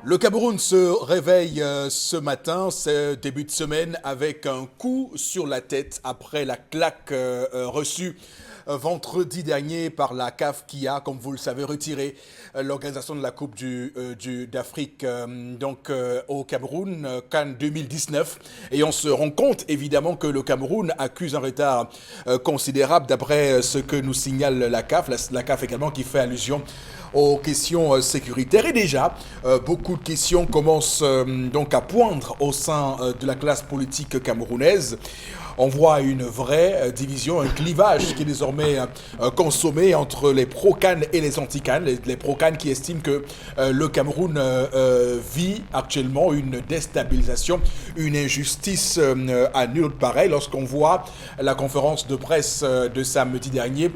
Le Cameroun se réveille ce matin, ce début de semaine, avec un coup sur la tête après la claque reçue vendredi dernier par la CAF qui a, comme vous le savez, retiré l'organisation de la Coupe d'Afrique au Cameroun, Cannes 2019. Et on se rend compte évidemment que le Cameroun accuse un retard considérable d'après ce que nous signale la CAF. La CAF également qui fait allusion aux questions sécuritaires. Et déjà, beaucoup de questions commencent donc à poindre au sein de la classe politique camerounaise. On voit une vraie division, un clivage qui est désormais consommé entre les pro-Cannes et les anti-Cannes. Les pro-Cannes qui estiment que le Cameroun vit actuellement une déstabilisation, une injustice à nul autre pareil. Lorsqu'on voit la conférence de presse de samedi dernier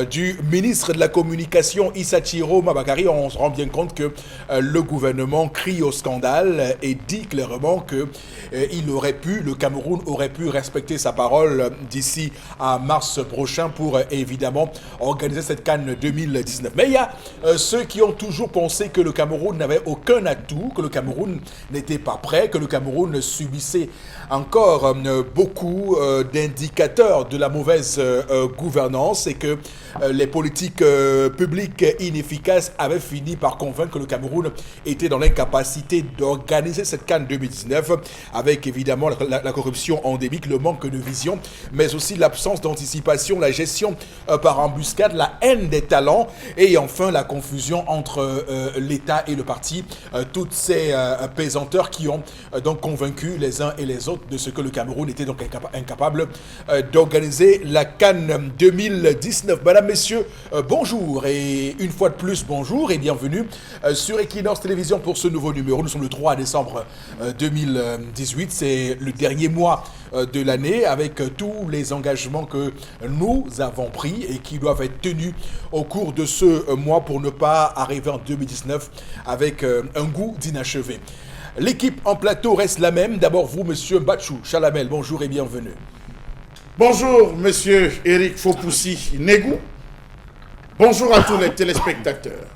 du ministre de la Communication Issa Chiro Mabakari, on se rend bien compte que le gouvernement crie au scandale et dit clairement que le Cameroun aurait pu respecter sa parole d'ici à mars prochain pour évidemment organiser cette Cannes 2019. Mais il y a ceux qui ont toujours pensé que le Cameroun n'avait aucun atout, que le Cameroun n'était pas prêt, que le Cameroun subissait encore beaucoup d'indicateurs de la mauvaise gouvernance et que les politiques publiques inefficaces avaient fini par convaincre que le Cameroun était dans l'incapacité d'organiser cette Cannes 2019 avec évidemment la corruption endémique, le manque de vision, mais aussi l'absence d'anticipation, la gestion par embuscade, la haine des talents et enfin la confusion entre l'État et le parti. Toutes ces pesanteurs qui ont donc convaincu les uns et les autres de ce que le Cameroun était donc incapable d'organiser la Cannes 2019. Madame, messieurs, bonjour et une fois de plus bonjour et bienvenue sur Equinox Télévision pour ce nouveau numéro. Nous sommes le 3 décembre 2018, c'est le dernier mois de l'année avec tous les engagements que nous avons pris et qui doivent être tenus au cours de ce mois pour ne pas arriver en 2019 avec un goût d'inachevé. L'équipe en plateau reste la même. D'abord vous, monsieur Mbachou Chalamel, bonjour et bienvenue. Bonjour, monsieur Eric Fopoussi Negou. Bonjour à tous les téléspectateurs.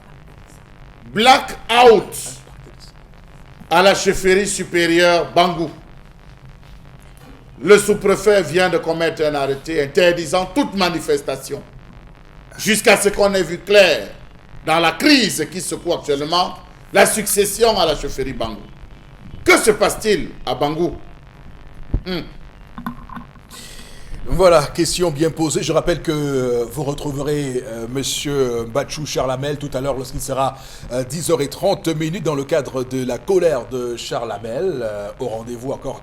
Blackout à la chefferie supérieure Bangou. Le sous-préfet vient de commettre un arrêté interdisant toute manifestation jusqu'à ce qu'on ait vu clair dans la crise qui secoue actuellement la succession à la chefferie Bangou. Que se passe-t-il à Bangou? Voilà, question bien posée. Je rappelle que vous retrouverez monsieur Mbachou Charlamel tout à l'heure lorsqu'il sera 10h30 dans le cadre de la colère de Charlamel. Au rendez-vous encore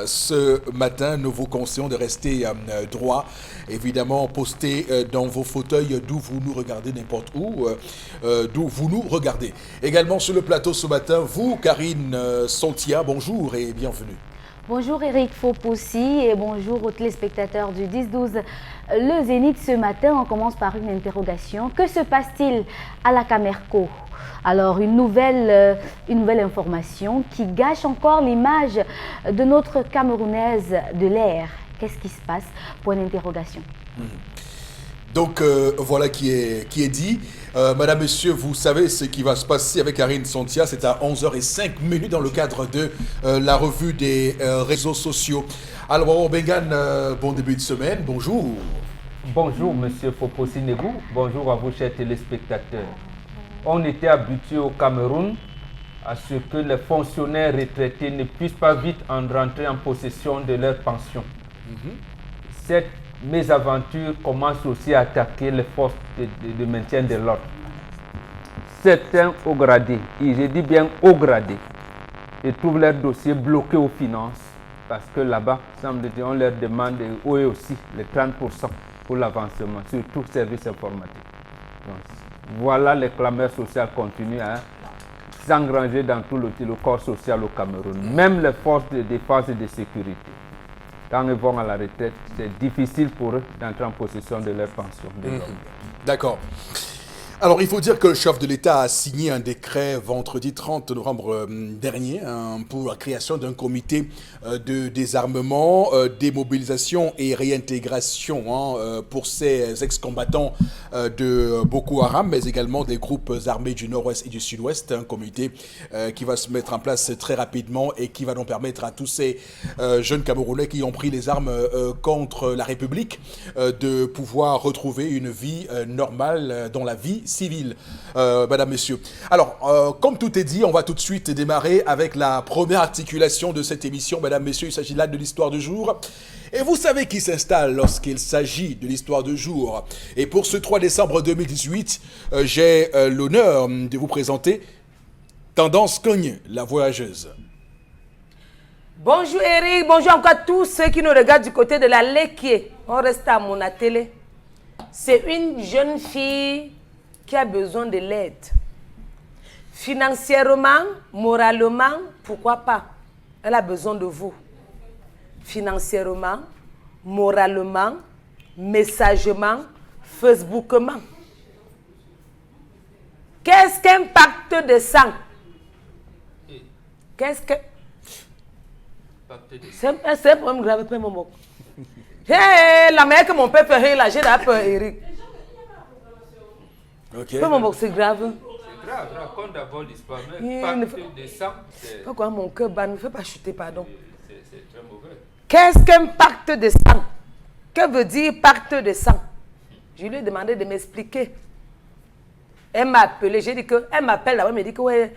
ce matin, nous vous conseillons de rester droit, évidemment posté dans vos fauteuils d'où vous nous regardez, n'importe où, d'où vous nous regardez. Également sur le plateau ce matin, vous, Karine Sontia, bonjour et bienvenue. Bonjour Eric Fopoussi et bonjour aux téléspectateurs du 10-12. Le Zénith ce matin, on commence par une interrogation. Que se passe-t-il à la Camerco? Alors une nouvelle information qui gâche encore l'image de notre Camerounaise de l'air. Qu'est-ce qui se passe? Point d'interrogation. Donc voilà qui est dit. Madame, Monsieur, vous savez ce qui va se passer avec Karine Sontia. C'est à 11h05 dans le cadre de la revue des réseaux sociaux. Alors, Bengan, bon début de semaine. Bonjour. Bonjour, Monsieur Fopoussi Negou. Bonjour à vous, chers téléspectateurs. On était habitué au Cameroun à ce que les fonctionnaires retraités ne puissent pas vite rentrer en possession de leur pension. Cette mésaventure commence aussi à attaquer les forces de maintien de l'ordre. Certains hauts gradés, et je dis bien hauts gradés, ils trouvent leur dossier bloqué aux finances parce que là-bas, semble-t-il, on leur demande eux aussi les 30% pour l'avancement, surtout services informatiques. Donc, voilà, les clameurs sociales continuent à s'engranger dans tout le corps social au Cameroun, même les forces de défense et de sécurité. Quand ils vont à la retraite, c'est difficile pour eux d'entrer en possession de leur pension. D'accord. Alors, il faut dire que le chef de l'État a signé un décret vendredi 30 novembre dernier pour la création d'un comité de désarmement, démobilisation et réintégration pour ces ex-combattants de Boko Haram, mais également des groupes armés du Nord-Ouest et du Sud-Ouest. Un comité qui va se mettre en place très rapidement et qui va donc permettre à tous ces jeunes Camerounais qui ont pris les armes contre la République de pouvoir retrouver une vie normale dans la vie civile, madame, messieurs. Alors, comme tout est dit, on va tout de suite démarrer avec la première articulation de cette émission, mesdames, messieurs. Il s'agit là de l'histoire du jour. Et vous savez qui s'installe lorsqu'il s'agit de l'histoire du jour. Et pour ce 3 décembre 2018, j'ai l'honneur de vous présenter Tendance Cogne, la voyageuse. Bonjour Eric, bonjour encore à tous ceux qui nous regardent du côté de la Lekié. On reste à mon télé. C'est une jeune fille qui a besoin de l'aide. Financièrement, moralement, pourquoi pas? Elle a besoin de vous. Financièrement, moralement, messagement, facebookement. Qu'est-ce qu'un pacte de sang? Qu'est-ce que... C'est un problème grave pour mon mot. La mère que mon père fait là, j'ai la peur, Eric. Ok. C'est grave. C'est grave, raconte d'abord l'histoire. Mais pacte de sang, Pourquoi mon cœur bat? Ne me fais pas chuter, pardon. c'est très mauvais. Qu'est-ce qu'un pacte de sang? Que veut dire pacte de sang? Je lui ai demandé de m'expliquer. Elle m'a appelé, j'ai dit que... Elle m'appelle là-bas, elle me dit que ouais...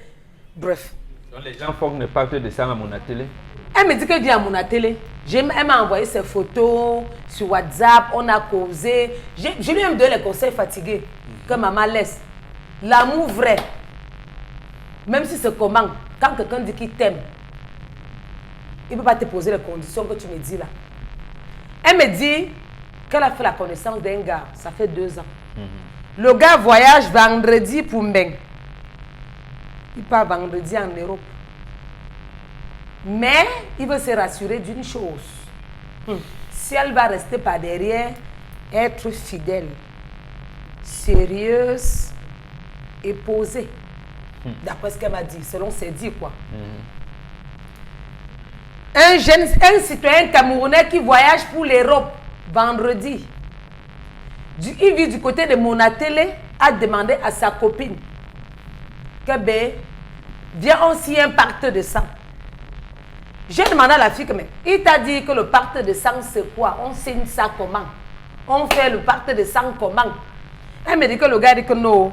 Bref. Donc les gens font le pacte de sang à mon atelier. Elle me dit qu'elle vient à mon atelier. Elle m'a envoyé ses photos sur WhatsApp, on a causé. Je lui ai donné les conseils fatigués que maman laisse. L'amour vrai, même si c'est comment, quand quelqu'un dit qu'il t'aime, il ne peut pas te poser les conditions que tu me dis là. Elle me dit qu'elle a fait la connaissance d'un gars, ça fait 2 ans. Le gars voyage vendredi pour Mbeng. Il part vendredi en Europe. Mais il veut se rassurer d'une chose. Si elle va rester par derrière, être fidèle, sérieuse et posée. D'après ce qu'elle m'a dit, selon ses dits quoi. Un citoyen camerounais qui voyage pour l'Europe vendredi. Il vit du côté de Monatélé, a demandé à sa copine que ben, viens on signe un pacte de sang. J'ai demandé à la fille que mais il t'a dit que le pacte de sang c'est quoi? On signe ça comment? On fait le pacte de sang comment? Elle me dit que le gars dit que non.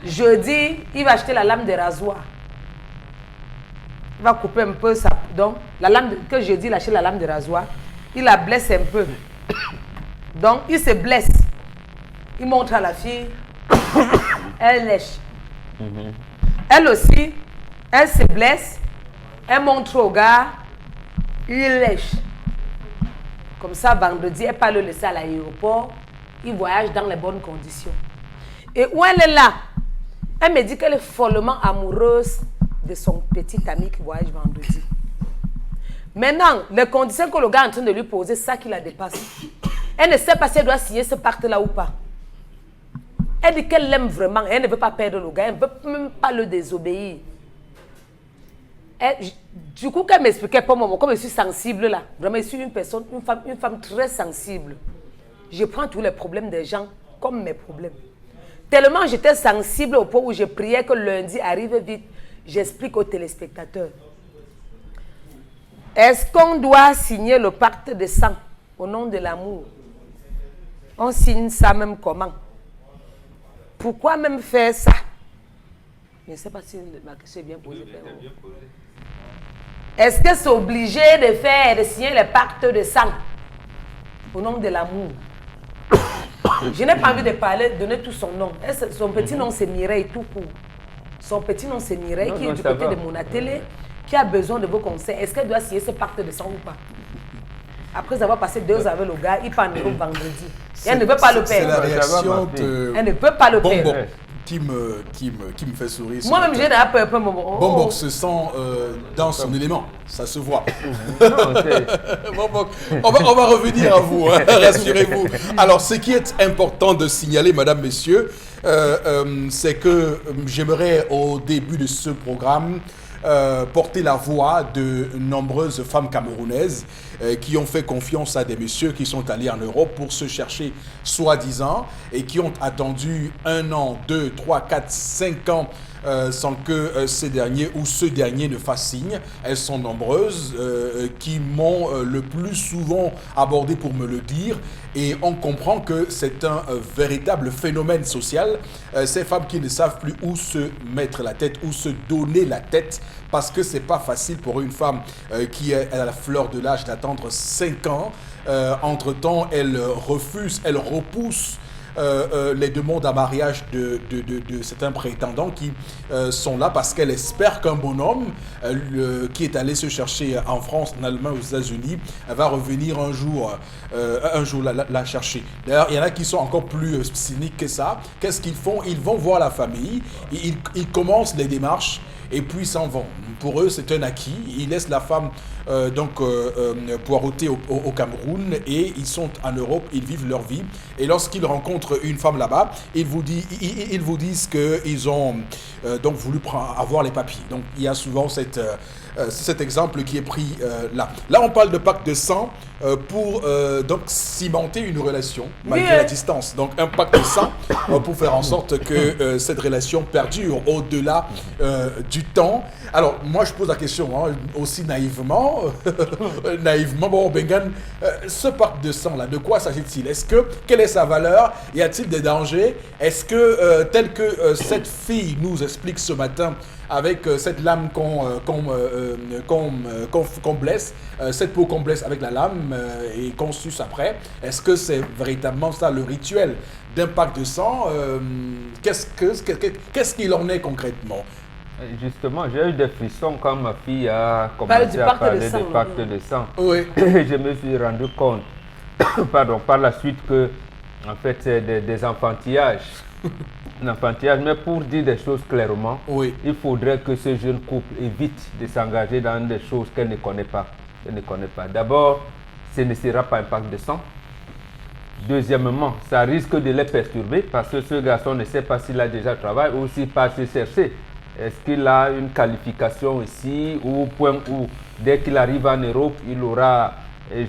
Jeudi, il va acheter la lame de rasoir. Il va couper un peu ça. Donc, la lame que jeudi, il achète la lame de rasoir. Il la blesse un peu. Donc, il se blesse. Il montre à la fille. Elle lèche. Elle aussi, elle se blesse. Elle montre au gars. Il lèche. Comme ça, vendredi, elle ne peut pas le laisser à l'aéroport. Il voyage dans les bonnes conditions. Et où elle est là, elle me dit qu'elle est follement amoureuse de son petit ami qui voyage vendredi. Maintenant, les conditions que le gars est en train de lui poser, c'est ça qui la dépasse. Elle ne sait pas si elle doit signer ce pacte-là ou pas. Elle dit qu'elle l'aime vraiment. Elle ne veut pas perdre le gars. Elle ne veut même pas le désobéir. Du coup, qu'elle m'expliquait pour moi, comme je suis sensible là, vraiment, je suis une femme très sensible. Je prends tous les problèmes des gens comme mes problèmes. Tellement j'étais sensible au point où je priais que lundi arrive vite. J'explique aux téléspectateurs. Est-ce qu'on doit signer le pacte de sang au nom de l'amour? On signe ça même comment? Pourquoi même faire ça? Je ne sais pas si ma question est bien posée. Est-ce que c'est obligé de signer le pacte de sang au nom de l'amour? Je n'ai pas envie de donner tout son nom. Son petit nom c'est Mireille tout court. Son petit nom c'est Mireille qui est du côté de Monatélé, qui a besoin de vos conseils. Est-ce qu'elle doit signer ce pacte de sang ou pas? Après avoir passé 2 heures avec le gars, il part en Europe vendredi. Et elle ne veut pas le C'est la perdre. réaction de Elle ne peut pas le perdre. Bonbon qui me fait sourire. Moi-même, j'ai un peu Bonbon se sent dans son élément, ça se voit. Bonbon, on va revenir à vous, hein, rassurez-vous. Alors, ce qui est important de signaler, mesdames, messieurs, c'est que j'aimerais au début de ce programme porter la voix de nombreuses femmes camerounaises qui ont fait confiance à des messieurs qui sont allés en Europe pour se chercher soi-disant et qui ont attendu 1 an, 2, 3, 4, 5 ans sans que ces derniers ou ce dernier ne fasse signe. Elles sont nombreuses qui m'ont le plus souvent abordé pour me le dire et on comprend que c'est un véritable phénomène social. Ces femmes qui ne savent plus où se mettre la tête, où se donner la tête parce que c'est pas facile pour une femme qui est à la fleur de l'âge d'attendre 5 ans. Entre-temps, elle refuse, elle repousse les demandes à mariage de certains prétendants qui sont là parce qu'elle espère qu'un bonhomme qui est allé se chercher en France, en Allemagne, aux États-Unis, va revenir un jour la chercher. D'ailleurs, il y en a qui sont encore plus cyniques que ça. Qu'est-ce qu'ils font? Ils vont voir la famille, ils commencent les démarches et puis s'en vont. Pour eux, c'est un acquis. Ils laissent la femme poireauter au Cameroun et ils sont en Europe, ils vivent leur vie. Et lorsqu'ils rencontrent une femme là-bas, ils vous disent qu'ils ont donc voulu avoir les papiers. Donc il y a souvent cet exemple qui est pris là. Là, on parle de pacte de sang pour donc cimenter une relation malgré la distance. Donc un pacte de sang pour faire en sorte que cette relation perdure au-delà du temps. Alors moi je pose la question aussi naïvement, bon Bengan, ce pacte de sang là, de quoi s'agit-il? Quelle est sa valeur? Y a-t-il des dangers? Est-ce que tel que cette fille nous explique ce matin, avec cette lame qu'on blesse, cette peau qu'on blesse avec la lame et qu'on suce après, est-ce que c'est véritablement ça le rituel d'un pacte de sang? Qu'est-ce qu'il en est concrètement? Justement, j'ai eu des frissons quand ma fille a commencé à parler de pacte de sang. Oui. Je me suis rendu compte, par la suite que, en fait, c'est des enfantillages. Mais pour dire des choses clairement, oui, il faudrait que ce jeune couple évite de s'engager dans des choses qu'elle ne connaît pas. D'abord, ce ne sera pas un pacte de sang. Deuxièmement, ça risque de les perturber parce que ce garçon ne sait pas s'il a déjà travaillé ou s'il passe chercher. Est-ce qu'il a une qualification ici ou au point où, dès qu'il arrive en Europe, il aura,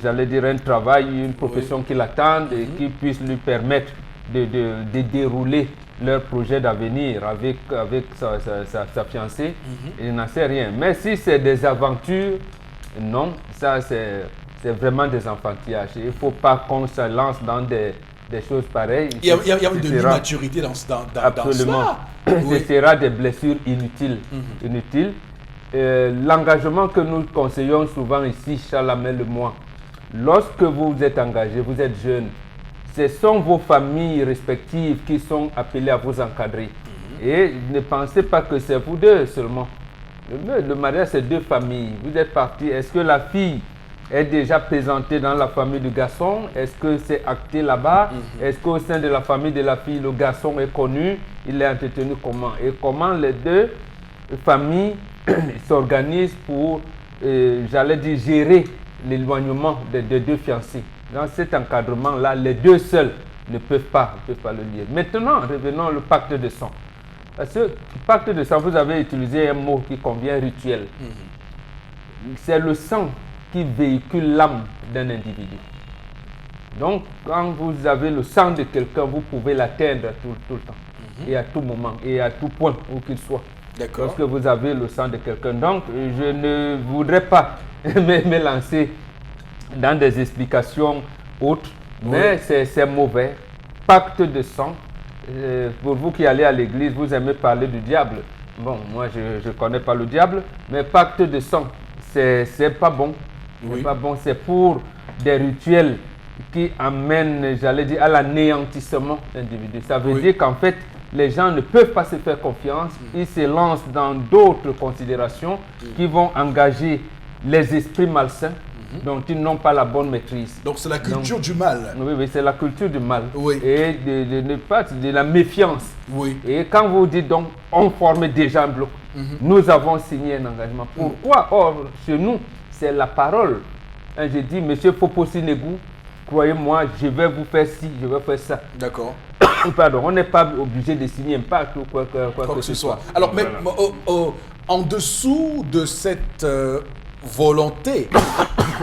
j'allais dire, un travail, une profession qui l'attend et qui puisse lui permettre de dérouler leur projet d'avenir avec sa fiancée? Il n'en sait rien. Mais si c'est des aventures, non, ça c'est vraiment des enfantillages. Il ne faut pas qu'on se lance dans des choses pareilles. Il y a de l'immaturité dans absolument. ça. Ce sera des blessures inutiles. L'engagement que nous conseillons souvent ici, Chalamel et moi, lorsque vous êtes engagé, vous êtes jeune, ce sont vos familles respectives qui sont appelées à vous encadrer. Et ne pensez pas que c'est vous deux seulement. Le mariage, c'est 2 familles. Vous êtes partis. Est-ce que la fille est déjà présentée dans la famille du garçon? Est-ce que c'est acté là-bas? Est-ce qu'au sein de la famille de la fille, le garçon est connu? Il est entretenu comment? Et comment les 2 familles s'organisent pour, j'allais dire, gérer l'éloignement des 2 fiancés? Dans cet encadrement-là, les 2 seuls ne peuvent pas le lire. Maintenant, revenons au pacte de sang. Parce que pacte de sang, vous avez utilisé un mot qui convient, rituel. C'est le sang qui véhicule l'âme d'un individu. Donc, quand vous avez le sang de quelqu'un, vous pouvez l'atteindre tout le temps, et à tout moment, et à tout point où qu'il soit. D'accord. Lorsque vous avez le sang de quelqu'un. Donc, je ne voudrais pas me lancer dans des explications autres, mais c'est mauvais. Pacte de sang. Pour vous qui allez à l'église, vous aimez parler du diable. Bon, moi, je ne connais pas le diable, mais pacte de sang, c'est pas bon. C'est pas bon, c'est pour des rituels qui amènent, j'allais dire, à l'anéantissement d'individus. Ça veut dire qu'en fait, les gens ne peuvent pas se faire confiance, ils se lancent dans d'autres considérations qui vont engager les esprits malsains dont ils n'ont pas la bonne maîtrise. Donc c'est la culture du mal. Oui, c'est la culture du mal. Oui. Et de la méfiance. Oui. Et quand vous dites donc, on forme déjà un bloc, nous avons signé un engagement. Pourquoi? Or, chez nous, c'est la parole. Je dis, monsieur Foposi Negou, croyez-moi, je vais vous faire ci, je vais faire ça. D'accord. Pardon, on n'est pas obligé de signer un pacte ou quoi que ce soit. Alors, mais en dessous de cette volonté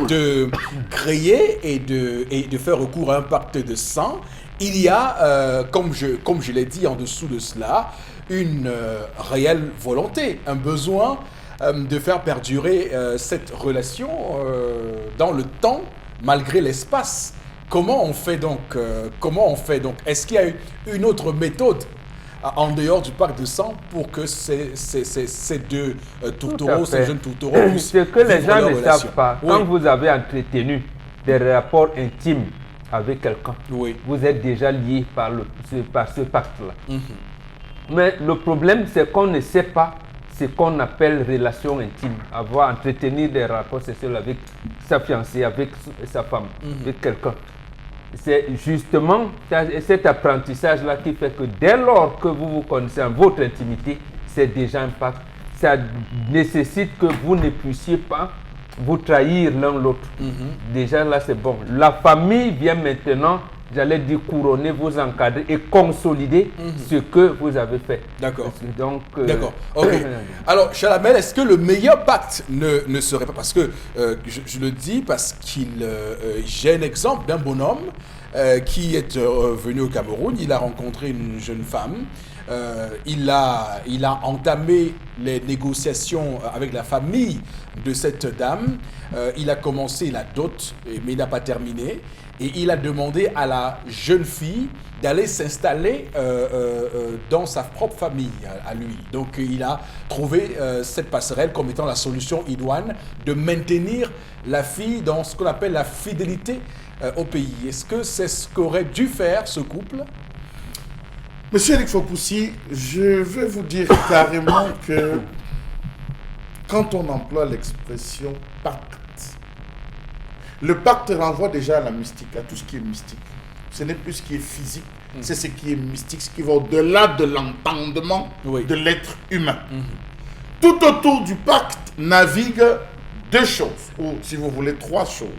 de créer et de faire recours à un pacte de sang, il y a, comme je l'ai dit, en dessous de cela, une réelle volonté, un besoin de faire perdurer cette relation dans le temps, malgré l'espace. Comment on fait donc Est-ce qu'il y a une autre méthode en dehors du pacte de sang pour que ces deux tourtereaux, ces jeunes tourtereaux puissent Ce que les gens ne relation. savent pas, quand vous avez entretenu des rapports intimes avec quelqu'un, vous êtes déjà lié par ce pacte-là. Mais le problème, c'est qu'on ne sait pas ce qu'on appelle relation intime, avoir entretenu des rapports sexuels avec sa fiancée, avec sa femme, avec quelqu'un. C'est justement cet apprentissage-là qui fait que dès lors que vous vous connaissez en votre intimité, c'est déjà un pacte. Ça nécessite que vous ne puissiez pas vous trahir l'un l'autre. Déjà là, c'est bon. La famille vient maintenant, j'allais dire, couronner, vous encadrer et consolider ce que vous avez fait. D'accord. Donc, d'accord. Ok. Alors, Chalamel, est-ce que le meilleur pacte ne serait pas, parce que je le dis parce j'ai un exemple d'un bonhomme qui est venu au Cameroun. Il a rencontré une jeune femme. Il a entamé les négociations avec la famille de cette dame. Il a commencé la dot, mais il n'a pas terminé. Et il a demandé à la jeune fille d'aller s'installer dans sa propre famille, à lui. Donc il a trouvé cette passerelle comme étant la solution idoine de maintenir la fille dans ce qu'on appelle la fidélité au pays. Est-ce que c'est ce qu'aurait dû faire ce couple ? Monsieur Eric Fopoussi, je vais vous dire carrément que quand on emploie l'expression pacte, le pacte renvoie déjà à la mystique, à tout ce qui est mystique. Ce n'est plus ce qui est physique, c'est ce qui est mystique, ce qui va au-delà de l'entendement de l'être humain. Tout autour du pacte naviguent deux choses, ou si vous voulez, trois choses.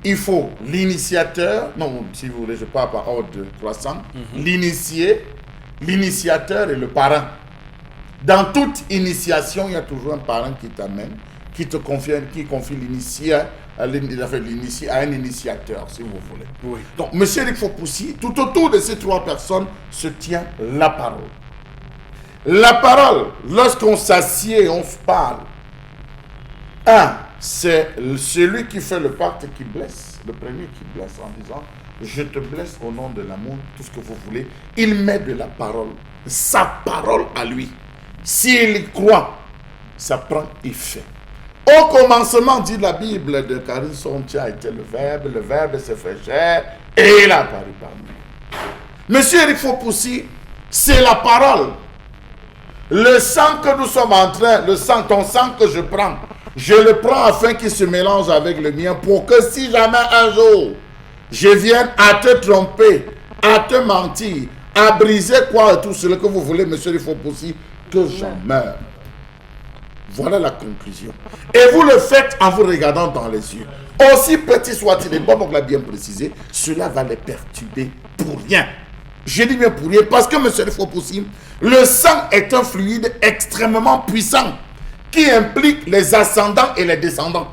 Il faut l'initiateur, non, si vous voulez, je parle par ordre croissant, l'initié, l'initiateur et le parrain. Dans toute initiation, il y a toujours un parrain qui t'amène, qui confie l'initié à un initiateur, si vous voulez. Oui. Donc, M. Eric Fopoussi, tout autour de ces trois personnes se tient la parole. La parole, lorsqu'on s'assied et on se parle, c'est celui qui fait le pacte qui blesse, le premier qui blesse en disant « Je te blesse au nom de l'amour, tout ce que vous voulez ». Il met de la parole, sa parole à lui. S'il y croit, ça prend effet. Au commencement, dit la Bible de Karine Sontia, était le Verbe s'est fait chair et il a apparu parmi nous. Monsieur Eric Fopoussi, c'est la parole. Le sang que nous sommes en train, ton sang que je prends, je le prends afin qu'il se mélange avec le mien pour que si jamais un jour je vienne à te tromper, à te mentir, à briser tout ce que vous voulez, monsieur Eric Fopoussi, que j'en meure. Voilà la conclusion. Et vous le faites en vous regardant dans les yeux. Aussi petit soit-il, et Bob l'a bien précisé, cela va les perturber pour rien. Je dis bien pour rien, parce que, monsieur Eric Fopoussi, le sang est un fluide extrêmement puissant qui implique les ascendants et les descendants.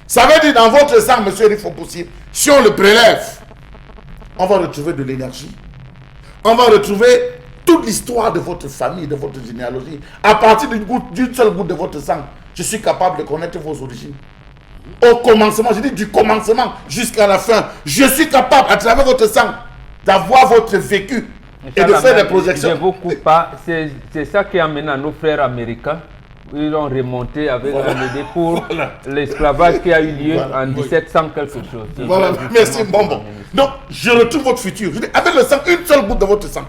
Ça veut dire dans votre sang, monsieur Eric Fopoussi, si on le prélève, on va retrouver de l'énergie. On va retrouver toute l'histoire de votre famille, de votre généalogie. À partir d'une seule goutte de votre sang, je suis capable de connaître vos origines. Au commencement, je dis du commencement jusqu'à la fin, je suis capable, à travers votre sang, d'avoir votre vécu et de faire des projections. Je ne vous coupe pas. C'est ça qui amène à nos frères américains. Ils ont remonté avec un idée pour l'esclavage qui a eu lieu en 1700 quelque chose. Voilà, merci, bon. Donc, je retrouve votre futur. Je dis, avec le sang, une seule goutte de votre sang.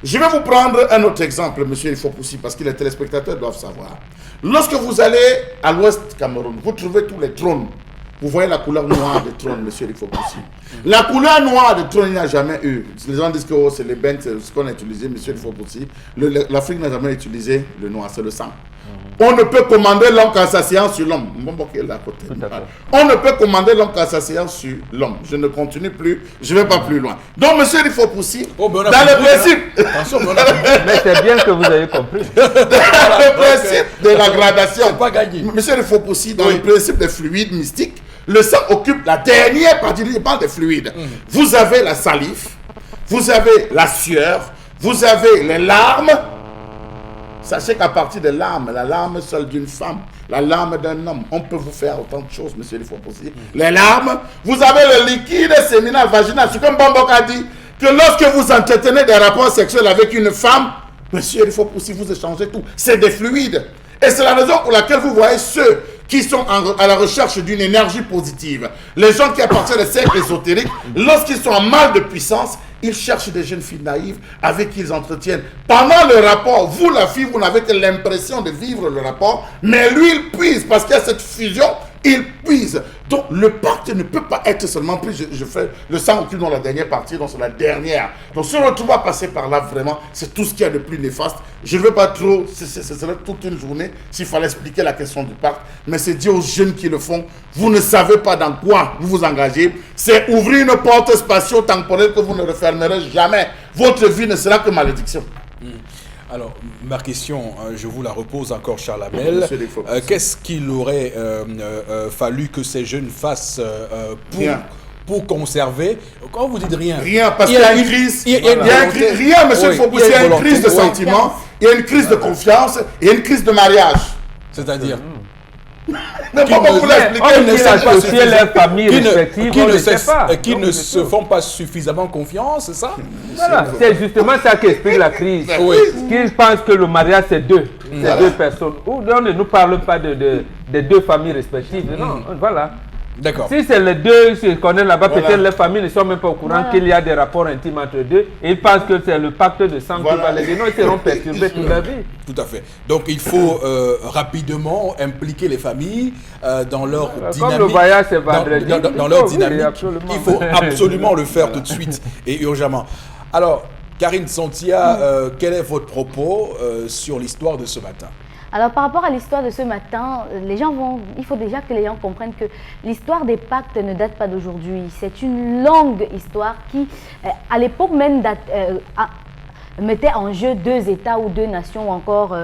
Je vais vous prendre un autre exemple, monsieur Fopoussi, parce que les téléspectateurs doivent savoir. Lorsque vous allez à l'ouest Cameroun, vous trouvez tous les trônes. Vous voyez la couleur noire des trônes, monsieur Fopoussi. La couleur noire des trônes, il n'y a jamais eu. Les gens disent que c'est les bens, c'est ce qu'on a utilisé, monsieur Fopoussi. L'Afrique n'a jamais utilisé le noir, c'est le sang. On ne peut commander l'homme qu'en s'asseyant sur l'homme. On ne peut commander l'homme qu'en s'asseyant sur l'homme. Je ne continue plus, je ne vais pas plus loin. Donc, monsieur Rifopoussi, dans le principe... Mais c'est bien que vous avez compris. Dans le principe de la gradation, pas gagné. monsieur Rifopoussi, dans le principe des fluides mystiques, le sang occupe la dernière partie, il parle des fluides. Vous avez la salive, vous avez la sueur, vous avez les larmes. Sachez qu'à partir des larmes, la larme seule d'une femme, la larme d'un homme, on peut vous faire autant de choses, monsieur Rifopoussi. Les larmes, vous avez le liquide séminal vaginal. C'est comme Bambok a dit, que lorsque vous entretenez des rapports sexuels avec une femme, monsieur Rifopoussi, vous échangez tout. C'est des fluides. Et c'est la raison pour laquelle vous voyez ceux qui sont à la recherche d'une énergie positive. Les gens qui appartiennent au cercle ésotérique, lorsqu'ils sont en mal de puissance, ils cherchent des jeunes filles naïves avec qui ils entretiennent. Pendant le rapport, vous, la fille, vous n'avez que l'impression de vivre le rapport, mais lui, il puise parce qu'il y a cette fusion, il puise. Donc, le pacte ne peut pas être seulement pris. Je fais le sang occupe dans la dernière partie, donc c'est la dernière. Donc, si on retrouve à passer par là, vraiment, c'est tout ce qu'il y a de plus néfaste. Je ne veux pas trop, ce serait toute une journée s'il fallait expliquer la question du pacte, mais c'est dire aux jeunes qui le font, vous ne savez pas dans quoi vous vous engagez. C'est ouvrir une porte spatio-temporelle que vous ne refermerez jamais. Votre vie ne sera que malédiction. Alors, ma question, je vous la repose encore, Charles Hamel. Qu'est-ce qu'il aurait fallu que ces jeunes fassent pour conserver? Quand vous dites rien... Rien, parce qu'il y a une crise. Rien, monsieur Fopoussi, il y a une crise de sentiment, il y a une crise de confiance, il y a une crise de mariage. C'est-à-dire Mais pourquoi vous l'expliquez? Qui ne se font pas suffisamment confiance, c'est ça? Voilà, c'est justement ça qui explique la crise. Qu'ils pensent que le mariage c'est deux personnes. Ou on ne nous parle pas de deux familles respectives. Non, voilà. D'accord. Si c'est les deux qui se connaissent là-bas, peut-être les familles ne sont même pas au courant qu'il y a des rapports intimes entre deux. Et ils pensent que c'est le pacte de sang qui va les dire. Non, ils seront perturbés toute la vie. Tout à fait. Donc il faut rapidement impliquer les familles dans leur dynamique. Comme le voyage c'est vendredi. Dans leur dynamique. Il faut absolument le faire tout de suite et urgemment. Alors, Karine Santia, quel est votre propos sur l'histoire de ce matin? Alors, par rapport à l'histoire de ce matin, il faut déjà que les gens comprennent que l'histoire des pactes ne date pas d'aujourd'hui. C'est une longue histoire qui, à l'époque même, mettait en jeu deux États ou deux nations ou encore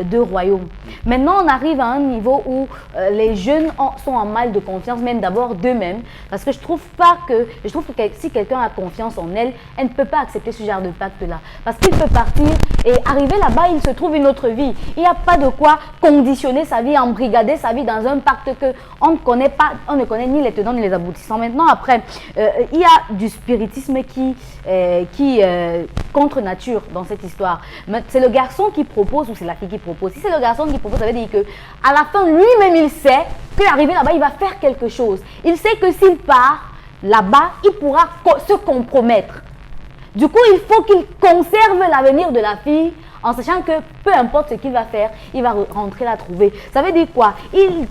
deux royaumes. Maintenant, on arrive à un niveau où les jeunes sont en mal de confiance, même d'abord d'eux-mêmes, parce que je trouve que si quelqu'un a confiance en elle, elle ne peut pas accepter ce genre de pacte-là. Parce qu'il peut partir et arriver là-bas, il se trouve une autre vie. Il n'y a pas de quoi conditionner sa vie, embrigader sa vie dans un pacte qu'on ne connaît pas, on ne connaît ni les tenants ni les aboutissants. Maintenant, après, il y a du spiritisme qui contre nature dans cette histoire. C'est le garçon qui propose ou c'est la fille qui propose. Si c'est le garçon qui propose, ça veut dire que à la fin, lui-même, il sait qu'arrivé là-bas, il va faire quelque chose. Il sait que s'il part là-bas, il pourra se compromettre. Du coup, il faut qu'il conserve l'avenir de la fille en sachant que peu importe ce qu'il va faire, il va rentrer la trouver. Ça veut dire quoi? Il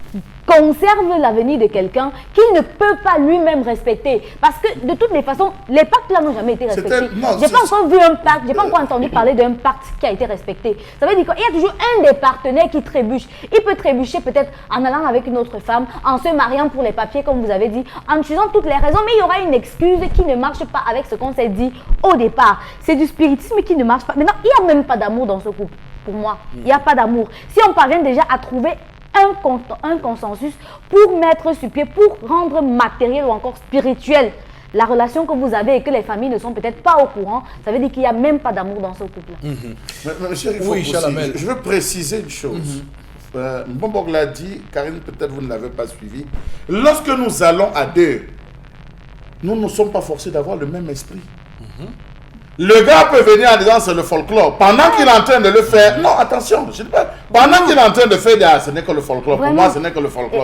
conserve l'avenir de quelqu'un qu'il ne peut pas lui-même respecter. Parce que de toutes les façons, les pactes là n'ont jamais été respectés. J'ai pas encore vu un pacte, j'ai pas encore entendu parler d'un pacte qui a été respecté. Ça veut dire qu'il y a toujours un des partenaires qui trébuche. Il peut trébucher peut-être en allant avec une autre femme, en se mariant pour les papiers comme vous avez dit, en utilisant toutes les raisons, mais il y aura une excuse qui ne marche pas avec ce qu'on s'est dit au départ. C'est du spiritisme qui ne marche pas. Maintenant, il n'y a même pas d'amour dans ce couple. Pour moi, il n'y a pas d'amour. Si on parvient déjà à trouver un consensus pour mettre sur pied, pour rendre matériel ou encore spirituel la relation que vous avez et que les familles ne sont peut-être pas au courant, ça veut dire qu'il n'y a même pas d'amour dans ce couple-là. Monsieur je veux préciser une chose. Bombog l'a dit, Karine, peut-être vous ne l'avez pas suivi. Lorsque nous allons à deux, nous ne sommes pas forcés d'avoir le même esprit. Le gars peut venir en disant c'est le folklore. Pendant qu'il est en train de le faire, non, attention, je dis pas. Pendant qu'il est en train de faire, ce n'est que le folklore. Pour moi, ce n'est que le folklore.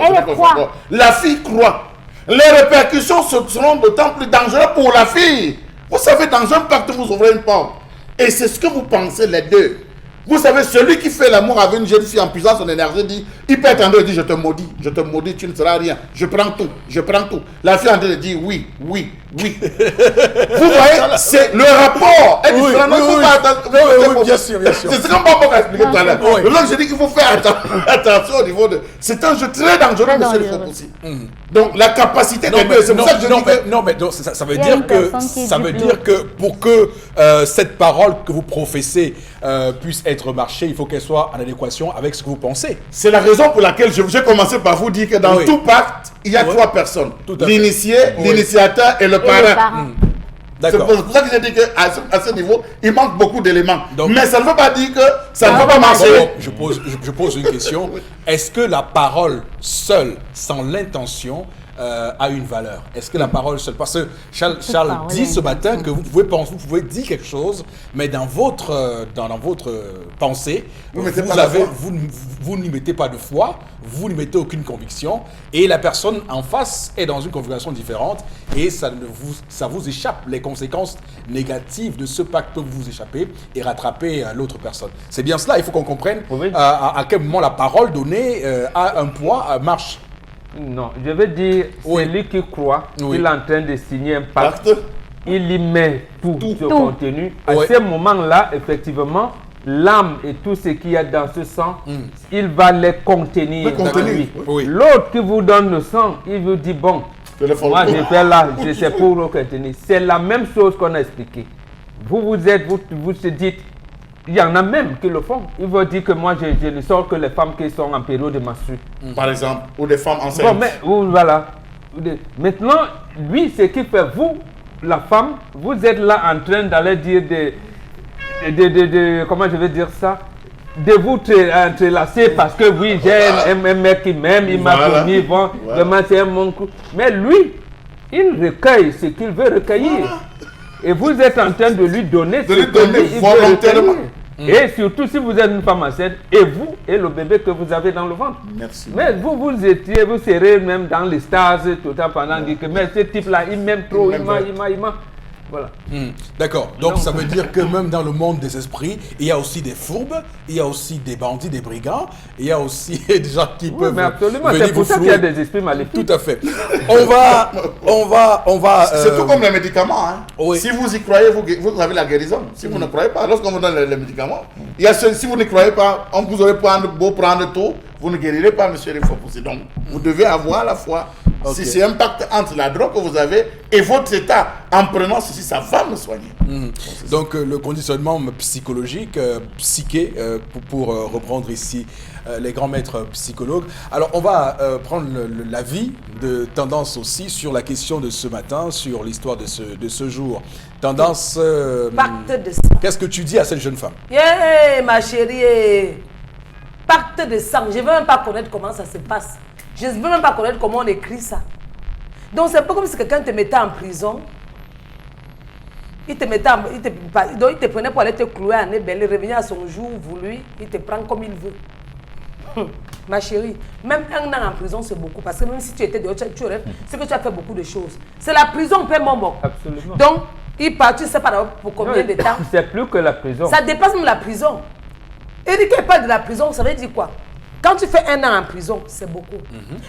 La fille croit. Les répercussions seront d'autant plus dangereuses pour la fille. Vous savez, dans un pacte, vous ouvrez une porte. Et c'est ce que vous pensez les deux. Vous savez, celui qui fait l'amour avec une jeune fille en puissant son énergie dit, Il peut être en train de dire, je te maudis, tu ne seras rien. Je prends tout. La fille est en train de dire, oui. Vous voyez, c'est le rapport. Est différent. Oui, bien sûr. C'est ce qu'on m'a expliqué tout à l'heure. Donc, je dis qu'il faut faire attention au niveau de... C'est un jeu très dangereux, monsieur le Foposi. Donc, la capacité des deux, c'est pour ça que je dis que... Non, mais ça veut dire que pour que cette parole que vous professez puisse être marchée, il faut qu'elle soit en adéquation avec ce que vous pensez. C'est la raison pour laquelle j'ai commencé par vous dire que dans tout pacte, il y a trois personnes. L'initié, l'initiateur et le parrain. C'est pour ça que j'ai dit qu'à ce niveau, il manque beaucoup d'éléments. Mais ça ne veut pas dire que ça ne va pas marcher. Je pose une question. Est-ce que la parole seule, sans l'intention, a une valeur? Est-ce que la parole seule... Parce que Charles dit ce matin que vous pouvez dire quelque chose, mais dans votre pensée, vous n'y mettez pas de foi, vous n'y mettez aucune conviction, et la personne en face est dans une configuration différente, et ça vous échappe. Les conséquences négatives de ce pacte peuvent vous échapper et rattraper l'autre personne. C'est bien cela, il faut qu'on comprenne à quel moment la parole donnée a un poids, marche. Non, je veux dire, c'est lui qui croit qu'il est en train de signer un pacte, il y met tout ce contenu. À ce moment-là, effectivement, l'âme et tout ce qu'il y a dans ce sang, il va les contenir. L'autre qui vous donne le sang, il vous dit, bon, moi je fais là, c'est pour le contenir. C'est la même chose qu'on a expliqué. Vous se dites, il y en a même qui le font. Ils vont dire que moi, je ne sors que les femmes qui sont en période de menstru. Par exemple, ou des femmes enceintes. Bon, mais voilà. Maintenant, lui, ce qui fait, vous, la femme, vous êtes là en train d'aller dire comment je vais dire ça, de vous entrelacer parce que oui, j'ai un mec qui m'aime, il m'a promis, bon, vraiment c'est un mon coup. Mais lui, il recueille ce qu'il veut recueillir. Et vous êtes en train de lui donner ce qu'il veut volontairement. Et surtout si vous êtes une femme enceinte, et vous et le bébé que vous avez dans le ventre. Merci. Mais vous serez même dans les stars tout le temps pendant que mais ce type-là, il m'aime trop, il m'a. Voilà. D'accord. Donc ça veut dire que même dans le monde des esprits, il y a aussi des fourbes, il y a aussi des bandits, des brigands, il y a aussi des gens qui peuvent. Mais absolument, c'est pour ça qu'il y a des esprits maléfiques. Tout à fait. On va. C'est tout comme les médicaments. Hein. Oui. Si vous y croyez, vous avez la guérison. Si vous ne croyez pas, lorsqu'on vous donne les médicaments, il y a si vous ne croyez pas, on vous aurez beau prendre tout, vous ne guérirez pas, monsieur Foposi. Donc, vous devez avoir la foi. Si c'est un pacte entre la drogue que vous avez et votre état, en prenant ceci, ça va me soigner. Donc, le conditionnement psychologique, psyché, pour reprendre ici les grands maîtres psychologues. Alors, on va prendre l'avis de Tendance aussi sur la question de ce matin, sur l'histoire de ce jour. Tendance, pacte de sang. Qu'est-ce que tu dis à cette jeune femme? Ma chérie, pacte de sang. Je ne veux même pas connaître comment ça se passe. Je ne veux même pas connaître comment on écrit ça. Donc c'est un peu comme si quelqu'un te mettait en prison. Il te prenait pour aller te clouer à Nébel, il revenait à son jour voulu, il te prend comme il veut. Ma chérie, même un an en prison c'est beaucoup. Parce que même si tu étais dehors, tu aurais, c'est que tu as fait beaucoup de choses. C'est la prison, paie mon mot. Absolument. Donc, il part, tu ne sais pas pour combien de temps. C'est plus que la prison. Ça dépasse même la prison. Et dit qu'elle parle de la prison, ça veut dire quoi? Quand tu fais un an en prison, c'est beaucoup.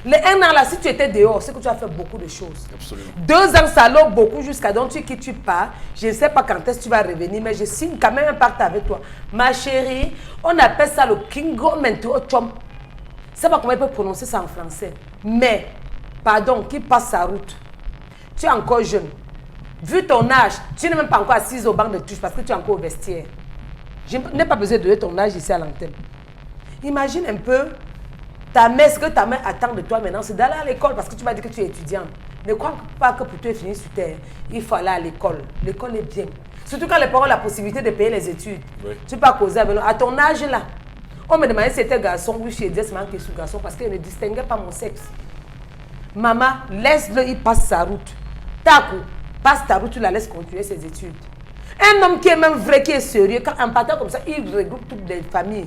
Les un an là, si tu étais dehors, c'est que tu as fait beaucoup de choses. Absolument. 2 ans, ça l'a beaucoup jusqu'à donc tu pars. Je ne sais pas quand est-ce que tu vas revenir, mais je signe quand même un pacte avec toi. Ma chérie, on appelle ça le Kingo Mento Chom. Je ne sais pas comment il peut prononcer ça en français. Mais, pardon, qui passe sa route. Tu es encore jeune. Vu ton âge, tu n'es même pas encore assise au banc de touche parce que tu es encore au vestiaire. Je n'ai pas besoin de donner ton âge ici à l'antenne. Imagine un peu ta mère, ce que ta mère attend de toi maintenant, c'est d'aller à l'école parce que tu m'as dit que tu es étudiante. Ne crois pas que pour toi finir sur terre, il faut aller à l'école. L'école est bien. Surtout quand les parents ont la possibilité de payer les études. Oui. Tu peux causer avec nous. À ton âge là, on me demandait si c'était garçon ou si c'était seulement que sous garçon parce qu'il ne distinguait pas mon sexe. Maman, laisse-le, il passe sa route. Taco, passe ta route, tu la laisses continuer ses études. Un homme qui est même vrai, qui est sérieux, quand un partant comme ça, il regroupe toutes les familles.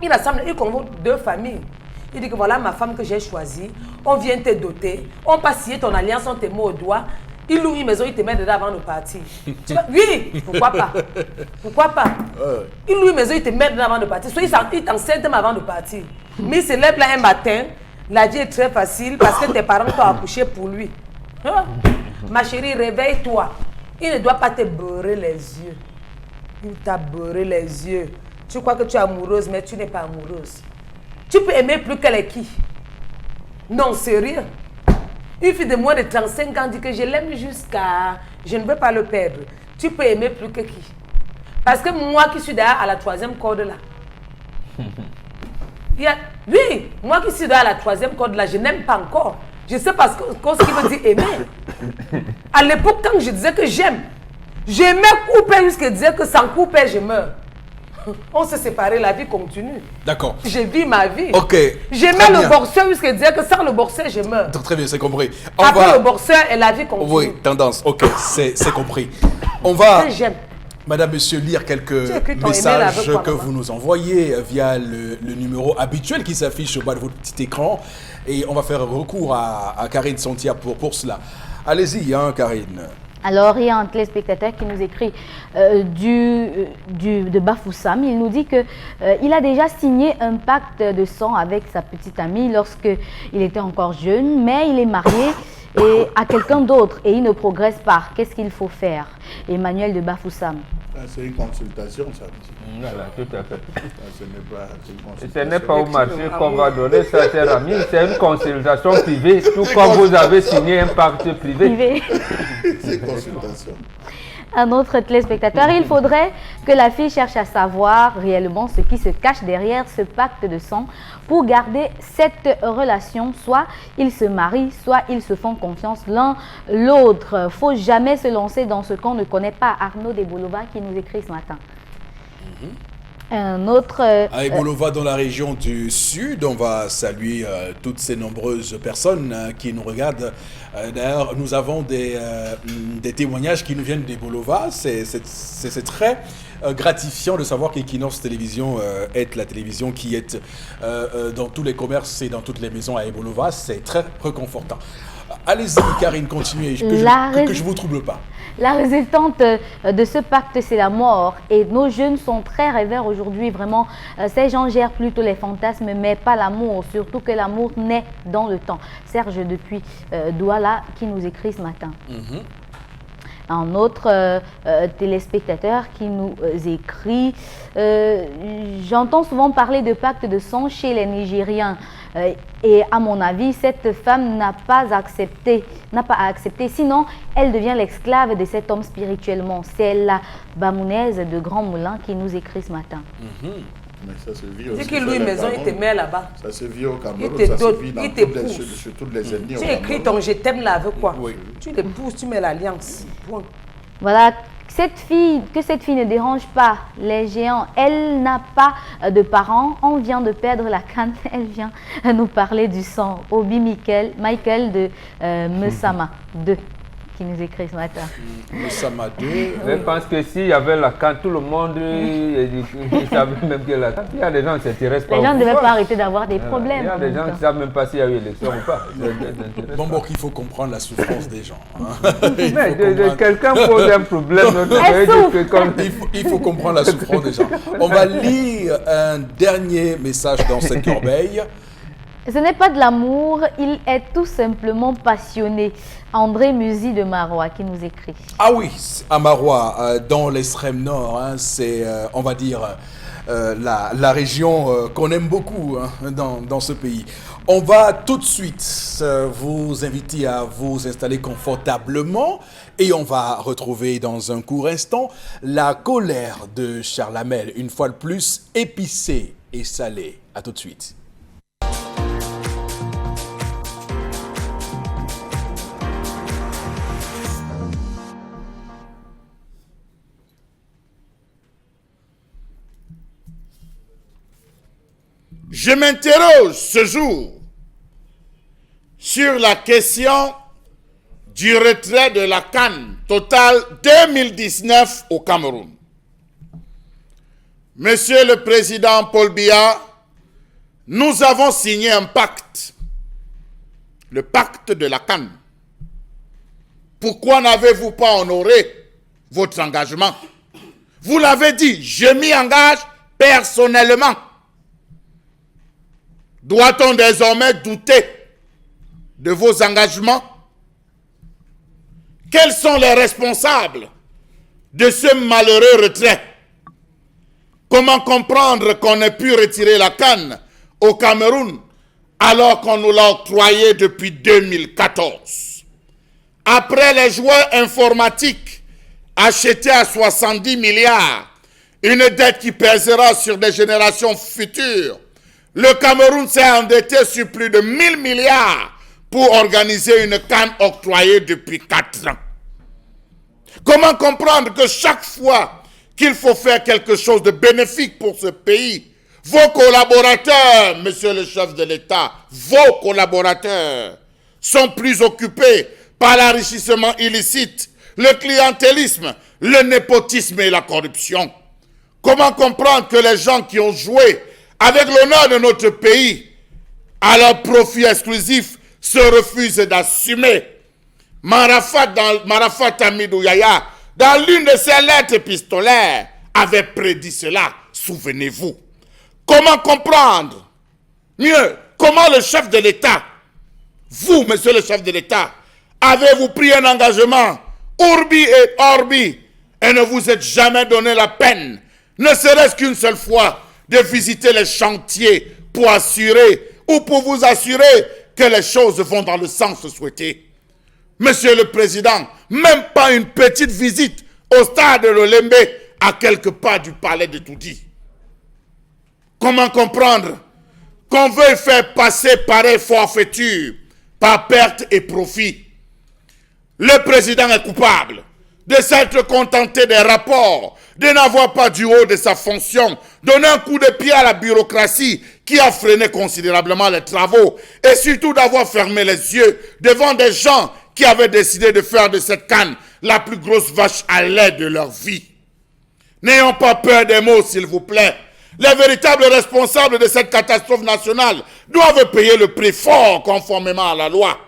Il assemble, il convoque 2 familles. Il dit que voilà ma femme que j'ai choisie. On vient te doter. On passe signer ton alliance, on te met au doigt. Il loue une maison, il te met dedans avant de partir. Oui, pourquoi pas? Pourquoi pas? Il loue une maison, il te met dedans avant de partir. Soit il t'enceinte avant de partir. Mais il se lève là un matin, la vie est très facile parce que tes parents t'ont accouché pour lui. Hein? Ma chérie, réveille-toi. Il ne doit pas te beurrer les yeux. Il t'a beurré les yeux. Tu crois que tu es amoureuse, mais tu n'es pas amoureuse. Tu peux aimer plus qu'elle est qui? Non, sérieux. Une fille de moins de 35 ans dit que je l'aime jusqu'à... Je ne veux pas le perdre. Tu peux aimer plus que qui? Parce que moi qui suis derrière à la 3e corde là. Oui, moi qui suis derrière à la 3e corde là, je n'aime pas encore. Je sais pas ce qu'il veut dire aimer. À l'époque, quand je disais que j'aime, j'aimais couper jusqu'à dire que sans couper, je meurs. On s'est séparés, la vie continue. D'accord. Je vis ma vie. Ok. J'aimais le boxeur jusqu'à dire que sans le boxeur, je meurs. Très bien, c'est compris. Après le boxeur et la vie continue. Oui, tendance. Ok, c'est compris. On va, j'aime. Madame, Monsieur, lire quelques messages que vous nous envoyez via le numéro habituel qui s'affiche au bas de votre petit écran. Et on va faire recours à Karine Santia pour cela. Allez-y, hein, Karine. Alors, il y a un téléspectateur qui nous écrit de Bafoussam. Il nous dit qu'il a déjà signé un pacte de sang avec sa petite amie lorsqu'il était encore jeune, mais il est marié à quelqu'un d'autre et il ne progresse pas. Qu'est-ce qu'il faut faire? Emmanuel de Bafoussam. C'est une consultation, ça. Voilà, tout à fait. Ce n'est pas une consultation. Ce n'est pas au marché qu'on va donner ça, cher ami. C'est une consultation privée, tout comme vous avez signé un pacte privé. C'est une consultation. Un autre téléspectateur, il faudrait que la fille cherche à savoir réellement ce qui se cache derrière ce pacte de sang pour garder cette relation. Soit ils se marient, soit ils se font confiance l'un l'autre. Faut jamais se lancer dans ce qu'on ne connaît pas. Arnaud Debolova qui nous écrit ce matin. Un autre... À Ebolova, dans la région du Sud, on va saluer toutes ces nombreuses personnes qui nous regardent. D'ailleurs, nous avons des témoignages qui nous viennent d'Ebolova. C'est très gratifiant de savoir qu'Equinox Télévision est la télévision qui est dans tous les commerces et dans toutes les maisons à Ebolova. C'est très réconfortant. Allez-y, Karine, continuez, que je ne vous trouble pas. La résultante de ce pacte, c'est la mort. Et nos jeunes sont très rêveurs aujourd'hui. Vraiment, ces gens gèrent plutôt les fantasmes, mais pas l'amour. Surtout que l'amour naît dans le temps. Serge depuis Douala qui nous écrit ce matin. Un autre téléspectateur qui nous écrit j'entends souvent parler de pacte de sang chez les Nigériens et à mon avis cette femme n'a pas accepté, sinon elle devient l'esclave de cet homme spirituellement. C'est la Bamounaise de Grand Moulin qui nous écrit ce matin. Mais ça se vit aussi. Dis qu'il loue une maison, il te met là-bas. Ça se vit au Cameroun, Il te ça donne, se vit dans sur toutes les ethnies. Tu écris ton je t'aime là avec quoi? Oui. Tu l'épouses, tu mets l'alliance. Point. Voilà, que cette fille ne dérange pas les géants. Elle n'a pas de parents. On vient de perdre la canne. Elle vient nous parler du sang. Obi Michael de Messama 2 qui nous écrit ce matin. Messama 2. Je pense que s'il y avait la canne, tout le monde il savait même que la canne. Il y a des gens qui ne s'intéressent pas. Les gens ne devaient pas arrêter d'avoir des problèmes. Il y a des gens qui ne savent même pas s'il y a eu élection ou pas. Bon, il faut comprendre la souffrance des gens. Mais quelqu'un pose un problème. Il faut comprendre la souffrance des gens. On va lire un dernier message dans cette corbeille. Ce n'est pas de l'amour, il est tout simplement passionné. André Musi de Marois qui nous écrit. Ah oui, à Marois, dans l'extrême nord, hein, c'est, on va dire, la région qu'on aime beaucoup dans ce pays. On va tout de suite vous inviter à vous installer confortablement et on va retrouver dans un court instant la colère de Charles Hamel, une fois de plus épicée et salée. À tout de suite. Je m'interroge ce jour sur la question du retrait de la CAN Total 2019 au Cameroun. Monsieur le Président Paul Biya, nous avons signé un pacte, le pacte de la CAN. Pourquoi n'avez-vous pas honoré votre engagement? Vous l'avez dit, je m'y engage personnellement. Doit-on désormais douter de vos engagements? Quels sont les responsables de ce malheureux retrait? Comment comprendre qu'on ait pu retirer la CAN au Cameroun alors qu'on nous l'a octroyé depuis 2014? Après les joueurs informatiques achetés à 70 milliards, une dette qui pèsera sur des générations futures, le Cameroun s'est endetté sur plus de 1000 milliards pour organiser une CAN octroyée depuis 4 ans. Comment comprendre que chaque fois qu'il faut faire quelque chose de bénéfique pour ce pays, vos collaborateurs, monsieur le chef de l'État, vos collaborateurs sont plus occupés par l'enrichissement illicite, le clientélisme, le népotisme et la corruption? Comment comprendre que les gens qui ont joué avec l'honneur de notre pays à leur profit exclusif se refusent d'assumer? Marafat Hamidou Yahya, dans l'une de ses lettres épistolaires, avait prédit cela, souvenez-vous. Comment comprendre? Mieux, comment le chef de l'État, vous, monsieur le chef de l'État, avez-vous pris un engagement, urbi et orbi, et ne vous êtes jamais donné la peine, ne serait-ce qu'une seule fois, de visiter les chantiers pour assurer ou pour vous assurer que les choses vont dans le sens souhaité? Monsieur le Président, même pas une petite visite au stade de l'Olembe à quelques pas du palais de Toudi. Comment comprendre qu'on veuille faire passer pareille forfaiture par perte et profit? Le président est coupable de s'être contenté des rapports, de n'avoir pas du haut de sa fonction donné un coup de pied à la bureaucratie qui a freiné considérablement les travaux et surtout d'avoir fermé les yeux devant des gens qui avaient décidé de faire de cette CAN la plus grosse vache à lait de leur vie. N'ayons pas peur des mots, s'il vous plaît. Les véritables responsables de cette catastrophe nationale doivent payer le prix fort conformément à la loi.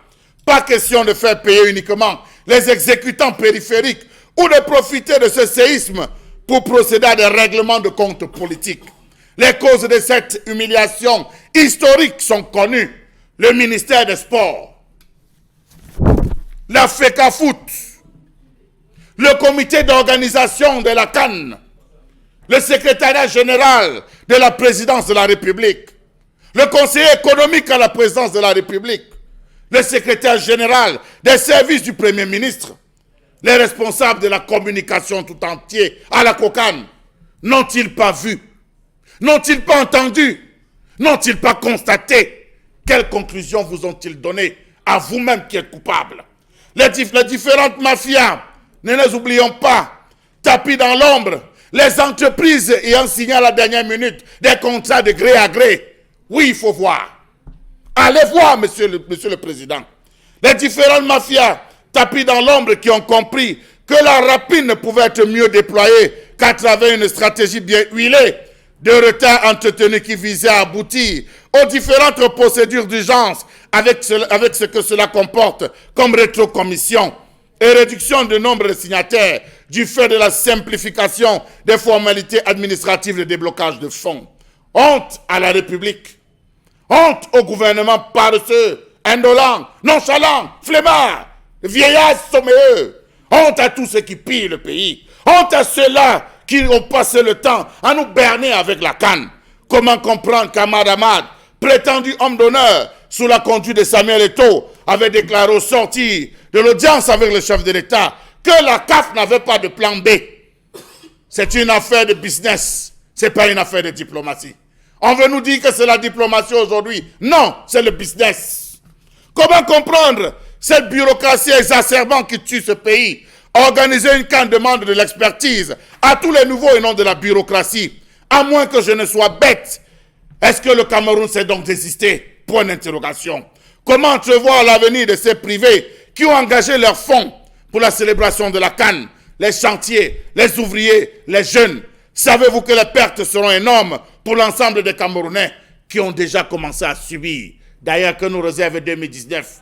Pas question de faire payer uniquement les exécutants périphériques ou de profiter de ce séisme pour procéder à des règlements de comptes politiques. Les causes de cette humiliation historique sont connues. Le ministère des Sports, la FECAFOOT, le comité d'organisation de la CAN, le secrétariat général de la présidence de la République, le conseiller économique à la présidence de la République, le secrétaire général des services du Premier ministre, les responsables de la communication tout entier à la COCAN, n'ont-ils pas vu, n'ont-ils pas entendu, n'ont-ils pas constaté? Quelles conclusions vous ont-ils données à vous-même qui êtes coupable? Les différentes mafias, ne les oublions pas, tapis dans l'ombre, les entreprises ayant signé à la dernière minute des contrats de gré à gré. Oui, il faut voir. Allez voir, monsieur le Président. Les différentes mafias tapis dans l'ombre qui ont compris que la rapine ne pouvait être mieux déployée qu'à travers une stratégie bien huilée de retard entretenu qui visait à aboutir aux différentes procédures d'urgence avec ce que cela comporte comme rétrocommission et réduction du nombre de signataires du fait de la simplification des formalités administratives de déblocage de fonds. Honte à la République. Honte au gouvernement paresseux, indolent, nonchalant, flemmard, vieillard sommeilleux. Honte à tous ceux qui pillent le pays. Honte à ceux-là qui ont passé le temps à nous berner avec la CAN. Comment comprendre qu'Ahmad Ahmad, prétendu homme d'honneur sous la conduite de Samuel Eto'o, avait déclaré au sortir de l'audience avec le chef de l'État que la CAF n'avait pas de plan B. C'est une affaire de business, c'est pas une affaire de diplomatie. On veut nous dire que c'est la diplomatie aujourd'hui. Non, c'est le business. Comment comprendre cette bureaucratie exacerbante qui tue ce pays? Organiser une CAN demande de l'expertise à tous les niveaux et non de la bureaucratie. À moins que je ne sois bête. Est-ce que le Cameroun s'est donc désisté? Point d'interrogation. Comment entrevoir l'avenir de ces privés qui ont engagé leurs fonds pour la célébration de la CAN? Les chantiers, les ouvriers, les jeunes. Savez-vous que les pertes seront énormes pour l'ensemble des Camerounais qui ont déjà commencé à subir? D'ailleurs, que nous réserve 2019.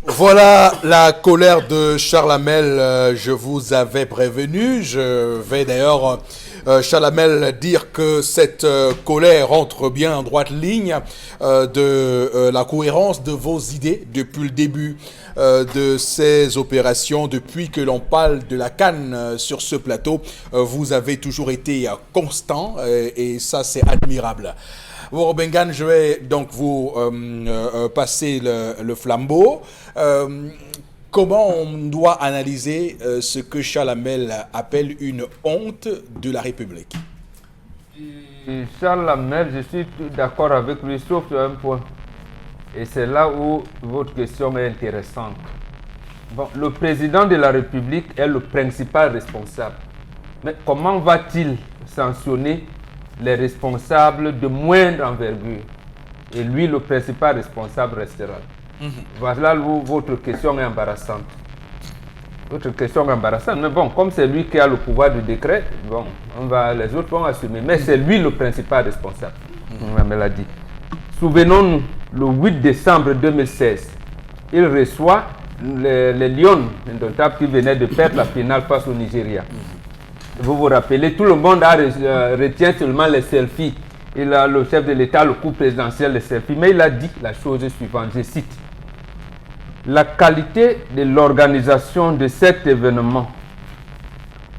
Voilà la colère de Charles Hamel, je vous avais prévenu. Je vais d'ailleurs Chalamel dire que cette colère entre bien en droite ligne de la cohérence de vos idées depuis le début de ces opérations, depuis que l'on parle de la CAN sur ce plateau, vous avez toujours été constant et ça c'est admirable. Woro Bengane, je vais donc vous passer le flambeau. Comment on doit analyser ce que Chalamel appelle une honte de la République? Chalamel, je suis d'accord avec lui, sauf sur un point. Et c'est là où votre question est intéressante. Bon, le président de la République est le principal responsable. Mais comment va-t-il sanctionner les responsables de moindre envergure? Et lui, le principal responsable restera. Voilà où votre question est embarrassante. Votre question est embarrassante. Mais bon, comme c'est lui qui a le pouvoir de décret, bon, les autres vont assumer. Mais c'est lui le principal responsable. On me l'a dit. Souvenons-nous, le 8 décembre 2016, il reçoit les Lions indomptables qui venaient de perdre la finale face au Nigeria. Vous vous rappelez, tout le monde retient seulement les selfies. Le chef de l'État, le coup présidentiel, les selfies. Mais il a dit la chose suivante, je cite. La qualité de l'organisation de cet événement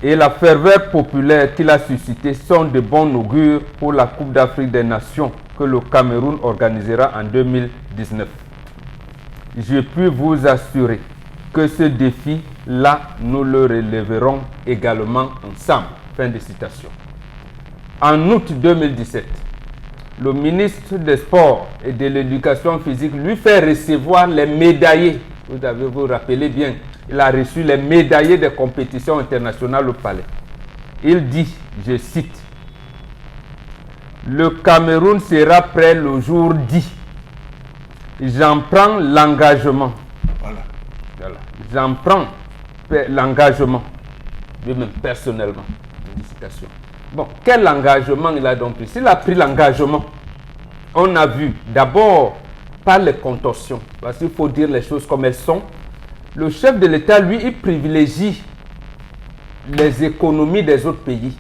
et la ferveur populaire qu'il a suscité sont de bon augure pour la Coupe d'Afrique des Nations que le Cameroun organisera en 2019. Je puis vous assurer que ce défi-là, nous le relèverons également ensemble. Fin de citation. En août 2017, le ministre des Sports et de l'Éducation physique lui fait recevoir les médaillés. Vous vous rappelez bien, il a reçu les médaillés des compétitions internationales au Palais. Il dit, je cite, « Le Cameroun sera prêt le jour dit. J'en prends l'engagement. » Voilà. J'en prends l'engagement, lui-même personnellement. Félicitations. Bon, quel engagement il a donc pris? S'il a pris l'engagement, on a vu d'abord par les contorsions, parce qu'il faut dire les choses comme elles sont. Le chef de l'État, lui, il privilégie les économies des autres pays.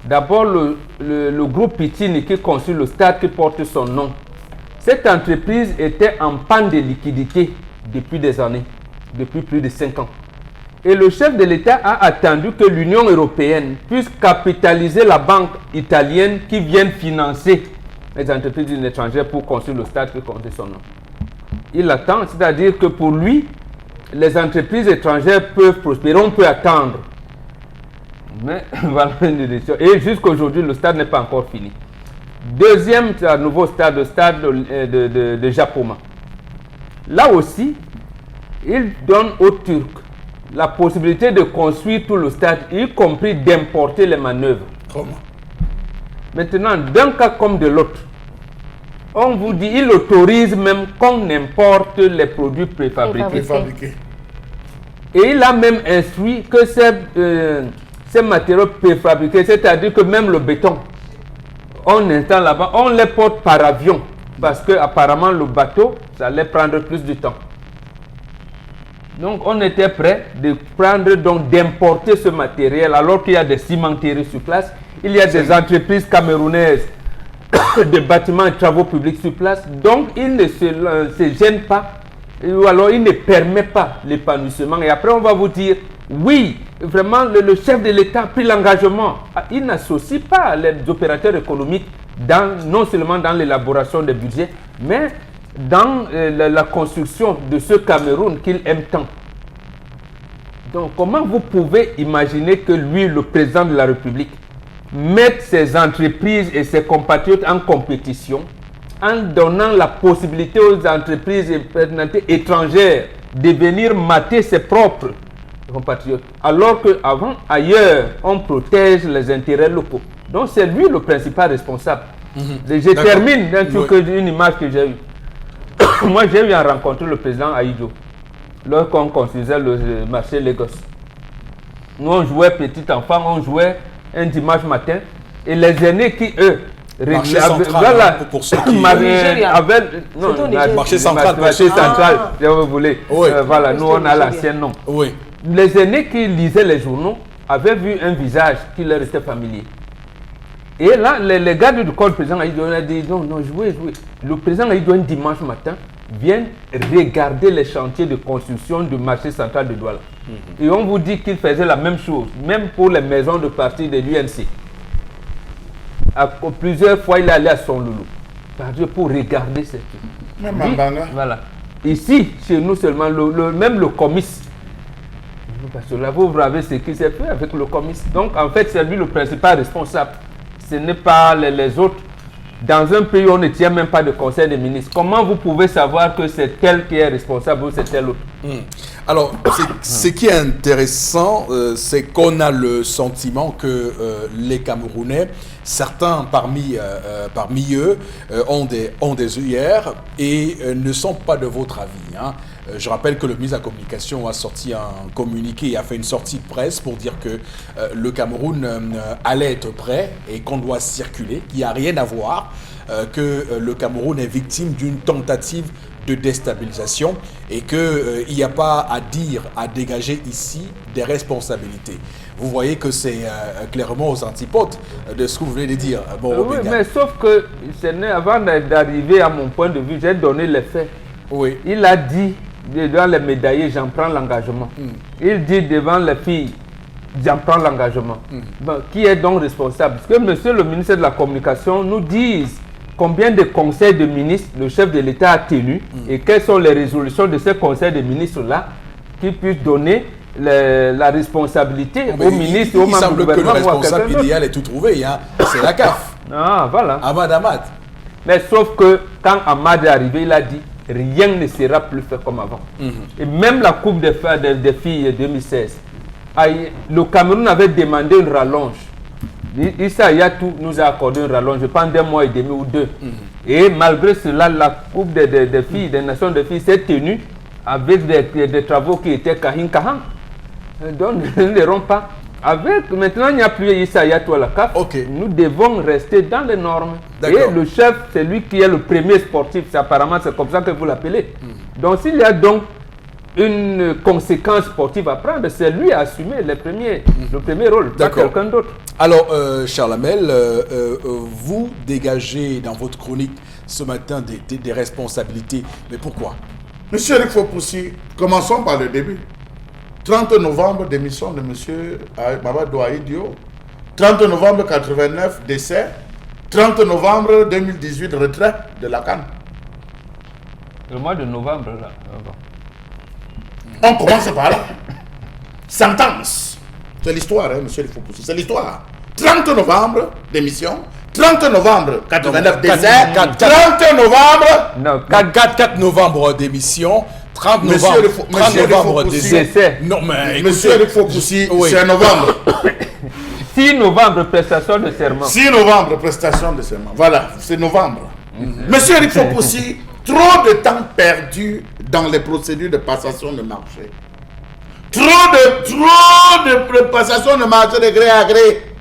D'abord, le groupe Pitini qui construit le stade qui porte son nom. Cette entreprise était en panne de liquidité depuis des années, depuis plus de 5 ans. Et le chef de l'État a attendu que l'Union européenne puisse capitaliser la banque italienne qui vient financer les entreprises étrangères pour construire le stade qui porte son nom. Il attend, c'est-à-dire que pour lui, les entreprises étrangères peuvent prospérer, on peut attendre. Mais voilà une décision. Et jusqu'aujourd'hui, le stade n'est pas encore fini. Deuxième nouveau stade, le stade de Japoma. Là aussi, il donne aux Turcs la possibilité de construire tout le stade, y compris d'importer les manœuvres. Comment? Maintenant, d'un cas comme de l'autre, on vous dit, il autorise même qu'on importe les produits préfabriqués. Et il a même instruit que ces matériaux préfabriqués, c'est-à-dire que même le béton, on installe là-bas, on les porte par avion, parce que apparemment le bateau, ça allait prendre plus de temps. Donc on était prêt d'importer ce matériel alors qu'il y a des cimenteries sur place, il y a des entreprises camerounaises de bâtiments et travaux publics sur place, donc il ne se gêne pas, ou alors il ne permet pas l'épanouissement. Et après on va vous dire, oui, vraiment le chef de l'État a pris l'engagement. Il n'associe pas les opérateurs économiques non seulement dans l'élaboration des budgets, mais dans la construction de ce Cameroun qu'il aime tant. Donc comment vous pouvez imaginer que lui, le président de la République, mette ses entreprises et ses compatriotes en compétition en donnant la possibilité aux entreprises étrangères de venir mater ses propres compatriotes, alors qu'avant, ailleurs, on protège les intérêts locaux. Donc c'est lui le principal responsable. Je termine d'une image que j'ai eue. Moi, j'ai eu à rencontrer le président Aïdjo lorsqu'on construisait le marché Lagos. Nous, on jouait petit enfant, on jouait un dimanche matin. Et les aînés qui, eux, marché central, pour ceux qui... marché central, si vous voulez. Oui. Voilà, nous, on a l'ancien nom. Oui. Les aînés qui lisaient les journaux avaient vu un visage qui leur était familier. Et là, les gars du corps, le président Aïdjo a dit non, jouez. Le président Aïdjo, un dimanche matin, vient regarder les chantiers de construction du marché central de Douala. Et on vous dit qu'il faisait la même chose, même pour les maisons de parti de l'UNC. Plusieurs fois, il est allé à son loulou. Pour regarder cette chose. Même en Banga. Voilà. Ici, chez nous seulement, même le comice. Parce que là, vous savez ce qui s'est fait avec le comice. Donc, en fait, c'est lui le principal responsable. Ce n'est pas les autres. Dans un pays où on ne tient même pas de conseil des ministres, comment vous pouvez savoir que c'est tel qui est responsable ou c'est tel autre? Alors, ce qui est intéressant, c'est qu'on a le sentiment que les Camerounais, certains parmi eux, ont des œillères et ne sont pas de votre avis. Hein. Je rappelle que le ministre de la Communication a sorti un communiqué et a fait une sortie de presse pour dire que le Cameroun allait être prêt et qu'on doit circuler, qu'il n'y a rien à voir, que le Cameroun est victime d'une tentative de déstabilisation et qu'il n'y a pas à dire, à dégager ici des responsabilités. Vous voyez que c'est clairement aux antipodes de ce que vous venez de dire. Bon, oui, mais sauf que avant d'arriver à mon point de vue, j'ai donné les faits. Oui. Il a dit devant les médaillés, j'en prends l'engagement. Il dit devant les filles, j'en prends l'engagement. Bon, qui est donc responsable? Parce que monsieur le ministre de la Communication nous dise combien de conseils de ministres le chef de l'État a tenu et quelles sont les résolutions de ces conseils de ministres-là qui puissent donner la responsabilité aux ministres, aux membres du gouvernement. Il semble que le responsable idéal est tout trouvé, hein. C'est la CAF. Ah, voilà. Ahmad. Mais sauf que quand Ahmad est arrivé, il a dit rien ne sera plus fait comme avant. Et même la Coupe des filles 2016, le Cameroun avait demandé une rallonge. Issa Yatou nous a accordé une rallonge, je pense 1 mois et demi ou 2. Et malgré cela, la Coupe des filles, des Nations des filles s'est tenue avec des travaux qui étaient kahin. Donc nous n'irons pas. Maintenant, il n'y a plus Issa Yatou à la CAF. Nous devons rester dans les normes. Et le chef, c'est lui qui est le premier sportif. Apparemment, c'est comme ça que vous l'appelez. Donc s'il y a donc une conséquence sportive à prendre, c'est lui à assumer le premier rôle, pas quelqu'un d'autre. Alors, Charles Hamel, vous dégagez dans votre chronique ce matin des responsabilités. Mais pourquoi? Monsieur Eric Fopoussi, commençons par le début. 30 novembre, démission de monsieur Mamadou Aïdjo. 30 novembre 89, décès. 30 novembre 2018, retrait de la CAN. Le mois de novembre, là. On commence par là. Sentence. C'est l'histoire, hein, monsieur Fopoussi. C'est l'histoire. 30 novembre, démission. 30 novembre 89, décès. 30 novembre. Non, 4 novembre, démission. 30 novembre, décès. Non, mais monsieur Eric Fopoussi, c'est novembre. 6 novembre, prestation de serment. 6 novembre, prestation de serment. Voilà, c'est novembre. Monsieur Eric Fopoussi, trop de temps perdu dans les procédures de passation de marché. Trop de passation de marché de gré à gré.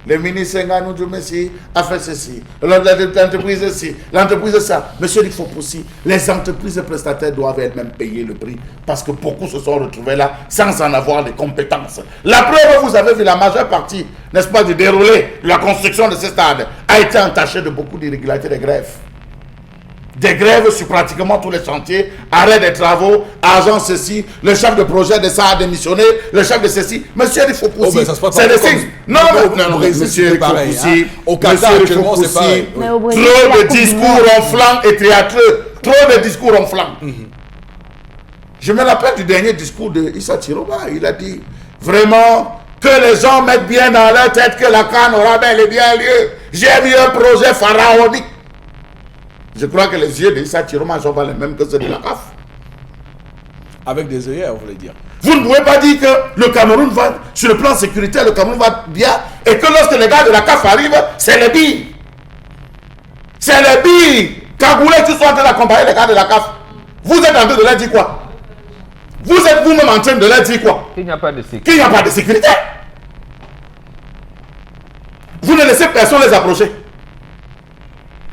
Le ministre Nganou Djoumessi a fait ceci. L'entreprise ceci. L'entreprise ça. Monsieur Eric Fopoussi, les entreprises prestataires doivent elles-mêmes payer le prix parce que beaucoup se sont retrouvés là sans en avoir les compétences. La preuve, vous avez vu la majeure partie, n'est-ce pas, du déroulé de la construction de ce stade a été entachée de beaucoup d'irrégularités de grèves. Des grèves sur pratiquement tous les chantiers, arrêt des travaux, agent ceci, le chef de projet de ça a démissionné, le chef de ceci. Monsieur Eric Fopoussi, c'est le signe. Non, monsieur Eric Fopoussi, au Qatar, actuellement, c'est pareil. Trop de discours enflants et théâtreux. Trop de discours enflants. Je me rappelle du dernier discours de Issa Tiroba. Il a dit vraiment que les gens mettent bien dans leur tête que la CAN aura bel et bien lieu. J'ai vu un projet pharaonique. Je crois que les yeux de Issa Tiroma ne sont pas les mêmes que ceux de la CAF. Avec des œillères, vous voulez dire. Vous ne pouvez pas dire que le Cameroun va, sur le plan sécuritaire, le Cameroun va bien, et que lorsque les gars de la CAF arrivent, c'est les billes. C'est les billes. Cagoulés qui sont en train d'accompagner les gars de la CAF. Vous êtes en train de leur dire quoi? Vous êtes vous-même en train de leur dire quoi? Qu'il n'y a pas de sécurité. Qu'il n'y a pas de sécurité. Vous ne laissez personne les approcher.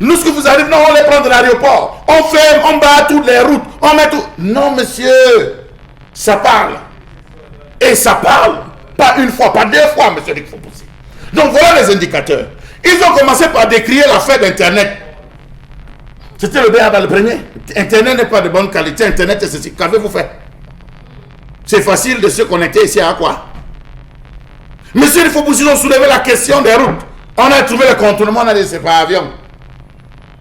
Lorsque vous arrivez, non, on les prend de l'aéroport. On ferme, on bat toutes les routes. On met tout. Non, monsieur. Ça parle. Et ça parle. Pas une fois, pas deux fois, monsieur Eric Fopoussi. Donc voilà les indicateurs Ils ont commencé par décrier l'affaire d'Internet. C'était le BA dans le premier. Internet n'est pas de bonne qualité. Internet est ceci. Qu'avez-vous fait? C'est facile de se connecter ici à quoi? Monsieur, il faut vous ont soulevé la question des routes. On a trouvé le contournement, on a dit c'est pas avion.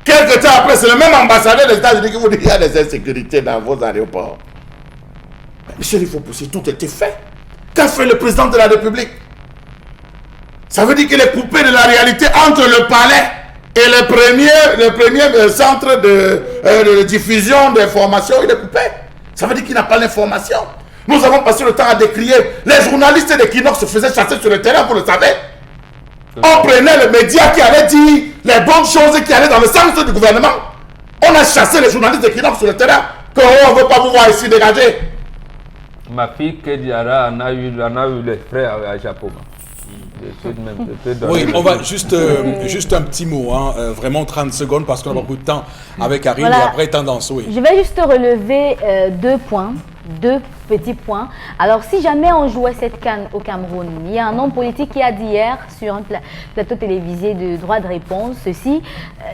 Quelques temps après, c'est le même ambassadeur des États-Unis qui vous dit qu'il y a des insécurités dans vos aéroports. Mais monsieur, il faut pousser, tout était fait. Qu'a fait le président de la République? Ça veut dire qu'il est coupé de la réalité entre le palais et le premier centre de diffusion d'informations. Il est coupé. Ça veut dire qu'il n'a pas l'information. Nous avons passé le temps à décrier. Les journalistes d'Equinox se faisaient chasser sur le terrain, vous le savez. On prenait le média qui allait dire les bonnes choses qui allaient dans le sens du gouvernement. On a chassé les journalistes d'Equinox sur le terrain. On ne veut pas vous voir ici dégager. Ma fille Kediara en a eu les frères à Japoma. Oui, on va juste un petit mot, hein, vraiment 30 secondes parce qu'on a beaucoup de temps avec Karine Voilà. et après tendance, oui. Je vais juste relever deux petits points. Alors, si jamais on jouait cette CAN au Cameroun, il y a un homme politique qui a dit hier sur un plateau télévisé de droit de réponse ceci,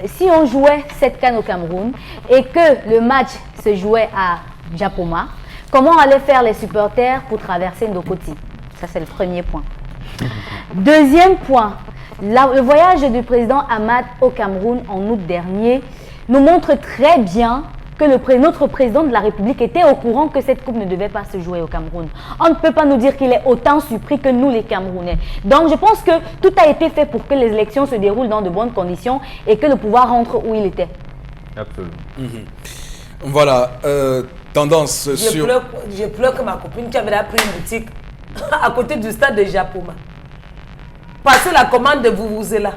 si on jouait cette CAN au Cameroun et que le match se jouait à Japoma, comment allaient faire les supporters pour traverser Ndokoti? Ça, c'est le premier point. Deuxième point, le voyage du président Hamad au Cameroun en août dernier nous montre très bien que notre président de la République était au courant que cette coupe ne devait pas se jouer au Cameroun. On ne peut pas nous dire qu'il est autant surpris que nous les Camerounais. Donc je pense que tout a été fait pour que les élections se déroulent dans de bonnes conditions et que le pouvoir rentre où il était. Absolument. Voilà, tendance sur... Je pleure que ma copine qui avait pris une boutique à côté du stade de Japoma. Passez la commande de Vuvuzela.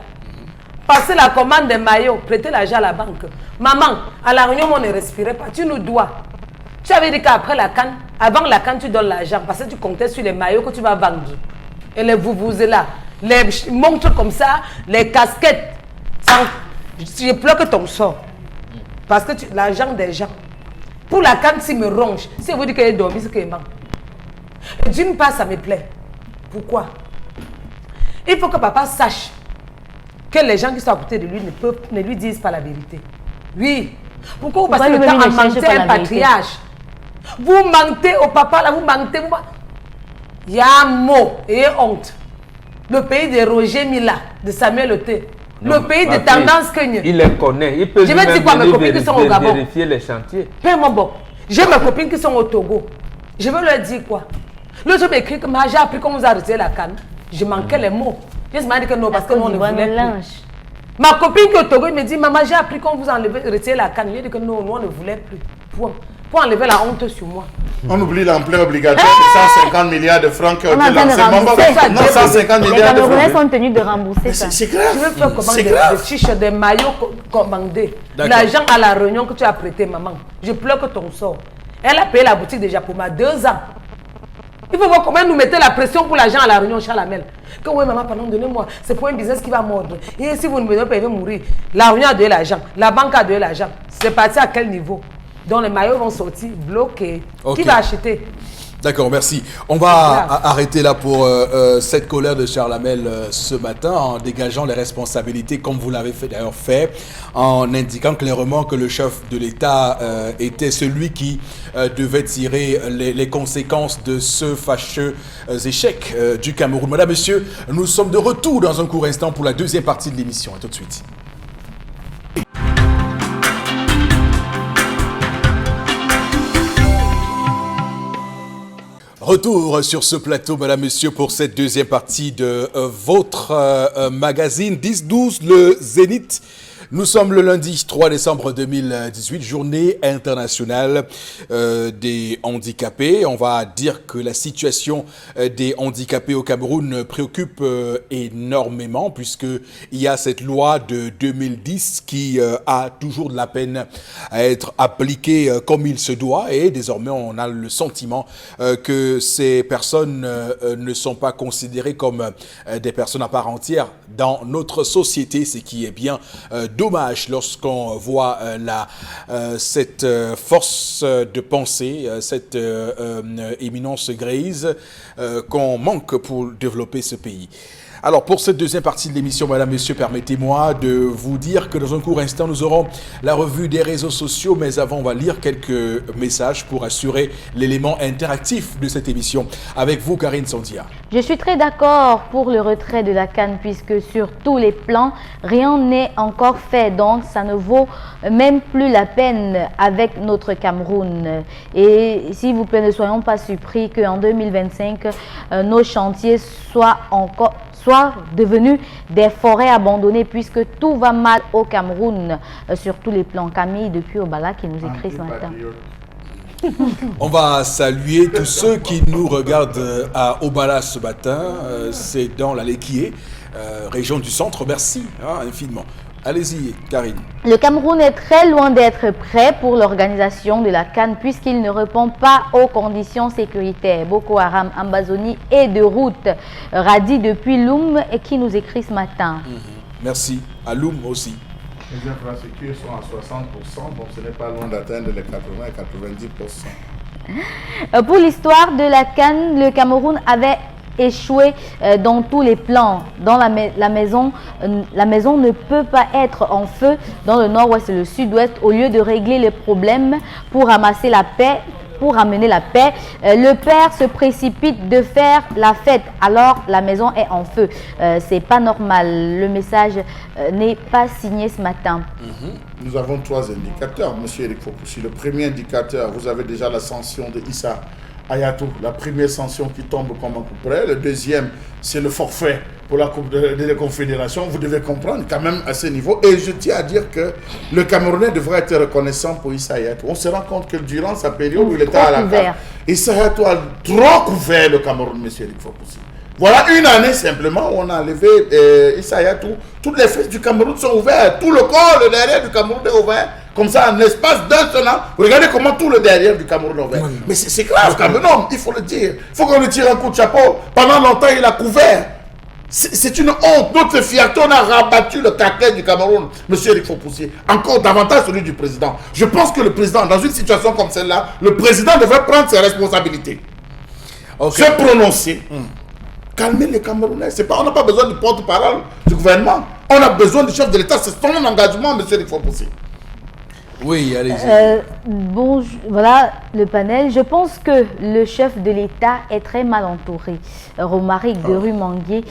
Passez la commande des maillots. Prêtez l'argent à la banque. Maman, à la réunion, on ne respirait pas. Tu nous dois. Tu avais dit qu'après la canne, avant la canne, tu donnes l'argent parce que tu comptais sur les maillots que tu vas vendre. Et les Vuvuzela, les montres comme ça, les casquettes. Je pleure que ton sort. Parce que l'argent des gens. Pour la canne, s'il me ronge, si vous dites qu'elle est dormie, c'est qu'elle manque. D'une part, ça me plaît. Pourquoi? Il faut que papa sache que les gens qui sont à côté de lui ne lui disent pas la vérité. Oui. Pourquoi vous passez le temps à mentir à un patriarche? Vous mentez au papa, là, vous mentez. Il y a un mot et honte. Le pays de Roger Mila, de Samuel Oté. Le pays de tendance Kenya. Il les connaît. Il peut je vais dire quoi mes copines qui sont au Gabon. Vérifier les chantiers. Paix-moi bon. J'ai mes copines qui sont au Togo. Je veux leur dire quoi? L'autre m'écrit que j'ai appris qu'on vous a retiré la canne. Je manquais les mots. Je me dit que non, parce que nous on ne voulait plus. Ma copine qui est au Togo, il me dit, maman, j'ai appris qu'on vous a retiré la canne. Je dit que non, nous on ne voulait plus. Pour enlever la honte sur moi. On oublie l'emploi obligatoire de 150 milliards de francs qui ont été lancés. Non, 150 les milliards de Camerounais francs. sont tenus de rembourser ça. C'est grave. Je veux faire comment C'est des grave. t-shirts, des maillots commandés. L'argent à la réunion que tu as prêté, maman. Je pleure que ton sort. Elle a payé la boutique déjà pour 2 ans. Il faut voir comment nous mettez la pression pour l'argent à la réunion Chalamel. Que oui, maman, pardon, donnez-moi. C'est pour un business qui va mordre. Et si vous ne me donnez pas, il va mourir. La réunion a donné l'argent. La banque a donné l'argent. C'est parti à quel niveau? Donc les maillots vont sortir bloqués. Okay. Qui va acheter? D'accord, merci. On va arrêter là pour cette colère de Charles Hamel ce matin en dégageant les responsabilités comme vous l'avez d'ailleurs fait, en indiquant clairement que le chef de l'État était celui qui devait tirer les conséquences de ce fâcheux échec du Cameroun. Madame, Monsieur, nous sommes de retour dans un court instant pour la deuxième partie de l'émission. À tout de suite. Retour sur ce plateau, Madame, Monsieur, pour cette deuxième partie de votre magazine 10-12, le Zénith. Nous sommes le lundi 3 décembre 2018, journée internationale des handicapés. On va dire que la situation des handicapés au Cameroun préoccupe énormément puisqu'il y a cette loi de 2010 qui a toujours de la peine à être appliquée comme il se doit et désormais on a le sentiment que ces personnes ne sont pas considérées comme des personnes à part entière dans notre société, ce qui est bien dommage lorsqu'on voit cette force de pensée, cette éminence grise qu'on manque pour développer ce pays. Alors, pour cette deuxième partie de l'émission, madame, monsieur, permettez-moi de vous dire que dans un court instant, nous aurons la revue des réseaux sociaux, mais avant, on va lire quelques messages pour assurer l'élément interactif de cette émission. Avec vous, Karine Sandia. Je suis très d'accord pour le retrait de la CAN puisque sur tous les plans, rien n'est encore fait. Donc, ça ne vaut même plus la peine avec notre Cameroun. Et s'il vous plaît, ne soyons pas surpris qu'en 2025, nos chantiers soient devenus des forêts abandonnées puisque tout va mal au Cameroun sur tous les plans. Camille depuis Obala qui nous écrit ce matin. On va saluer tous ceux qui nous regardent à Obala ce matin. C'est dans la Léquié, région du centre. Merci infiniment. Allez-y, Karine. Le Cameroun est très loin d'être prêt pour l'organisation de la CAN puisqu'il ne répond pas aux conditions sécuritaires. Boko Haram, Ambazoni et de route. Radi depuis Loum et qui nous écrit ce matin. Merci. À Loum aussi. Les infrastructures sont à 60%, donc ce n'est pas loin d'atteindre les 80 et 90%. Pour l'histoire de la CAN, le Cameroun avait échoué dans tous les plans. Dans la maison ne peut pas être en feu dans le nord-ouest et le sud-ouest. Au lieu de régler les problèmes pour ramasser la paix, pour ramener la paix, le père se précipite de faire la fête alors la maison est en feu. C'est pas normal. Le message n'est pas signé ce matin. Nous avons 3 indicateurs, monsieur Eric Fopoussi. Le premier indicateur, vous avez déjà la sanction de Issa Hayatou, la première sanction qui tombe comme un coup près. Le deuxième, c'est le forfait pour la Coupe de Confédération. Vous devez comprendre quand même à ce niveau. Et je tiens à dire que le Camerounais devrait être reconnaissant pour Issa Hayatou. On se rend compte que durant sa période où il était à la CAF, Issa Hayatou a trop couvert le Cameroun, monsieur Eric Fopoussi. Voilà une année simplement où on a enlevé Issa Hayatou. Toutes les fesses du Cameroun sont ouvertes. Tout le corps, le derrière du Cameroun est ouvert. Comme ça, en l'espace d'un seul an, regardez comment tout le derrière du Cameroun est ouvert. Mais c'est grave, Cameroun, il faut le dire. Il faut qu'on lui tire un coup de chapeau. Pendant longtemps, il a couvert. C'est une honte. Notre fierté, on a rabattu le caquet du Cameroun. Monsieur Eric Fopoussi, encore davantage celui du président. Je pense que le président, dans une situation comme celle-là, le président devrait prendre ses responsabilités. Se prononcer. Calmer les Camerounais. On n'a pas besoin du porte-parole du gouvernement. On a besoin du chef de l'État. C'est son engagement, monsieur Eric Fopoussi. Oui, allez-y. Bon, voilà le panel. Je pense que le chef de l'État est très mal entouré. Romaric de rue Manguier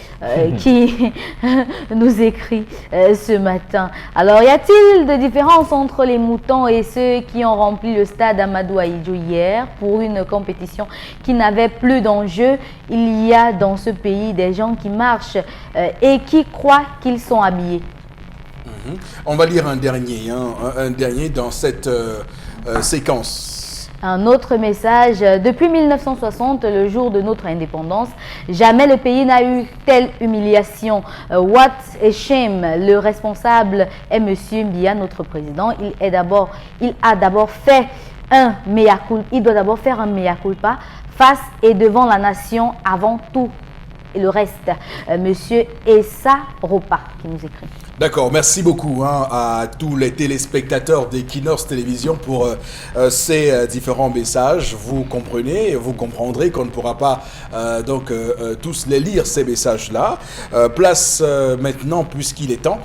qui nous écrit ce matin. Alors, y a-t-il de différence entre les moutons et ceux qui ont rempli le stade Amadou Ahidjo hier pour une compétition qui n'avait plus d'enjeu? Il y a dans ce pays des gens qui marchent et qui croient qu'ils sont habillés. On va lire un dernier dans cette séquence. Un autre message. Depuis 1960, le jour de notre indépendance, jamais le pays n'a eu telle humiliation. What a shame. Le responsable est Monsieur Mbia, notre président. Il a d'abord fait un mea culpa. Il doit d'abord faire un mea culpa face et devant la nation avant tout. Et le reste, Monsieur Essa Ropa qui nous écrit. D'accord, merci beaucoup à tous les téléspectateurs d'Equinox Télévision pour ces différents messages. Vous comprenez, vous comprendrez qu'on ne pourra pas tous les lire, ces messages-là. Place maintenant, puisqu'il est temps,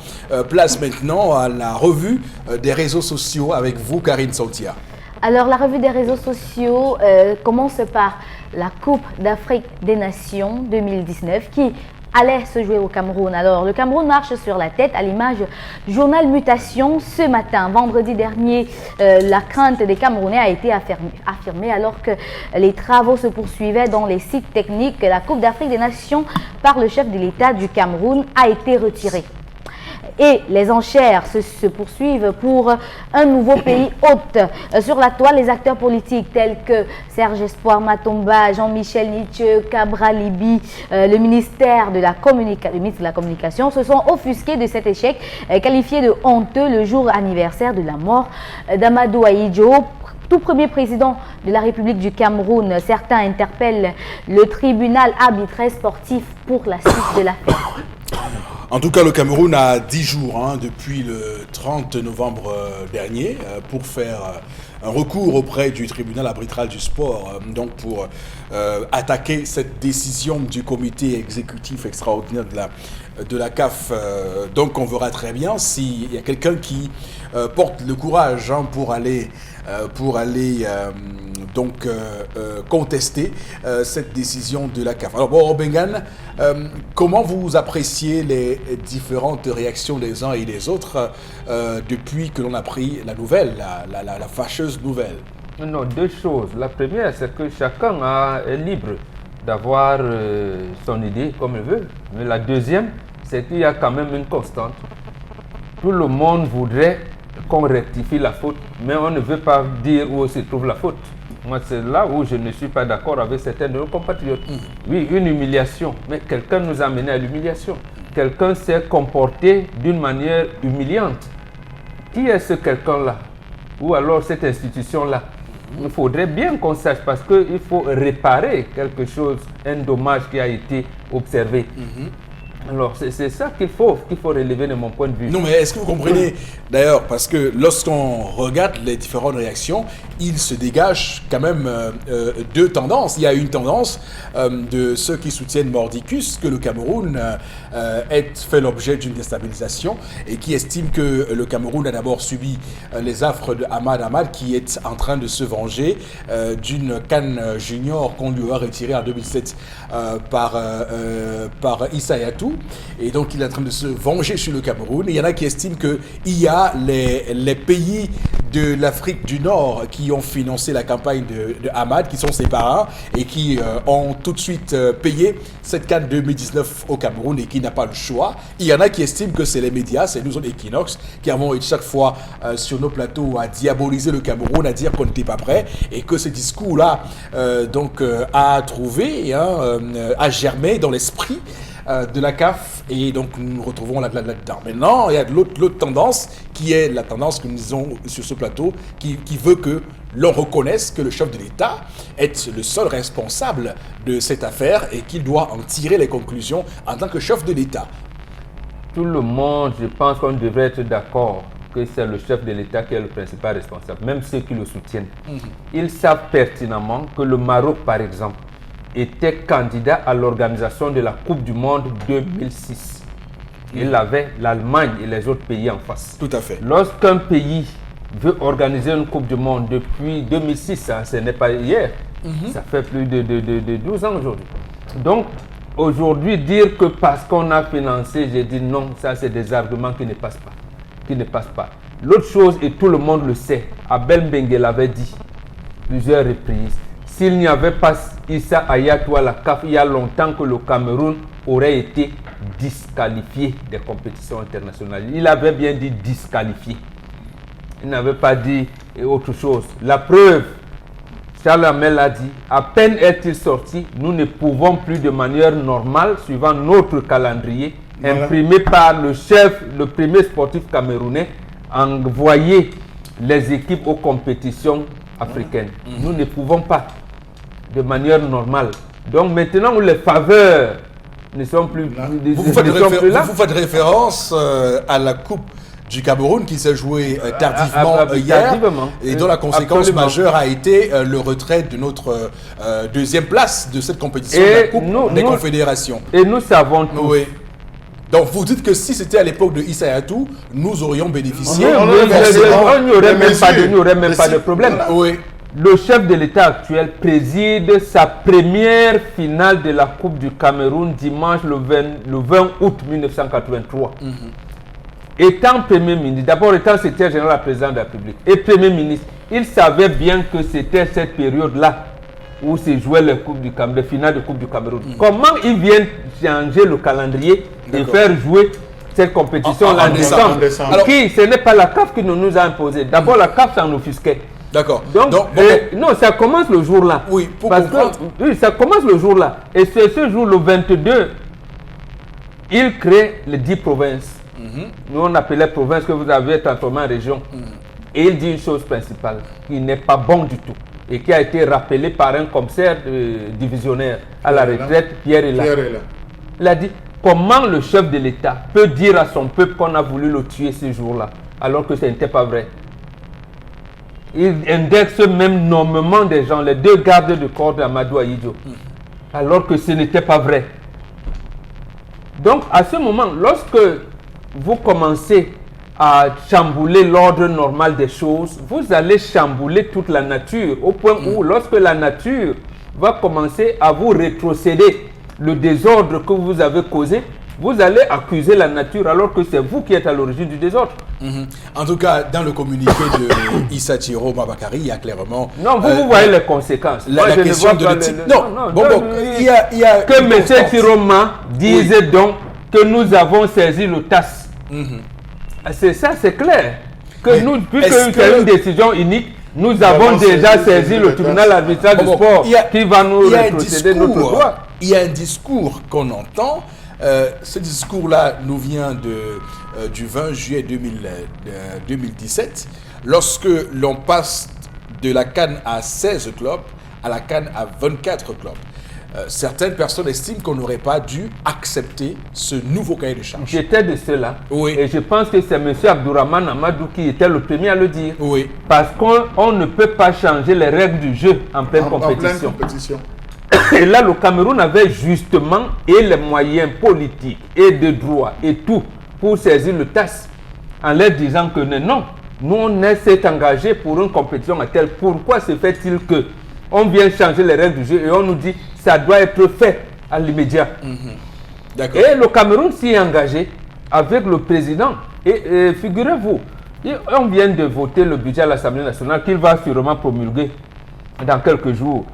place maintenant à la revue des réseaux sociaux avec vous, Karine Santia. Alors, la revue des réseaux sociaux commence par la Coupe d'Afrique des Nations 2019 qui allait se jouer au Cameroun. Alors, le Cameroun marche sur la tête à l'image du journal Mutation ce matin. Vendredi dernier, la crainte des Camerounais a été affirmée alors que les travaux se poursuivaient dans les sites techniques. La Coupe d'Afrique des Nations par le chef de l'État du Cameroun a été retirée. Et les enchères se poursuivent pour un nouveau pays hôte. Sur la toile, les acteurs politiques tels que Serge Espoir Matomba, Jean-Michel Nietzsche, Cabral Libi, le ministre de la Communication se sont offusqués de cet échec, qualifié de honteux le jour anniversaire de la mort d'Amadou Ahidjo, tout premier président de la République du Cameroun. Certains interpellent le tribunal arbitraire sportif pour la suite de l'affaire. En tout cas, le Cameroun a 10 jours depuis le 30 novembre dernier pour faire recours auprès du tribunal arbitral du sport donc pour attaquer cette décision du comité exécutif extraordinaire de la CAF. Donc on verra très bien s'il y a quelqu'un qui porte le courage pour aller contester cette décision de la CAF. Alors bon, Obengan, comment vous appréciez les différentes réactions des uns et des autres depuis que l'on a pris la nouvelle, la fâcheuse nouvelle? Non, deux choses. La première, c'est que chacun est libre d'avoir son idée comme il veut. Mais la deuxième, c'est qu'il y a quand même une constante. Tout le monde voudrait qu'on rectifie la faute, mais on ne veut pas dire où se trouve la faute. Moi, c'est là où je ne suis pas d'accord avec certains de nos compatriotes. Oui, une humiliation, mais quelqu'un nous a mené à l'humiliation. Quelqu'un s'est comporté d'une manière humiliante. Qui est ce quelqu'un-là? Ou alors cette institution-là? Il faudrait bien qu'on sache, parce qu'il faut réparer quelque chose, un dommage qui a été observé. Alors, c'est ça qu'il faut relever de mon point de vue. Non, mais est-ce que vous comprenez, d'ailleurs, parce que lorsqu'on regarde les différentes réactions, il se dégage quand même deux tendances. Il y a une tendance de ceux qui soutiennent mordicus que le Cameroun ait fait l'objet d'une déstabilisation et qui estiment que le Cameroun a d'abord subi les affres de Ahmad qui est en train de se venger d'une CAN junior qu'on lui a retirée en 2007 par Issa Hayatou. Et donc il est en train de se venger sur le Cameroun. Et il y en a qui estiment qu'il y a les pays de l'Afrique du Nord qui ont financé la campagne de Ahmad, qui sont ses parents et qui ont tout de suite payé cette CAN 2019 au Cameroun et qui n'a pas le choix. Il y en a qui estiment que c'est les médias, c'est nous autres Equinox, qui avons été chaque fois sur nos plateaux à diaboliser le Cameroun, à dire qu'on n'était pas prêt et que ce discours-là a trouvé, a germé dans l'esprit de la CAF, et donc nous nous retrouvons là-dedans. Maintenant, il y a l'autre tendance qui est la tendance que nous avons sur ce plateau qui veut que l'on reconnaisse que le chef de l'État est le seul responsable de cette affaire et qu'il doit en tirer les conclusions en tant que chef de l'État. Tout le monde, je pense qu'on devrait être d'accord que c'est le chef de l'État qui est le principal responsable, même ceux qui le soutiennent. Ils savent pertinemment que le Maroc, par exemple, était candidat à l'organisation de la Coupe du Monde 2006. Il avait l'Allemagne et les autres pays en face. Tout à fait. Lorsqu'un pays veut organiser une Coupe du Monde depuis 2006, ce n'est pas hier, ça fait plus de 12 ans aujourd'hui. Donc, aujourd'hui, dire que parce qu'on a financé, j'ai dit non, ça c'est des arguments qui ne passent pas. L'autre chose, et tout le monde le sait, Abel Mbengue l'avait dit plusieurs reprises, s'il n'y avait pas Issa Hayatou à la CAF, il y a longtemps que le Cameroun aurait été disqualifié des compétitions internationales. Il avait bien dit disqualifié. Il n'avait pas dit autre chose. La preuve, Charles Hamel a dit, à peine est-il sorti, nous ne pouvons plus de manière normale, suivant notre calendrier, imprimé par le chef, le premier sportif camerounais, envoyer les équipes aux compétitions africaines. Nous ne pouvons pas de manière normale. Donc maintenant où les faveurs ne sont plus, vous faites référence à la Coupe du Cameroun qui s'est jouée tardivement hier et dont la conséquence majeure a été le retrait de notre deuxième place de cette compétition de la Coupe des Confédérations. Et nous savons tous. Oui. Donc vous dites que si c'était à l'époque de Issa Hayatou, nous aurions bénéficié. On n'aurait même pas de problème. Oui. Le chef de l'État actuel préside sa première finale de la Coupe du Cameroun dimanche le 20 août 1983. Étant Premier ministre, d'abord étant secrétaire général à la présidence de la République et Premier ministre, il savait bien que c'était cette période-là où se jouaient les finales de Coupe du Cameroun. Comment ils viennent changer le calendrier et faire jouer cette compétition en décembre? Alors, ce n'est pas la CAF qui nous a imposé. D'abord, la CAF s'en offusquait. D'accord. Donc, non, ça commence le jour-là. Oui, pour comprendre. Oui, ça commence le jour-là. Et c'est ce jour, le 22, il crée les 10 provinces. Nous, on appelait provinces que vous avez transformées en régions. Et il dit une chose principale, qui n'est pas bon du tout. Et qui a été rappelé par un commissaire divisionnaire à la retraite, Pierre Ella. Il a dit, comment le chef de l'État peut dire à son peuple qu'on a voulu le tuer ce jour-là, alors que ce n'était pas vrai? Il indexe même nommément des gens, les 2 gardes de corps d'Amadou Ahidjo, alors que ce n'était pas vrai. Donc, à ce moment, lorsque vous commencez à chambouler l'ordre normal des choses, vous allez chambouler toute la nature, au point où, lorsque la nature va commencer à vous rétrocéder le désordre que vous avez causé, vous allez accuser la nature alors que c'est vous qui êtes à l'origine du désordre. En tout cas, dans le communiqué de Issa Thiro Mabakari, il y a clairement... Non, vous voyez les conséquences. La question de l'éthique. Il y a que M. Thiroma disait donc que nous avons saisi le TAS. C'est ça, c'est clair. Que nous, puisque c'est une décision unique, nous avons déjà saisi le tribunal arbitral du sport qui va nous rétrocéder notre droit. Il y a un discours qu'on entend. Ce discours-là nous vient du 20 juillet 2017, lorsque l'on passe de la CAN à 16 clubs à la CAN à 24 clubs. Certaines personnes estiment qu'on n'aurait pas dû accepter ce nouveau cahier de charge. J'étais de ceux-là. Oui. Et je pense que c'est M. Abdourahmane Amadou qui était le premier à le dire. Oui. Parce qu'on ne peut pas changer les règles du jeu en pleine compétition. Et là, le Cameroun avait justement et les moyens politiques et de droit et tout pour saisir le TAS en leur disant que non, nous on s'est engagé pour une compétition à telle. Pourquoi se fait-il que on vient changer les règles du jeu et on nous dit ça doit être fait à l'immédiat. D'accord. Et le Cameroun s'y est engagé avec le président. Et figurez-vous, on vient de voter le budget à l'Assemblée nationale qu'il va sûrement promulguer dans quelques jours.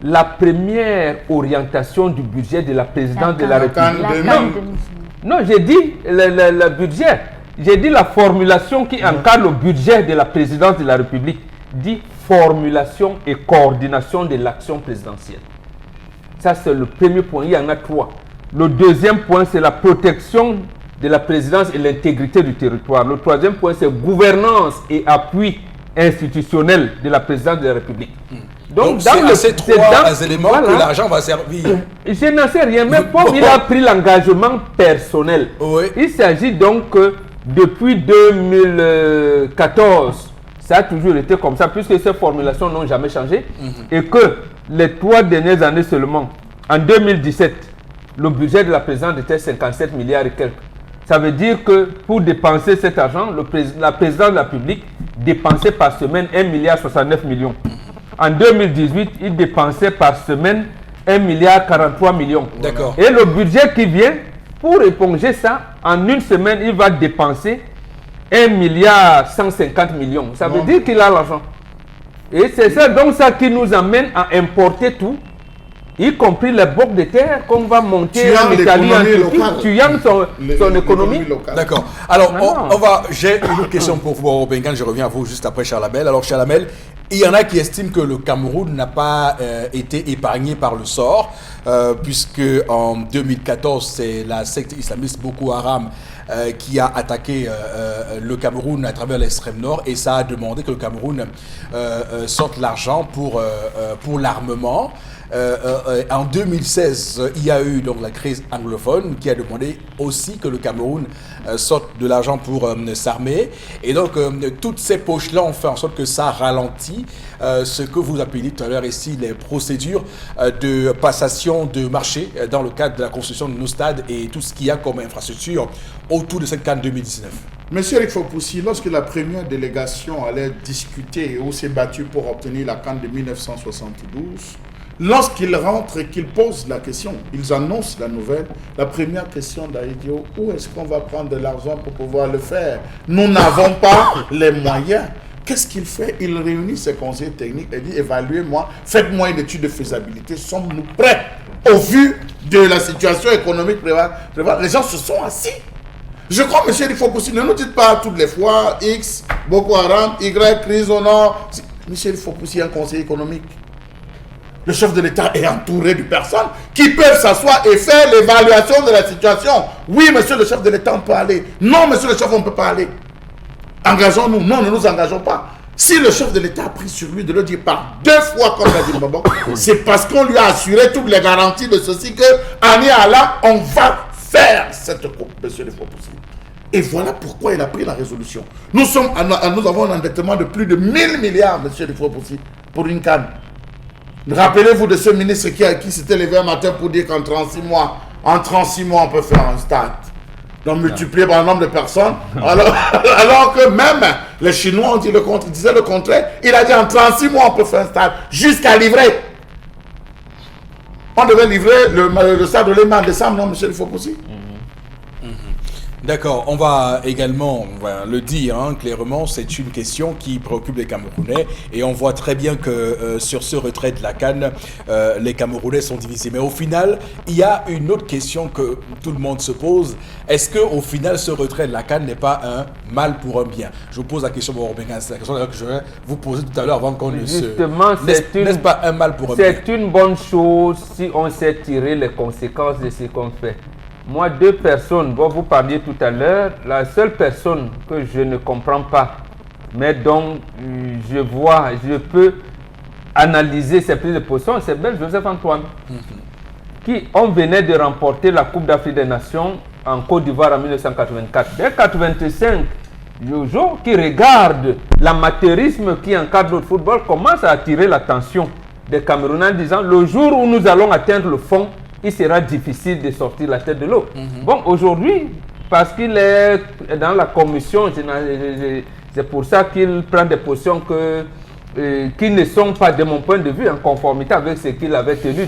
La première orientation du budget de la présidente de la République. Non, j'ai dit le budget. J'ai dit la formulation qui encadre le budget de la présidence de la République. Dit formulation et coordination de l'action présidentielle. Ça, c'est le premier point. Il y en a 3. Le deuxième point, c'est la protection de la présidence et l'intégrité du territoire. Le troisième point, c'est gouvernance et appui institutionnel de la présidence de la République. Donc c'est ces 3 éléments que l'argent va servir. Je n'en sais rien, mais comme il a pris l'engagement personnel, il s'agit donc que depuis 2014, ça a toujours été comme ça, puisque ces formulations n'ont jamais changé, et que les 3 dernières années seulement, en 2017, le budget de la présidence était 57 milliards et quelques. Ça veut dire que pour dépenser cet argent, la présidence de la République dépensait par semaine 1,69 milliard. En 2018, il dépensait par semaine 1,43 milliard. D'accord. Et le budget qui vient, pour éponger ça, en une semaine, il va dépenser 1,150 milliard. Ça veut dire qu'il a l'argent. Et c'est ça donc ça qui nous amène à importer tout, y compris les blocs de terre qu'on va monter en Italie, en Turquie, tuant son économie. D'accord. Alors, j'ai une question pour vous, Bengan. Je reviens à vous juste après Charlamel. Alors, Charlamel, il y en a qui estiment que le Cameroun n'a pas été épargné par le sort, puisque en 2014, c'est la secte islamiste Boko Haram qui a attaqué le Cameroun à travers l'extrême nord, et ça a demandé que le Cameroun sorte l'argent pour l'armement. En 2016, il y a eu donc la crise anglophone qui a demandé aussi que le Cameroun sorte de l'argent pour s'armer. Et donc, toutes ces poches-là ont fait en sorte que ça ralentit ce que vous appelez tout à l'heure ici les procédures de passation de marché dans le cadre de la construction de nos stades et tout ce qu'il y a comme infrastructure autour de cette CAN 2019. Monsieur Eric Fopoussi, lorsque la première délégation allait discuter ou s'est battue pour obtenir la CAN de 1972, lorsqu'ils rentrent et qu'ils posent la question, ils annoncent la nouvelle, la première question d'Ahidjo, où est-ce qu'on va prendre de l'argent pour pouvoir le faire? Nous n'avons pas les moyens. Qu'est-ce qu'il fait? Il réunit ses conseillers techniques et dit, évaluez-moi, faites-moi une étude de faisabilité, sommes-nous prêts? Au vu de la situation économique prévalente, les gens se sont assis. Je crois, monsieur, il faut aussi, ne nous dites pas toutes les fois X, Boko Haram, Y, crise au nord. Monsieur, il faut aussi un conseiller économique. Le chef de l'État est entouré de personnes qui peuvent s'asseoir et faire l'évaluation de la situation. Oui, monsieur le chef de l'État, on peut aller. Non, monsieur le chef, on ne peut pas aller. Engageons-nous. Non, ne nous engageons pas. Si le chef de l'État a pris sur lui de le dire par 2 fois comme l'a dit Mbabo, c'est parce qu'on lui a assuré toutes les garanties de ceci que, année à là, on va faire cette coupe, monsieur le Fopoussi. Et voilà pourquoi il a pris la résolution. Nous avons un endettement de plus de 1000 milliards, monsieur Foposi, pour une canne. Rappelez-vous de ce ministre qui s'était levé un matin pour dire qu'en 36 mois, on peut faire un stade. Donc multiplié par le nombre de personnes. Alors que même les Chinois disaient le contraire. Il a dit en 36 mois, on peut faire un stade jusqu'à livrer. On devait livrer le stade de l'Ema en décembre, non, monsieur Foposi? D'accord, on va également le dire clairement, c'est une question qui préoccupe les Camerounais et on voit très bien que sur ce retrait de la CAN, les Camerounais sont divisés. Mais au final, il y a une autre question que tout le monde se pose. Est-ce qu'au final, ce retrait de la CAN n'est pas un mal pour un bien? Je vous pose la question, c'est la question que je vais vous poser tout à l'heure avant qu'on ne se... Justement, n'est-ce pas un mal pour un bien? C'est une bonne chose si on sait tirer les conséquences de ce qu'on fait. Moi, deux personnes dont vous parliez tout à l'heure, la seule personne que je ne comprends pas, mais dont je peux analyser ses prises de position, c'est Bel Joseph Antoine, qui, on venait de remporter la Coupe d'Afrique des Nations en Côte d'Ivoire en 1984. Dès 1985, Jojo, qui regarde l'amateurisme qui encadre notre football, commence à attirer l'attention des Camerounais en disant, le jour où nous allons atteindre le fond, il sera difficile de sortir la tête de l'eau. Bon, aujourd'hui, parce qu'il est dans la commission, c'est pour ça qu'il prend des positions qui ne sont pas, de mon point de vue, en conformité avec ce qu'il avait tenu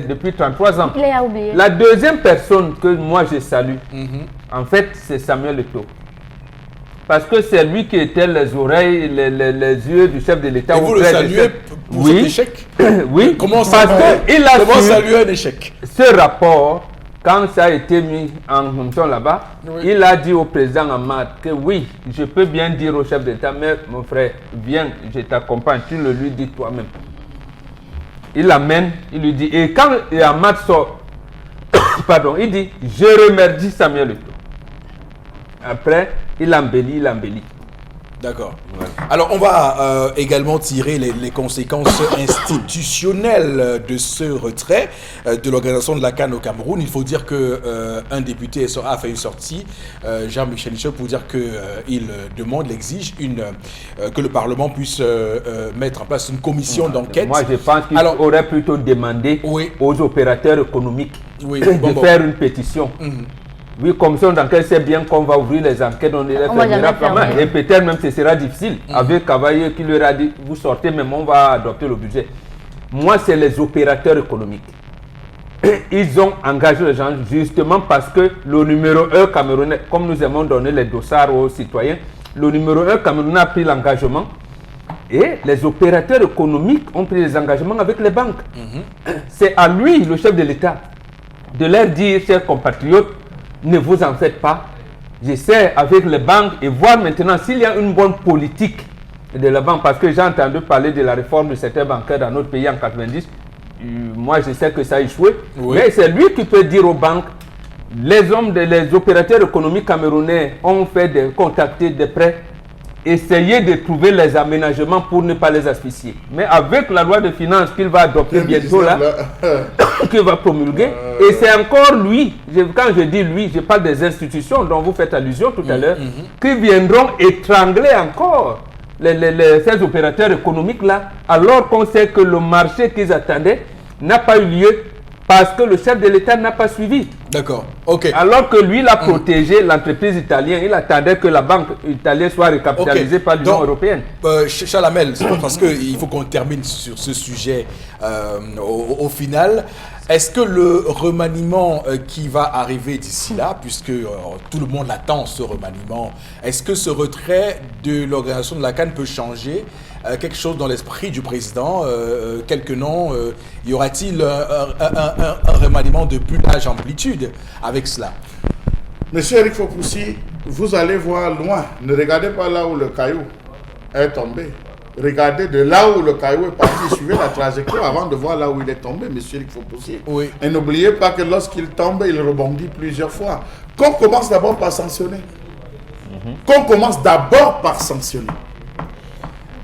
depuis 33 ans. Il a oublié. La deuxième personne que moi je salue, en fait, c'est Samuel Eto'o. Parce que c'est lui qui était les oreilles, les yeux du chef de l'État. Et vous le saluez pour cet échec? Oui. Comment saluer un échec? Ce rapport, quand ça a été mis en fonction là-bas, il a dit au président Hamad que oui, je peux bien dire au chef d'État, mais mon frère, viens, je t'accompagne, tu le lui dis toi-même. Il l'amène, il lui dit, et quand Hamad sort, pardon, il dit, je remercie Samuel Eto'o. Après, il embellit. D'accord. Ouais. Alors, on va également tirer les conséquences institutionnelles de ce retrait de l'organisation de la CAN au Cameroun. Il faut dire qu'un député a fait une sortie, Jean-Michel Michel, pour dire qu'il demande, il exige que le Parlement puisse mettre en place une commission d'enquête. Moi, je pense qu'il aurait plutôt demandé aux opérateurs économiques de faire une pétition. Oui, commission d'enquête, c'est bien qu'on va ouvrir les enquêtes, on les fermera. Et peut-être même ce sera difficile. Avec Cavaillé qui leur a dit, vous sortez, même on va adopter le budget. Moi, c'est les opérateurs économiques. Ils ont engagé les gens justement parce que le numéro 1 camerounais, comme nous aimons donner les dossards aux citoyens, le numéro 1 camerounais a pris l'engagement et les opérateurs économiques ont pris les engagements avec les banques. C'est à lui, le chef de l'État, de leur dire, chers compatriotes, ne vous en faites pas. J'essaie avec les banques et voir maintenant s'il y a une bonne politique de la banque. Parce que j'ai entendu parler de la réforme du secteur bancaire dans notre pays en 90. Moi, je sais que ça a échoué. Mais c'est lui qui peut dire aux banques, les opérateurs économiques camerounais ont fait contacter des prêts. Essayez de trouver les aménagements pour ne pas les asphyxier. Mais avec la loi de finances qu'il va adopter bientôt là, qu'il va promulguer, et c'est encore lui, quand je dis lui, je parle des institutions dont vous faites allusion tout à l'heure, qui viendront étrangler encore ces opérateurs économiques là, alors qu'on sait que le marché qu'ils attendaient n'a pas eu lieu parce que le chef de l'État n'a pas suivi. D'accord, ok. Alors que lui, il a protégé l'entreprise italienne, il attendait que la banque italienne soit recapitalisée par l'Union européenne. Charles Hamel, parce qu'il faut qu'on termine sur ce sujet au final. Est-ce que le remaniement qui va arriver d'ici là, puisque tout le monde attend ce remaniement, est-ce que ce retrait de l'organisation de la CAN peut changer quelque chose dans l'esprit du président? Quelques noms, y aura-t-il un remaniement de plus large amplitude avec cela? Monsieur Eric Fopoussi, vous allez voir loin. Ne regardez pas là où le caillou est tombé. Regardez de là où le caillou est parti, suivez la trajectoire avant de voir là où il est tombé, monsieur Eric Fopoussi. Oui. Et n'oubliez pas que lorsqu'il tombe, il rebondit plusieurs fois. Qu'on commence d'abord par sanctionner. Qu'on commence d'abord par sanctionner.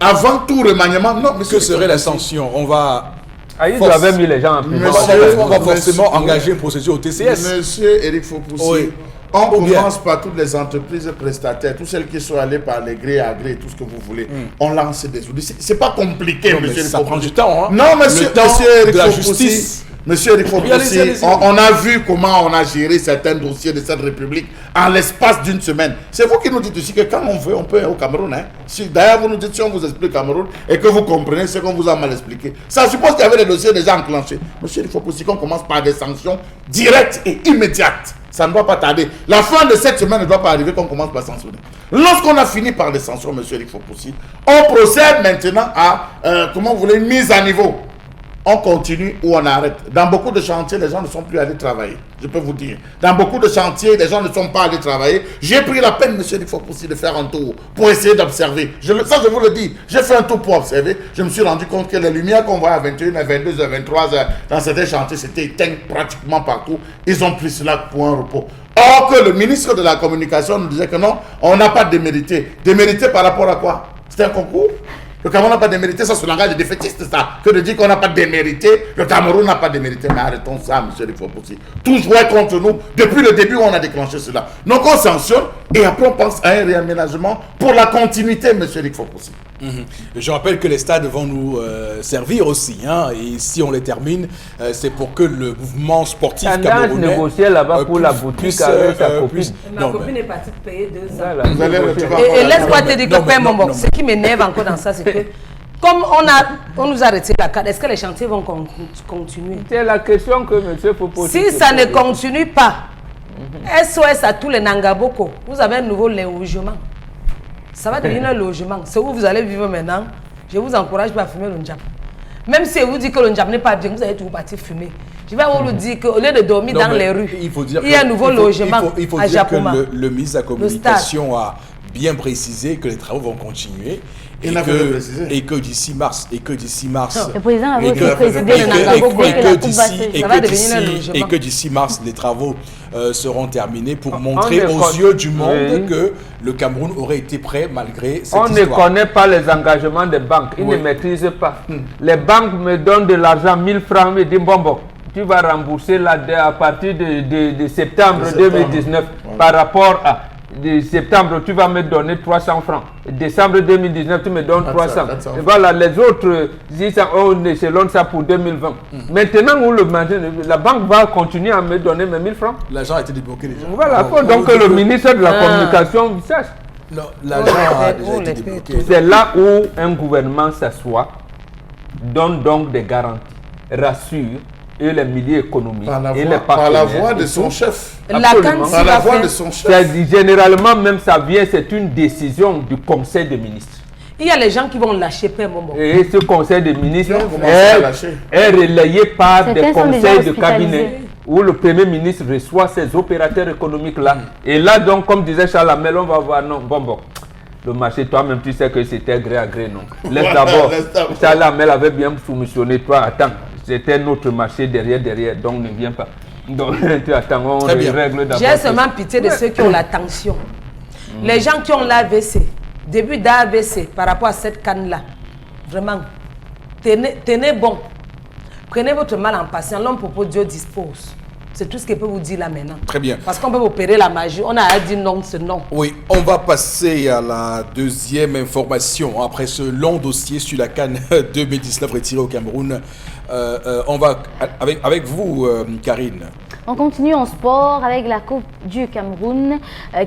Avant tout remaniement, non, monsieur. Que serait la sanction? On va Ils avaient mis les gens en prison. On va forcément engager une procédure au TCS. Monsieur Eric Fopoussi, Oui. on commence par toutes les entreprises prestataires, toutes celles qui sont allées par les gré à gré, tout ce que vous voulez. On lance des outils. C'est pas compliqué, Non, mais monsieur Eric ça Fopoussi. prend du temps. Hein. Non, monsieur, Le temps monsieur Eric de la Fopoussi, justice. Monsieur Eric Fopoussi, allez-y. on a vu comment on a géré certains dossiers de cette République en l'espace d'une semaine. C'est vous qui nous dites aussi que quand on veut, on peut au Cameroun. Hein. D'ailleurs, vous nous dites si on vous explique Cameroun et que vous comprenez ce qu'on vous a mal expliqué. Ça suppose qu'il y avait des dossiers déjà enclenchés. Monsieur Eric Fopoussi, qu'on commence par des sanctions directes et immédiates. Ça ne doit pas tarder. La fin de cette semaine ne doit pas arriver qu'on commence par sanctionner. Lorsqu'on a fini par les sanctions, monsieur Eric Fopoussi, on procède maintenant à, comment vous voulez, une mise à niveau. On continue ou on arrête. Dans beaucoup de chantiers, les gens ne sont plus allés travailler. Je peux vous dire. Dans beaucoup de chantiers, les gens ne sont pas allés travailler. J'ai pris la peine, monsieur Eric Fopoussi, de faire un tour pour essayer d'observer. Ça, je vous le dis. J'ai fait un tour pour observer. Je me suis rendu compte que les lumières qu'on voit à 21h, 22h, 23h dans certains chantiers, c'était éteint pratiquement partout. Ils ont pris cela pour un repos. Or que le ministre de la Communication nous disait que non, on n'a pas démérité. Démérité par rapport à quoi? C'était un concours? Le Cameroun n'a pas démérité, ça c'est le langage des défaitistes, ça. Que de dire qu'on n'a pas démérité, le Cameroun n'a pas démérité. Mais arrêtons ça, monsieur Eric Fopoussi. Tout jouait contre nous depuis le début où on a déclenché cela. Donc on sanctionne et après on pense à un réaménagement pour la continuité, monsieur Eric Fopoussi. Je rappelle que les stades vont nous servir aussi. Hein, et si on les termine, c'est pour que le mouvement sportif camerounais négocier là-bas pour la boutique avec sa copine. Ma copine est partie payer 2 ans. Voilà. Vous allez retrouver Et laisse-moi te dire que Non, mais Père non, Mombo, non, ce qui m'énerve encore dans ça, c'est que comme on nous a retiré la carte, est-ce que les chantiers vont continuer? C'est la question que M. Fopoussi. Si ça ne continue pas, SOS à tous les Nangaboko, vous avez un nouveau logement. Ça va devenir un logement. C'est où vous allez vivre maintenant. Je vous encourage à fumer le njap. Même si vous dites que le njap n'est pas bien, vous allez toujours partir fumer. Je vais vous dire qu'au lieu de dormir dans les rues, il y a un nouveau logement il faut à dire que Japoma. le ministre de la Communication a bien précisé que les travaux vont continuer. Et que d'ici mars, le président avait aussi précisé et que d'ici mars, les travaux seront terminés pour montrer aux yeux du monde que le Cameroun aurait été prêt malgré cette histoire. On ne connaît pas les engagements des banques, ils ne maîtrisent pas. Les banques me donnent de l'argent, 1000 francs, me disent bon, tu vas rembourser à partir de septembre 2019 par rapport à septembre, tu vas me donner 300 francs. Décembre 2019, tu me donnes 300. Et voilà, les autres disent on échelonne ça pour 2020. Maintenant, la banque va continuer à me donner mes 1000 francs. L'argent a été débloqué déjà. Voilà, donc le ministre de la Communication sache. Non, l'argent a déjà été débloqué. C'est là où un gouvernement s'assoit, donne donc des garanties, rassure et les milieux économiques et les partenaires. Par la voix de son chef. Par la voix de son chef. Généralement, même ça vient, c'est une décision du Conseil des ministres. Il y a les gens qui vont lâcher Père Mombo. Et ce Conseil des ministres est est relayé par des conseils de cabinet où le Premier ministre reçoit ces opérateurs économiques-là. Et là, donc, comme disait Charles Hamel, on va voir, non, bon. Le marché, toi-même, tu sais que c'était gré à gré, non. Laisse d'abord. Charles Hamel avait bien soumissionné, toi, attends. C'était notre marché derrière, donc ne viens pas. Donc tu attends, on règle d'abord. J'ai seulement pitié de ceux qui ont la tension. Les gens qui ont l'AVC, début d'AVC par rapport à cette canne-là, vraiment, tenez bon. Prenez votre mal en patience, l'homme propose, Dieu dispose. C'est tout ce qu'il peut vous dire là maintenant. Très bien. Parce qu'on peut opérer la magie. On a dit non, c'est non. Oui, on va passer à la deuxième information. Après ce long dossier sur la CAN 2019 retirée au Cameroun, on va avec vous, Karine. On continue en sport avec la Coupe du Cameroun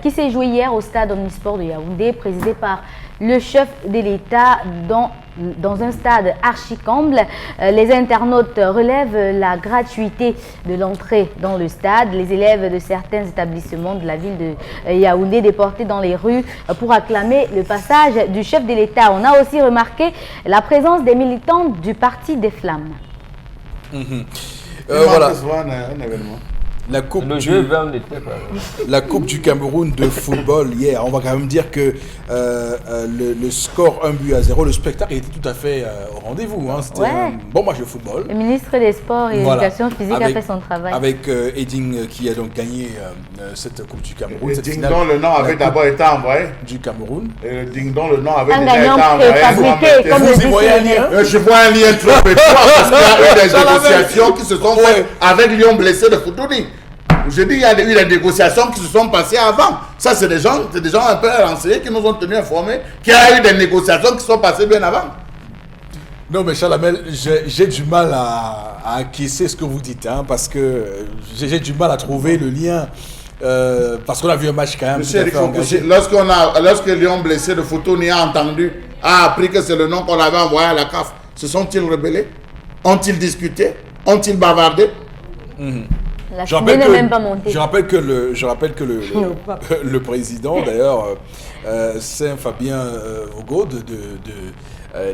qui s'est jouée hier au stade Omnisport de Yaoundé, présidé par le chef de l'État dans un stade archi-comble. Les internautes relèvent la gratuité de l'entrée dans le stade. Les élèves de certains établissements de la ville de Yaoundé déportés dans les rues pour acclamer le passage du chef de l'État. On a aussi remarqué la présence des militants du Parti des Flammes. Voilà. Un événement. La coupe Le du- jeu vert n'était pas. La Coupe du Cameroun de football hier, on va quand même dire que le score 1-0, le spectacle était tout à fait au rendez-vous. Hein. C'était Ouais. un bon match de football. Le ministre des Sports et de Voilà. l'Éducation physique Avec- a fait son travail. Avec Eding qui a donc gagné cette Coupe du Cameroun. Et cette Ding finale Dong, le nom de la avait Coupe d'abord été envoyé. du Cameroun. Et le Ding Dong, le nom avait Un déjà été gagnant envoyé. préfabriqué, comme le Vous y dit voyez un Sénégal. lien? Je vois un lien trop étroit parce qu'il y a eu des Ça l'avait- négociations qui se sont faites avec Lyon blessé de Foutouni. Je dis il y a eu des négociations qui se sont passées avant. Ça, c'est des gens un peu renseignés qui nous ont tenus informés qu'il y a eu des négociations qui sont passées bien avant. Non, mais Chalamel, j'ai du mal à acquiescer ce que vous dites, hein, parce que j'ai du mal à trouver le lien. Parce qu'on a vu un match quand même. Monsieur tout à fait Eric engagé. Foucault, lorsque Lyon blessé de Foutouni a entendu, a appris que c'est le nom qu'on avait envoyé à la CAF, se sont-ils rebellés? Ont-ils discuté? Ont-ils bavardé? La Je fumée rappelle n'est que, même pas montée. je rappelle que le président, d'ailleurs, Saint-Fabien Vogo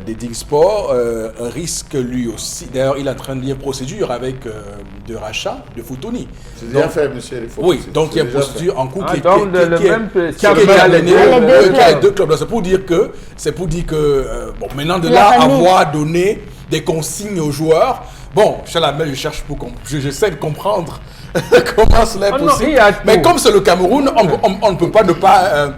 d'Eding Sport, risque lui aussi. D'ailleurs, il est en train de lier procédure avec de rachat de Foutouni. C'est bien Donc, fait, monsieur Eric Foucault. oui, donc il y a une C'est déjà procédure en cours Ah, qui donc, le qui même qui a qui été a les menée, deux qui a les clubs. deux clubs. C'est pour dire que, bon, maintenant de La là, famille. avoir donné des consignes aux joueurs, bon, Chalamel, je cherche pour j'essaie de comprendre comment cela est Oh non, possible. il y a Mais tout. comme c'est le Cameroun, on ne peut pas ne pas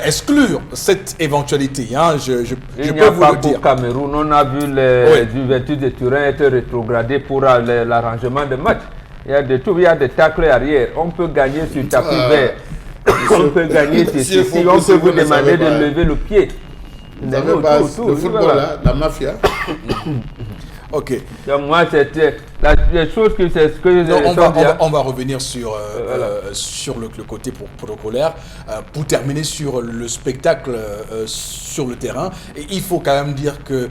exclure cette éventualité. Hein, je Il n'y peux a vous pas le dire. qu'au Cameroun. On a vu les Juventus de Turin être rétrogradés pour l'arrangement des matchs. Il y a de tout, il y a des tacles arrière. On peut gagner sur tapis vert. On peut gagner sur Monsieur ceci. Foucault, On peut vous vous ne demander savez pas, de hein. lever le pied. Vous savez pas, le football, là, la mafia. Ok. Donc, moi, c'était les choses que c'est ce que Non, sont bien. on va revenir sur, Voilà. sur le côté protocolaire. Pour terminer sur le spectacle sur le terrain, et il faut quand même dire que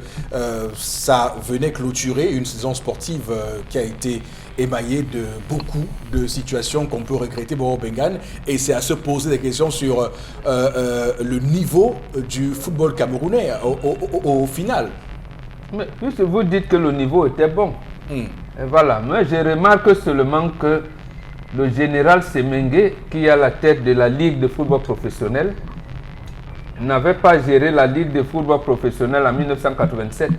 ça venait clôturer une saison sportive qui a été émaillée de beaucoup de situations qu'on peut regretter pour Bengan, et c'est à se poser des questions sur le niveau du football camerounais au final. Mais puisque vous dites que le niveau était bon, Hmm. et voilà, moi je remarque seulement que le général Semengue, qui est à la tête de la Ligue de football professionnel, n'avait pas géré la Ligue de football professionnel en 1987.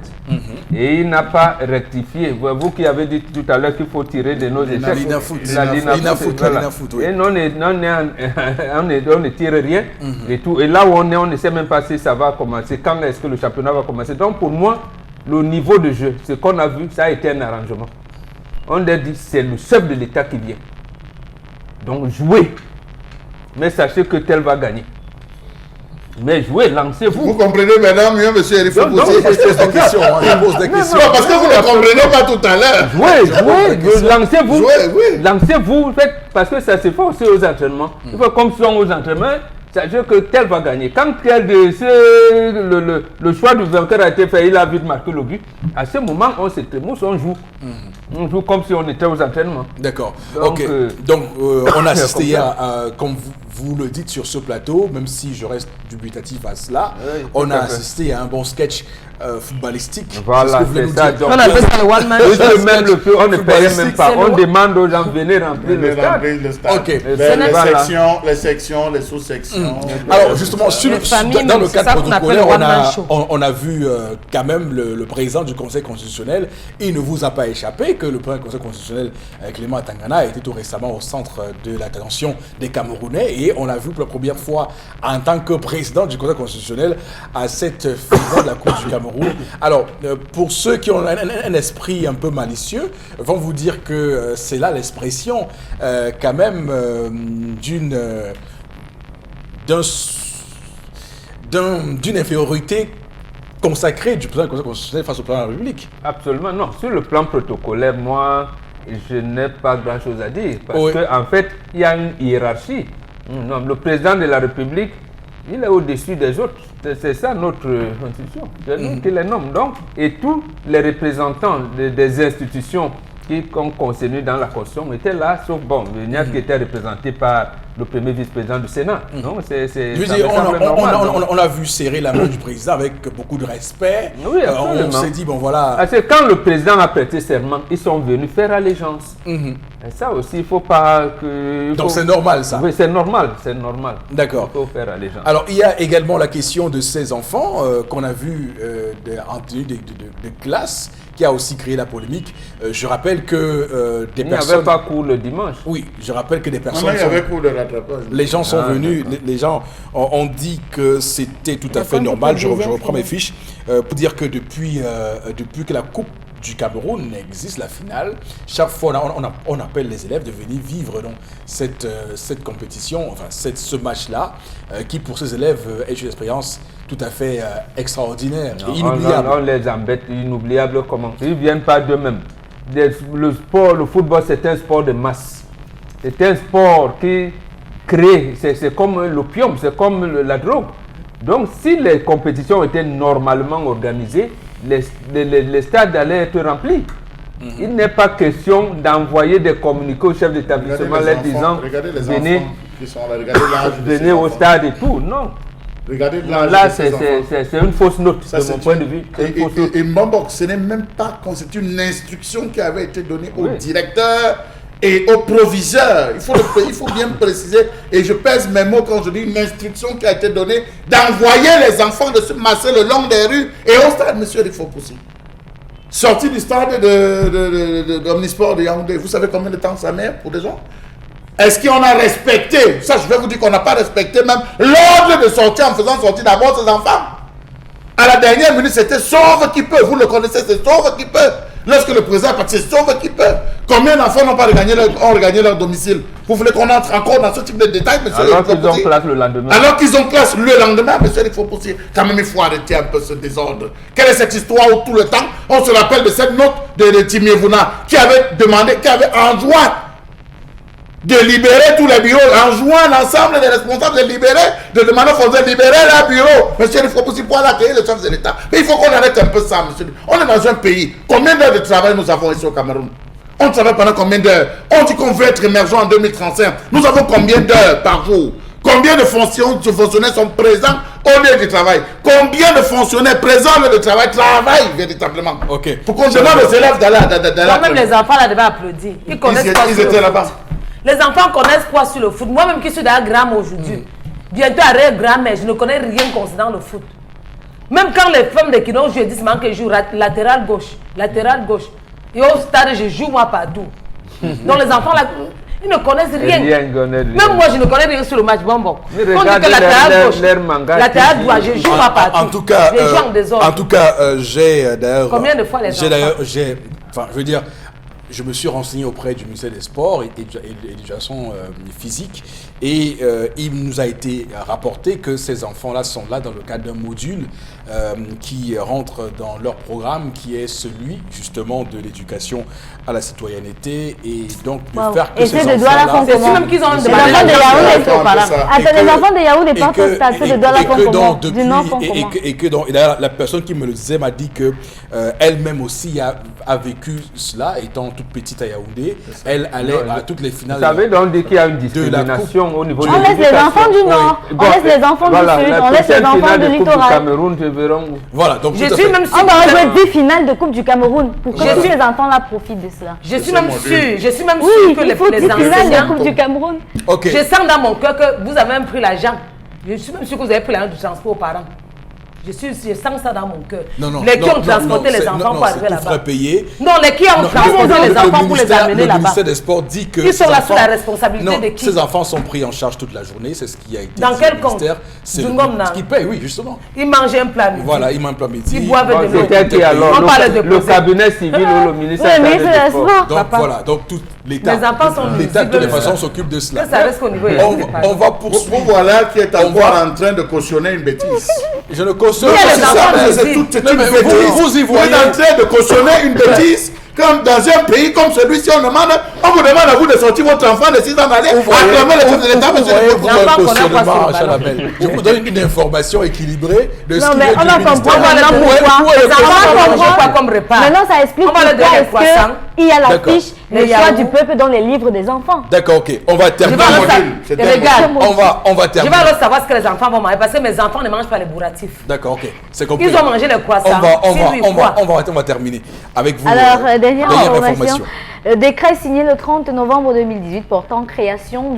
Et il n'a pas rectifié. Vous qui avez dit tout à l'heure qu'il faut tirer de nos échecs. l'INAFoot, La l'INAFoot, voilà. l'INAFoot, oui. Et nous, on ne tire rien. Et, tout. Et là où on est, on ne sait même pas si ça va commencer. Quand est-ce que le championnat va commencer? Donc pour moi, le niveau de jeu, ce qu'on a vu, ça a été un arrangement. On a dit c'est le chef de l'État qui vient. Donc jouez. Mais sachez que tel va gagner. Mais jouez, Vous lancez-vous. comprenez maintenant mieux, monsieur Eric Foucault. Non, Il pose des questions, hein, il pose des questions. Non, parce que vous ne comprenez pas tout à l'heure. Jouez, lancez-vous. Jouez, oui. Lancez-vous, faites, parce que ça se fait aussi aux entraînements. Il faut comme souvent aux entraînements, sachez que tel va gagner. Quand le choix du vainqueur a été fait, il a vite marqué le but. À ce moment, on se trémousse, on joue. On joue comme si on était aux entraînements. D'accord. Donc, Ok. Donc, on a assisté comme hier, ça. comme vous le dites sur ce plateau, même si je reste dubitatif à cela, Oui, tout on a à fait. assisté à un bon sketch footballistique. Voilà, ce que vous voulez c'est nous ça. dire. Donc, On appelle ça le one man Puisque show. même le feu, on ne payait même pas. C'est On le- demande aux gens de venir remplir le stade. Remplir le stade. Ok. Les, Voilà. les sections, les sous-sections. Alors justement, sur Les familles, dans le c'est ça cadre qu'on appelle protocolaire, le one-man show. on a vu quand même le président du Conseil constitutionnel. Il ne vous a pas échappé que le président du Conseil constitutionnel, Clément Tangana, était tout récemment au centre de l'attention des Camerounais. Et on l'a vu pour la première fois en tant que président du Conseil constitutionnel à cette finale de la Coupe du Cameroun. Alors, pour ceux qui ont un esprit un peu malicieux, vont vous dire que c'est là l'expression quand même d'une infériorité consacrée du président du Conseil constitutionnel face au président de la République. Absolument non. Sur le plan protocolaire, moi, je n'ai pas grand-chose à dire. Parce Oui. qu'en fait, il y a une hiérarchie. Non, le président de la République, il est au-dessus des autres. C'est ça notre constitution. C'est nous qui les nomme. Donc, et tous les représentants des institutions qui ont concerné dans la Constitution étaient là, sauf bon, Niad qui était représenté par le premier vice-président du Sénat. Non, on a vu serrer la main du président avec beaucoup de respect. Oui, on s'est dit, bon voilà. Parce que quand le président a prêté serment, ils sont venus faire allégeance. Et ça aussi, il ne faut pas que... Donc c'est normal ça? Oui, c'est normal, c'est normal. D'accord. Il faut faire allégeance. Alors il y a également la question de ces enfants qu'on a vu en tenue de classe, qui a aussi créé la polémique. Je rappelle que des personnes... Il n'y avait pas cours le dimanche. Oui, je rappelle que des personnes... il y avait cours de rattrapage. Les gens sont venus, les gens ont dit que c'était tout à fait normal. Je reprends mes fiches pour dire que depuis que la Coupe du Cameroun existe, la finale, chaque fois on appelle les élèves de venir vivre donc, cette compétition, enfin ce match-là, qui pour ces élèves est une expérience tout à fait extraordinaire et inoubliable. On les embête, inoubliable comment? Ils ne viennent pas d'eux-mêmes. Le football, c'est un sport de masse. C'est un sport qui crée, c'est comme l'opium, c'est comme la drogue. Donc si les compétitions étaient normalement organisées, les stades allaient être remplis. Il n'est pas question d'envoyer des communiqués au chef d'établissement leur disant venez au stade et tout. Non. Regardez là, c'est une fausse note de mon point de vue. Et Mbambok, ce n'est même pas constitué une instruction qui avait été donnée au directeur et au proviseur. Il faut bien préciser, et je pèse mes mots quand je dis une instruction qui a été donnée d'envoyer les enfants de se masser le long des rues et au stade, monsieur Rifopoussi. Sorti du stade d'Omnisport de Yaoundé, vous savez combien de temps ça met pour des gens? Est-ce qu'on a respecté, ça je vais vous dire qu'on n'a pas respecté même l'ordre de sortir en faisant sortir d'abord ses enfants? À la dernière minute, c'était sauve qui peut. Vous le connaissez, c'est sauve qui peut. Lorsque le président est parti, c'est sauve qui peut. Combien d'enfants n'ont pas regagné leur domicile? Vous voulez qu'on entre encore dans ce type de détails, monsieur? Alors qu'ils ont classe le lendemain. Alors qu'ils ont classe le lendemain, monsieur, il faut pousser. Quand même, il faut arrêter un peu ce désordre. Quelle est cette histoire où tout le temps, on se rappelle de cette note de Timiévouna qui avait demandé, qui avait enjoint de libérer tous les bureaux, enjoint l'ensemble des responsables de libérer, de demander aux Français de libérer leurs bureaux. Monsieur, il faut aussi pouvoir accueillir le chef de l'État. Mais il faut qu'on arrête un peu ça, monsieur. On est dans un pays. Combien d'heures de travail nous avons ici au Cameroun? On travaille pendant combien d'heures? On dit qu'on veut être émergent en 2035. Nous avons combien d'heures par jour? Combien de fonctionnaires sont présents au lieu du travail? Combien de fonctionnaires présents au lieu du travail travaillent véritablement? Ok. Pour qu'on demande aux élèves d'aller quand même les enfants là devaient applaudir. Ils étaient là-bas. Les enfants connaissent quoi sur le foot? Moi-même qui suis dans Gram aujourd'hui, bientôt à Gram, je ne connais rien concernant le foot. Même quand les femmes de Kidon, je dis seulement que je joue latéral gauche. Et au stade, je joue moi partout. Donc les enfants là, ils ne connaissent rien. Même moi, je ne connais rien sur le match bonbon. On dit que latéral gauche, latéral droit, je joue moi partout. En tout cas, j'ai d'ailleurs... Combien de fois les enfants? Enfin, je veux dire... Je me suis renseigné auprès du ministère des Sports et de l'éducation physique et il nous a été rapporté que ces enfants-là sont là dans le cadre d'un module qui rentre dans leur programme qui est celui justement de l'éducation à la citoyenneté et donc de faire que ces enfants-là... C'est sûr même qu'ils ont des enfants de Yaoundé aux parents. Attends, les enfants de Yaoundé partent au stade, c'est de la fond commun. Et que donc, la personne qui me le disait m'a dit que elle-même aussi a vécu cela, étant toute petite à Yaoundé. Elle allait à toutes les finales. Vous savez donc qu'il y a une discrimination au niveau de l'éducation. On laisse les enfants du Nord, on laisse les enfants du Sud, on laisse les enfants de littoral. Voilà, donc je suis même sûre. On va jouer 10 finales de Coupe du Cameroun pour que tous les enfants là profitent de cela. Je suis même sûre que les finales de Coupe du Cameroun. Je sens dans mon cœur que vous avez même pris l'argent. Je suis même sûre que vous avez pris l'argent du transport aux parents. Je sens ça dans mon cœur. Les qui ont transporté les enfants pour arriver là-bas. Non, les qui ont transporté les enfants pour les amener là-bas. Le ministère des Sports dit que ils sont là sous la responsabilité de qui? Ces enfants sont pris en charge toute la journée, c'est ce qui a été dit. Dans quel compte? C'est le ministère qui paye, oui, justement. Ils mangent un plat midi. Voilà, ils mangent un plat midi. Ils boivent de l'eau. On parle de le cabinet civil ou le ministère des Sports. Donc voilà, donc tout l'État. Les enfants sont l'État de toute façon s'occupe de cela. Ça reste au niveau. On va poursuivre. Voilà qui est encore en train de cautionner une bêtise. Je ne cautionne pas. C'est toute une bêtise. Vous y voyez. Vous êtes en train de cautionner une bêtise. Comme dans un pays comme celui-ci, on vous demande à vous de sortir votre enfant de 6 ans d'aller acclamer le chef de l'État, monsieur le Je vous donne une information équilibrée de ce qui est du ministère. Les enfants comprennent quoi comme repas. Maintenant, ça explique pourquoi est-ce que il y a la D'accord. fiche Le Les choix Yahoo. du peuple dans les livres des enfants. D'accord, ok. On va Je terminer. vais alors sa- C'était un Regarde, On va je terminer. vais alors savoir ce que les enfants vont manger parce que mes enfants ne mangent pas les bourratifs. D'accord, ok. C'est compris. Ils ont mangé les croissants. On va terminer avec vous. Alors, dernière information. information. Le décret signé le 30 novembre 2018 portant création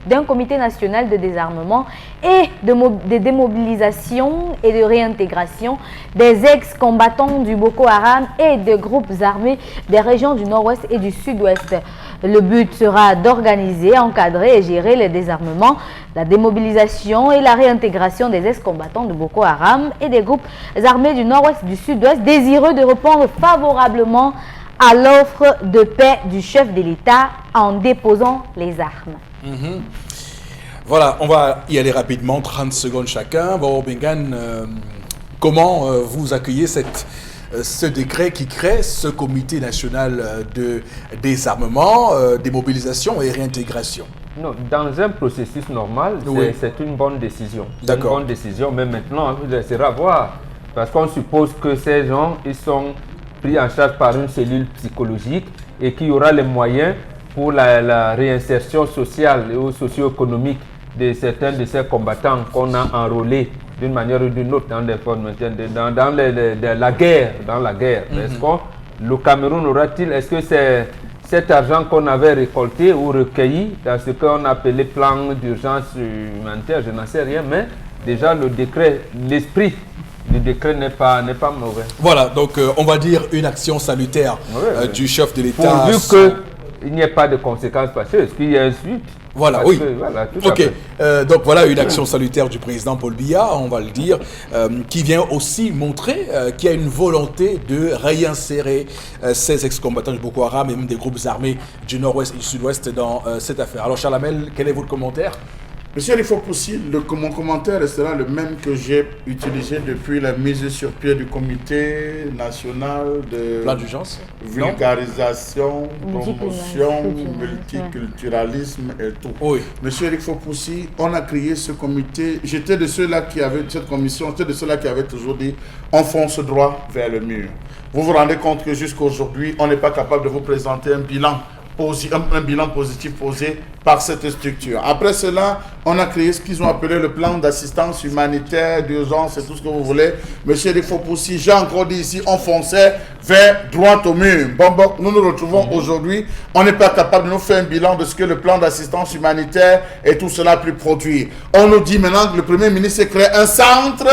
d'un comité national de désarmement et de démobilisation et de réintégration des ex-combattants du Boko Haram et des groupes armés des régions du nord-ouest et du sud-ouest. Le but sera d'organiser, encadrer et gérer le désarmement, la démobilisation et la réintégration des ex-combattants de Boko Haram et des groupes armés du nord-ouest et du sud-ouest désireux de répondre favorablement à l'offre de paix du chef de l'État en déposant les armes. Voilà, on va y aller rapidement, 30 secondes chacun. Bon, Bengan, comment vous accueillez ce décret qui crée ce comité national de désarmement, démobilisation et réintégration? Non, dans un processus normal, Oui. c'est une bonne décision. C'est une D'accord. bonne décision, mais maintenant, il restera à voir. Parce qu'on suppose que ces gens, ils sont pris en charge par une cellule psychologique et qu'il y aura les moyens pour la réinsertion sociale et socio-économique de certains de ces combattants qu'on a enrôlés d'une manière ou d'une autre dans la guerre. Est-ce que le Cameroun aura-t-il, est-ce que c'est cet argent qu'on avait récolté ou recueilli dans ce qu'on appelait plan d'urgence humanitaire, je n'en sais rien, mais déjà le décret, l'esprit du décret n'est pas mauvais. Voilà, donc on va dire une action salutaire Ouais. du chef de l'État. Pourvu qu'il n'y ait pas de conséquences fâcheuses, qu'il y ait une suite. Voilà, Parce oui. que, voilà, tout à Ok, fait. donc voilà une action salutaire du président Paul Biya, on va le dire, qui vient aussi montrer qu'il y a une volonté de réinsérer ces ex-combattants du Boko Haram et même des groupes armés du nord-ouest et du sud-ouest dans cette affaire. Alors Charles Hamel, quel est votre commentaire? Monsieur Lifopoussi, mon commentaire restera le même que j'ai utilisé depuis la mise sur pied du comité national de Plan d'urgence? vulgarisation, promotion, Multiculturalisme. multiculturalisme et tout. Oui. Monsieur Lifopoussi, on a créé ce comité. J'étais de ceux-là qui avaient cette commission, j'étais de ceux-là qui avaient toujours dit on fonce droit vers le mur. Vous vous rendez compte que jusqu'à aujourd'hui, on n'est pas capable de vous présenter un bilan positif posé par cette structure. Après cela, on a créé ce qu'ils ont appelé le plan d'assistance humanitaire, d'urgence et tout ce que vous voulez. Monsieur Lifopoussi, j'ai encore dit ici, on fonçait vers droit au mur. Bon, nous nous retrouvons aujourd'hui, on n'est pas capable de nous faire un bilan de ce que le plan d'assistance humanitaire et tout cela a pu produire. On nous dit maintenant que le Premier ministre a créé un centre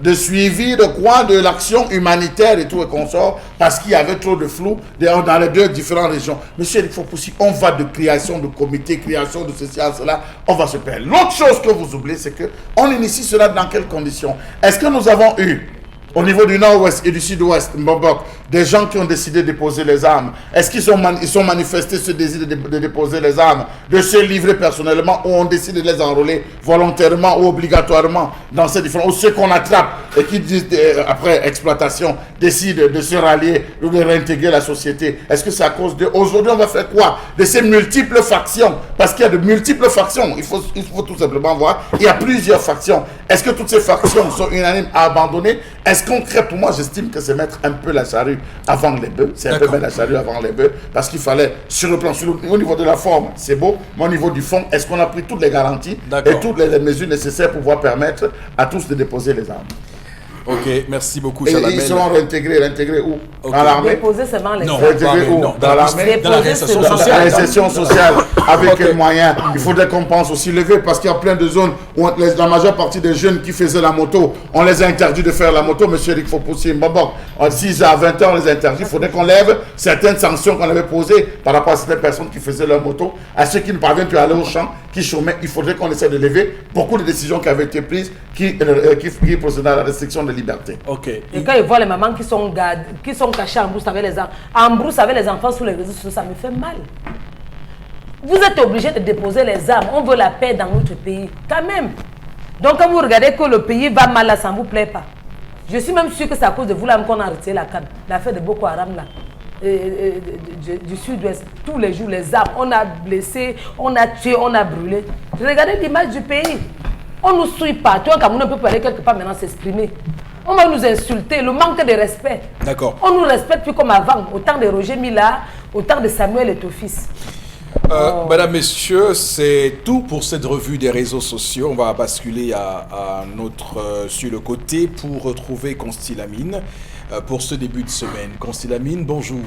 de suivi de quoi? De l'action humanitaire et tout et consort, parce qu'il y avait trop de flou dans les deux différentes régions. Monsieur Lifopoussi, on va de création de comité, création de ceci à cela, on va se perdre. L'autre chose que vous oubliez, c'est que on initie cela dans quelles conditions? Est-ce que nous avons eu au niveau du nord-ouest et du sud-ouest, Mbobok, des gens qui ont décidé de déposer les armes? Est-ce qu'ils ont manifesté ce désir de déposer les armes, de se livrer personnellement, ou on décide de les enrôler volontairement ou obligatoirement dans ces différents, ou ceux qu'on attrape et qui disent après exploitation décident de se rallier ou de réintégrer la société? Est-ce que c'est à cause de... Aujourd'hui, on va faire quoi de ces multiples factions? Parce qu'il y a de multiples factions. Il faut tout simplement voir. Il y a plusieurs factions. Est-ce que toutes ces factions sont unanimes à abandonner? Est-ce qu'on crée? Pour moi, j'estime que c'est mettre un peu la charrue avant les bœufs. C'est un peu mettre la charrue avant les bœufs. Parce qu'il fallait, sur le plan, au niveau de la forme, c'est beau. Mais au niveau du fond, est-ce qu'on a pris toutes les garanties et toutes les mesures nécessaires pour pouvoir permettre à tous de déposer les armes? Ok, merci beaucoup Et Charles ils Hamel. seront réintégrés où? Ok. Dans l'armée? Déposer seulement les Non, armes. Réintégrés où? non, Dans l'armée? dans la réinsertion Dans la La sociale. récession sociale, avec quels moyens? Il faudrait qu'on pense aussi lever, parce qu'il y a plein de zones où la majeure partie des jeunes qui faisaient la moto, on les a interdits de faire la moto. Monsieur Eric Fopoussi Mbabok, en 6 à 20 ans, on les a interdits. Il faudrait qu'on lève certaines sanctions qu'on avait posées par rapport à certaines personnes qui faisaient leur moto, à ceux qui ne parviennent plus à aller au champ, qui chômaient. Il faudrait qu'on essaie de lever beaucoup de décisions qui avaient été prises, qui procédaient à la restriction de liberté. Ok. Et quand ils voient les mamans qui sont cachées en brousse avec les enfants, avec les enfants sur les réseaux sociaux, ça me fait mal. Vous êtes obligés de déposer les armes. On veut la paix dans notre pays, quand même. Donc quand vous regardez que le pays va mal, là, ça ne vous plaît pas. Je suis même sûr que c'est à cause de vous là qu'on a retiré la canne, l'affaire de Boko Haram là. Du sud-ouest, tous les jours les armes, on a blessé, on a tué, on a brûlé. Regardez l'image du pays. On nous suit partout. Un Camerounais peut aller quelque part maintenant s'exprimer. On va nous insulter, le manque de respect. D'accord. On nous respecte plus comme avant, au temps de Roger Mila, au temps de Samuel et ton fils. Madame, messieurs, c'est tout pour cette revue des réseaux sociaux. On va basculer à notre sur le côté pour retrouver Constilamine pour ce début de semaine. Constilamine, bonjour.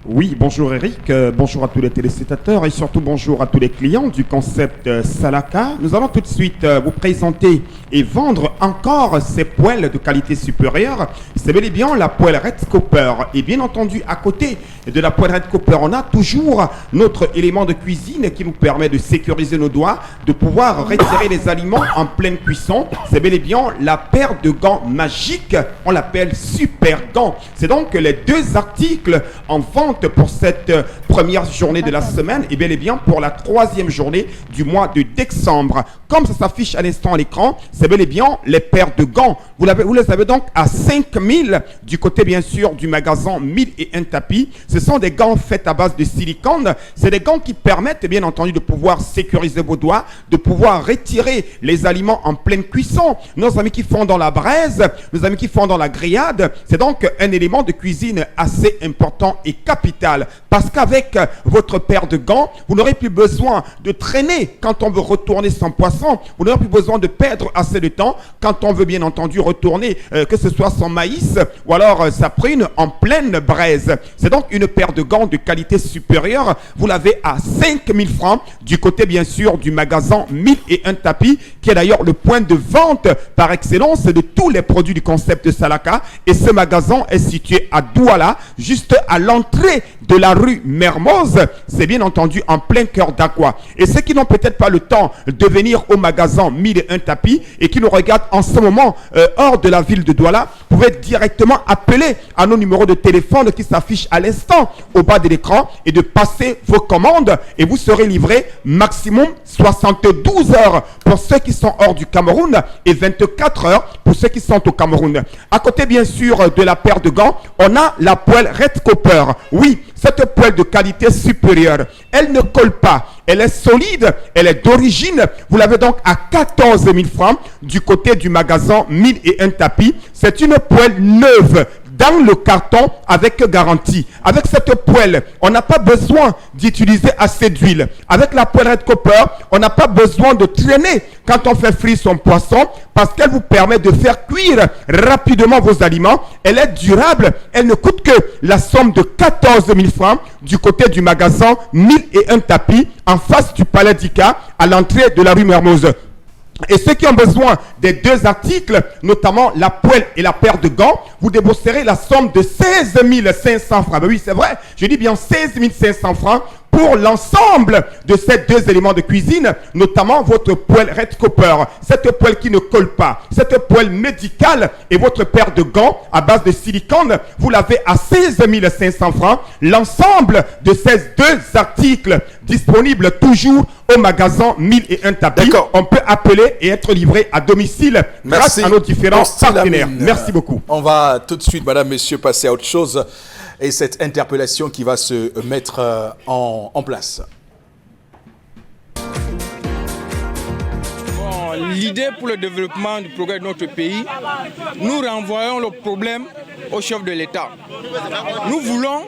Oui, bonjour Eric, bonjour à tous les téléspectateurs et surtout bonjour à tous les clients du concept Salaka. Nous allons tout de suite vous présenter et vendre encore ces poêles de qualité supérieure. C'est bel et bien la poêle Red Copper. Et bien entendu, à côté de la poêle Red Copper, on a toujours notre élément de cuisine qui nous permet de sécuriser nos doigts, de pouvoir retirer les aliments en pleine cuisson. C'est bel et bien la paire de gants magiques, on l'appelle Super Gants. C'est donc les deux articles en vente pour cette première journée de la semaine et bel et bien pour la troisième journée du mois de décembre. Comme ça s'affiche à l'instant à l'écran, c'est bel et bien les paires de gants. Vous les avez donc à 5000 du côté bien sûr du magasin 1001 tapis. Ce sont des gants faits à base de silicone. C'est des gants qui permettent bien entendu de pouvoir sécuriser vos doigts, de pouvoir retirer les aliments en pleine cuisson. Nos amis qui font dans la braise, nos amis qui font dans la grillade, c'est donc un élément de cuisine assez important et capital. Parce qu'avec votre paire de gants, vous n'aurez plus besoin de traîner quand on veut retourner son poisson. Vous n'aurez plus besoin de perdre assez de temps quand on veut bien entendu retourner que ce soit son maïs ou alors sa prune en pleine braise. C'est donc une paire de gants de qualité supérieure. Vous l'avez à 5000 francs du côté bien sûr du magasin 1001 tapis qui est d'ailleurs le point de vente par excellence de tous les produits du concept Salaka. Et ce magasin est situé à Douala, juste à l'entrée de la rue Mermoz. C'est bien entendu en plein cœur d'Aqua. Et ceux qui n'ont peut-être pas le temps de venir au magasin 1001 tapis et qui nous regardent en ce moment hors de la ville de Douala, vous pouvez directement appeler à nos numéros de téléphone qui s'affichent à l'instant au bas de l'écran et de passer vos commandes et vous serez livré maximum 72 heures pour ceux qui sont hors du Cameroun et 24 heures pour ceux qui sont au Cameroun. À côté bien sûr de la paire de gants, on a la poêle Red Copper. Oui, cette poêle de qualité supérieure, elle ne colle pas, elle est solide, elle est d'origine. Vous l'avez donc à 14 000 francs du côté du magasin 1001 tapis. C'est une poêle neuve dans le carton avec garantie. Avec cette poêle, on n'a pas besoin d'utiliser assez d'huile. Avec la poêle Red Copper, on n'a pas besoin de traîner quand on fait frire son poisson parce qu'elle vous permet de faire cuire rapidement vos aliments. Elle est durable, elle ne coûte que la somme de 14 000 francs du côté du magasin 1001 tapis en face du Palais d'Ika à l'entrée de la rue Mermoz. Et ceux qui ont besoin des deux articles, notamment la poêle et la paire de gants, vous débourserez la somme de 16 500 francs. Ben oui, c'est vrai, je dis bien 16 500 francs pour l'ensemble de ces deux éléments de cuisine, notamment votre poêle Red Copper, cette poêle qui ne colle pas, cette poêle médicale et votre paire de gants à base de silicone, vous l'avez à 16 500 francs. L'ensemble de ces deux articles disponibles toujours au magasin 1001 tapis. On peut appeler et être livré à domicile grâce à nos différents partenaires. Merci beaucoup. On va tout de suite, madame, messieurs, passer à autre chose et cette interpellation qui va se mettre en place. L'idée pour le développement du progrès de notre pays, nous renvoyons le problème au chef de l'État. Nous voulons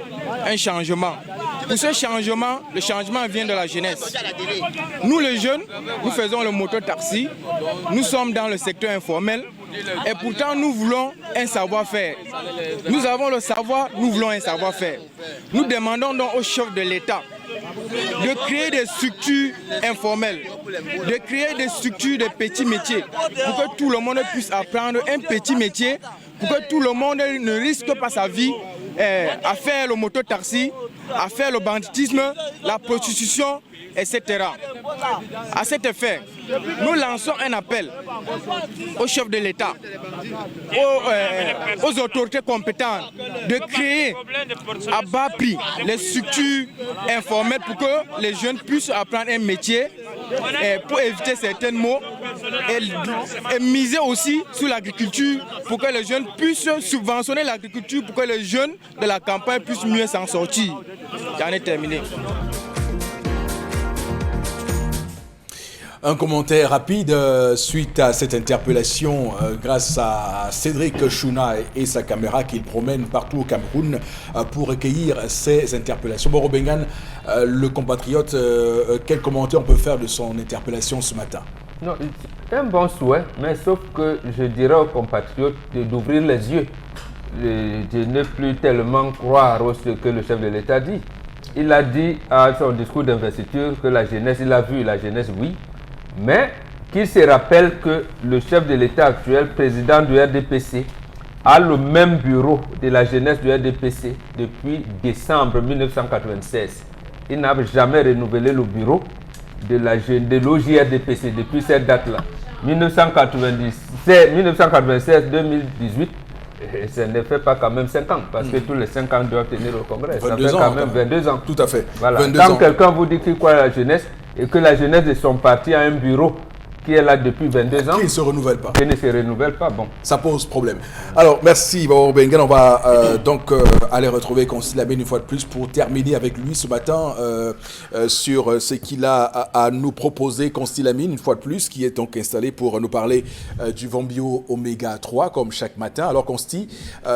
un changement. Pour ce changement, le changement vient de la jeunesse. Nous les jeunes, nous faisons le moto-taxi, nous sommes dans le secteur informel et pourtant nous voulons un savoir-faire. Nous avons le savoir, nous voulons un savoir-faire. Nous demandons donc au chef de l'État de créer des structures informelles, de créer des structures de petits métiers pour que tout le monde puisse apprendre un petit métier, pour que tout le monde ne risque pas sa vie à faire le moto-taxi, à faire le banditisme, la prostitution, etc. À cet effet, nous lançons un appel au chef de l'État, aux autorités compétentes de créer à bas prix les structures informelles pour que les jeunes puissent apprendre un métier pour éviter certains maux et miser aussi sur l'agriculture pour que les jeunes puissent subventionner l'agriculture pour que les jeunes de la campagne puissent mieux s'en sortir. J'en ai terminé. Un commentaire rapide suite à cette interpellation grâce à Cédric Chouna et sa caméra qu'il promène partout au Cameroun pour recueillir ces interpellations. Boro Bengan, le compatriote, quel commentaire on peut faire de son interpellation ce matin? Non, c'est un bon souhait, mais sauf que je dirais aux compatriotes d'ouvrir les yeux, de ne plus tellement croire ce que le chef de l'État dit. Il a dit à son discours d'investiture que la jeunesse, il a vu la jeunesse, oui, mais qu'il se rappelle que le chef de l'État actuel, président du RDPC, a le même bureau de la jeunesse du RDPC depuis décembre 1996. Il n'a jamais renouvelé le bureau de l'OJRDPC depuis cette date-là. 1996-2018, ça ne fait pas quand même 5 ans, parce que tous les 5 ans doivent tenir au Congrès. Ça fait quand même 22 ans. Tout à fait. Voilà. Quand quelqu'un vous dit qu'il croit à la jeunesse, et que la jeunesse de son parti a un bureau qui est là depuis 22 ans, qui ne se renouvelle pas. Qui ne se renouvelle pas, bon. Ça pose problème. Alors, merci, Boro Bengan. On va donc aller retrouver Constille Lamine une fois de plus pour terminer avec lui ce matin sur ce qu'il a à nous proposer. Constille Lamine, une fois de plus, qui est donc installé pour nous parler du Vambio Oméga 3, comme chaque matin. Alors, Constille,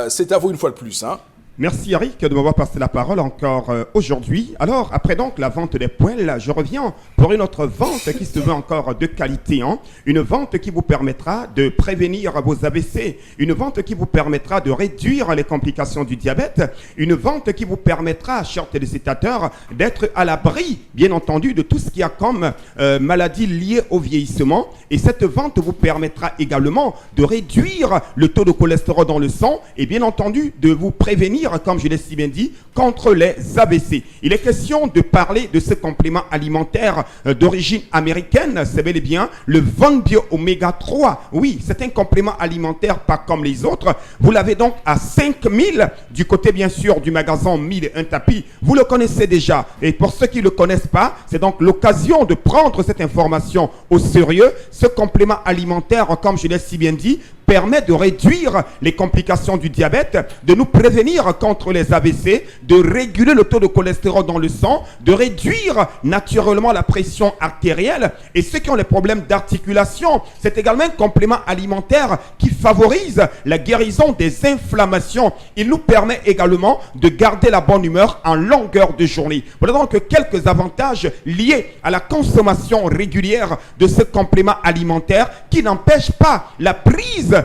c'est à vous une fois de plus, hein. Merci Eric de m'avoir passé la parole encore aujourd'hui. Alors, après donc la vente des poêles, je reviens pour une autre vente qui se veut encore de qualité. Hein. Une vente qui vous permettra de prévenir vos AVC. Une vente qui vous permettra de réduire les complications du diabète. Une vente qui vous permettra, chers téléspectateurs, d'être à l'abri, bien entendu, de tout ce qu'il y a comme maladie liée au vieillissement. Et cette vente vous permettra également de réduire le taux de cholestérol dans le sang et bien entendu de vous prévenir, comme je l'ai si bien dit, contre les AVC. Il est question de parler de ce complément alimentaire d'origine américaine, c'est bel et bien le Vambio Oméga 3. Oui, c'est un complément alimentaire pas comme les autres. Vous l'avez donc à 5000 du côté bien sûr du magasin 1001 tapis. Vous le connaissez déjà. Et pour ceux qui ne le connaissent pas, c'est donc l'occasion de prendre cette information au sérieux. Ce complément alimentaire, comme je l'ai si bien dit, permet de réduire les complications du diabète, de nous prévenir contre les AVC, de réguler le taux de cholestérol dans le sang, de réduire naturellement la pression artérielle. Et ceux qui ont les problèmes d'articulation, c'est également un complément alimentaire qui favorise la guérison des inflammations. Il nous permet également de garder la bonne humeur en longueur de journée. Voilà donc quelques avantages liés à la consommation régulière de ce complément alimentaire qui n'empêche pas la prise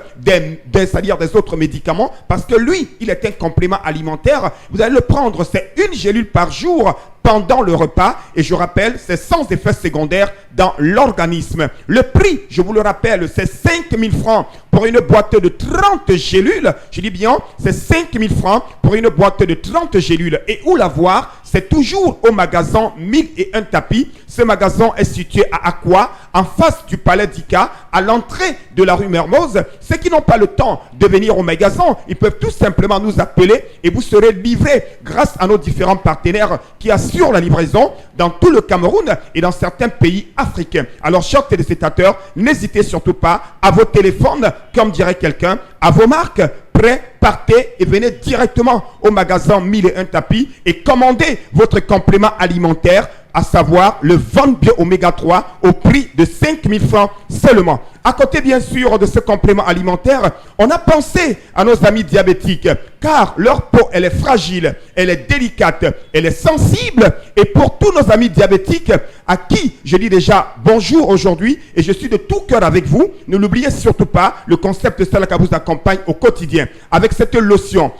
c'est-à-dire des autres médicaments, parce que lui, il est un complément alimentaire. Vous allez le prendre, c'est une gélule par jour pendant le repas, et je rappelle, c'est sans effet secondaire dans l'organisme. Le prix, je vous le rappelle, c'est 5000 francs pour une boîte de 30 gélules. Je dis bien, c'est 5000 francs pour une boîte de 30 gélules. Et où la voir? C'est toujours au magasin 1001 tapis. Ce magasin est situé à Aqua, en face du Palais d'Ika, à l'entrée de la rue Mermoz. Ceux qui n'ont pas le temps de venir au magasin, ils peuvent tout simplement nous appeler et vous serez livrés grâce à nos différents partenaires qui assurent la livraison dans tout le Cameroun et dans certains pays africains. Alors, chers téléspectateurs, n'hésitez surtout pas à vos téléphones, comme dirait quelqu'un, à vos marques. Prêt, partez et venez directement au magasin 1001 tapis et commandez votre complément alimentaire, à savoir le Vambio Oméga 3 au prix de 5000 francs seulement. À côté bien sûr de ce complément alimentaire, on a pensé à nos amis diabétiques car leur peau elle est fragile, elle est délicate, elle est sensible, et pour tous nos amis diabétiques à qui je dis déjà bonjour aujourd'hui et je suis de tout cœur avec vous, ne l'oubliez surtout pas, le concept Salaka vous accompagne au quotidien avec cette lotion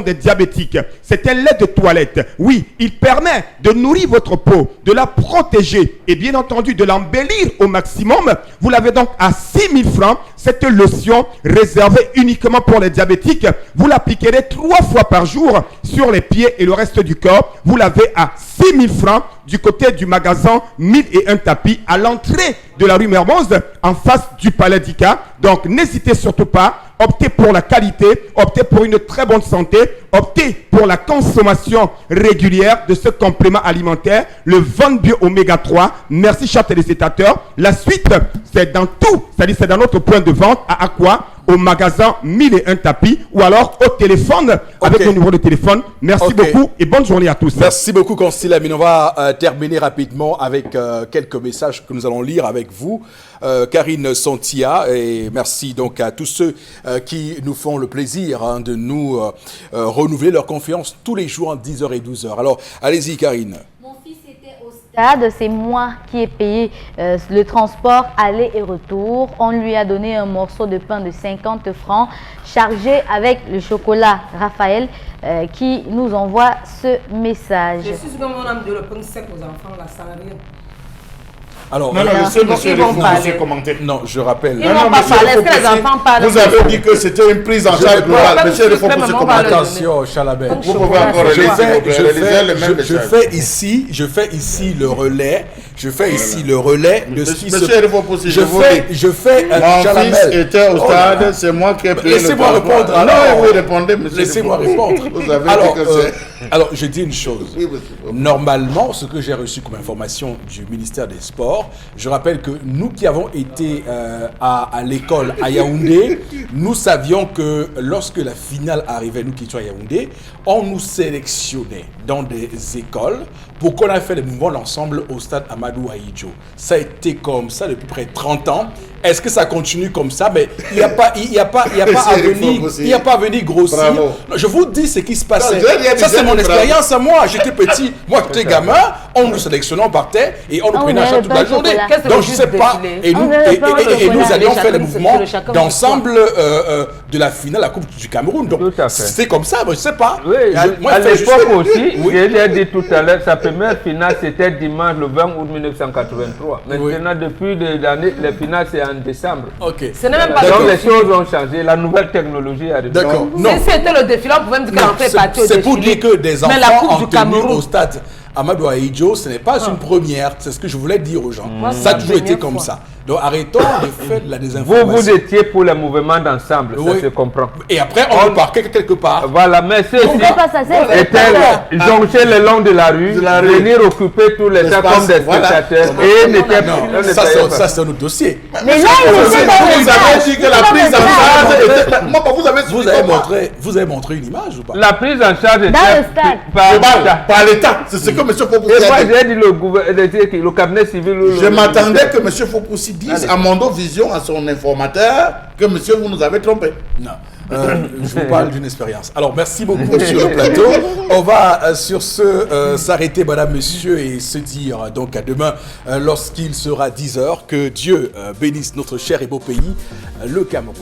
des diabétiques. C'est un lait de toilette. Oui, il permet de nourrir votre peau, de la protéger et bien entendu de l'embellir au maximum. Vous l'avez donc à 6000 francs, cette lotion réservée uniquement pour les diabétiques. Vous l'appliquerez 3 fois par jour sur les pieds et le reste du corps. Vous l'avez à 6000 francs du côté du magasin 1001 tapis à l'entrée de la rue Mermoz en face du Palais d'Ika. Donc n'hésitez surtout pas. Optez pour la qualité, optez pour une très bonne santé, optez pour la consommation régulière de ce complément alimentaire, le Vambio Oméga 3. Merci chers téléspectateurs. La suite, c'est dans tout, c'est-à-dire c'est dans notre point de vente à Aqua, au magasin 1001 tapis ou alors au téléphone avec le numéro de téléphone. Merci beaucoup et bonne journée à tous. Merci beaucoup, Constille Amine. On va terminer rapidement avec quelques messages que nous allons lire avec vous. Karine Santia, et merci donc à tous ceux qui nous font le plaisir de nous renouveler leur confiance tous les jours entre 10h et 12h. Alors, allez-y, Karine. Mon fils était au stade, c'est moi qui ai payé le transport aller et retour. On lui a donné un morceau de pain de 50 francs chargé avec le chocolat. Raphaël qui nous envoie ce message. Je suis comme on a donné le pain sec aux enfants, là, ça n'a rien. Alors, Non, monsieur, ils vont parler. commenter. non, je rappelle. Ils vont pas parler. Est-ce que les enfants parlent? Vous avez dit que c'était une prise en charge globale. Monsieur, il faut Même poser maman commenter. parle. Attention, Chalabert. Vous pouvez encore Je fais ici le relais. Je fais ici le relais de ce qui se Monsieur, il faut poser. Je fais Mon Chalabert. fils était au stade, c'est moi qui ai payé le Laissez-moi transport. répondre. Non, alors. vous répondez, monsieur. Laissez-moi répondre. Vous avez Alors, dit que c'est... alors, je dis une chose. Oui, monsieur. Normalement, ce que j'ai reçu comme information du ministère des Sports, je rappelle que nous qui avons été à l'école à Yaoundé, nous savions que lorsque la finale arrivait, nous qui étions à Yaoundé, on nous sélectionnait dans des écoles pour qu'on ait fait le mouvement d'ensemble au stade Amadou Ahidjo. Ça a été comme ça depuis près de 30 ans. Est-ce que ça continue comme ça? Mais il n'y a pas à venir grossir. Bravo. Non, je vous dis ce qui se passait. Non, Ça, c'est mon expérience à moi. J'étais petit. Moi, j'étais gamin. On nous sélectionnait, on partait et on nous prenait en charge toute la journée. Qu'est-ce que Donc, le je ne juste sais pas. défilé? Et nous allions faire le mouvement d'ensemble de la finale, la Coupe du Cameroun. Donc, Tout à fait. c'était comme ça. Je ne sais pas. Oui, Moi, à je fais juste- l'époque aussi, Oui. je l'ai dit tout à l'heure, sa première finale c'était dimanche le 20 août 1983. Maintenant, depuis des années, les finales c'est en décembre. Ok. Ce n'est même pas D'accord. Donc le les choses ont changé, la nouvelle technologie est arrivée. D'accord. Non. Si c'était le défilé, on pouvait me dire Non, qu'elle en fait partie au c'est pour défilé. dire que des Mais la enfants Coupe en du tenue Cameroun. au stade Amadou Ahidjo, ce n'est pas une première. C'est ce que je voulais dire aux gens. Moi, Ça c'est a la toujours été première comme fois. ça. Donc arrêtons de faire de la désinformation. Vous étiez pour les mouvements d'ensemble, Oui. ça se comprend. Et après, on repart quelque part. Voilà, mais ceux-ci C'est pas ça, c'est étaient jonchés le long de la rue, venir occuper tous les temps comme des Voilà. spectateurs et n'étaient Non, on ne ça payait pas. c'est un autre dossier. Mais là, il était dans le Vous avez dit que la prise en charge était... Moi, vous avez Vous avez montré une image ou pas? La prise en charge était le stade. par par l'État. C'est ce que M. Fopoussi Et moi a dit. j'ai dit le cabinet civil. Je m'attendais que M. Fopoussi dise à Mondo Vision, à son informateur, que monsieur, vous nous avez trompé. Non. Je vous parle d'une expérience. Alors, merci beaucoup sur le plateau. On va sur ce s'arrêter, madame, monsieur, et se dire donc à demain lorsqu'il sera 10h. Que Dieu bénisse notre cher et beau pays, le Cameroun.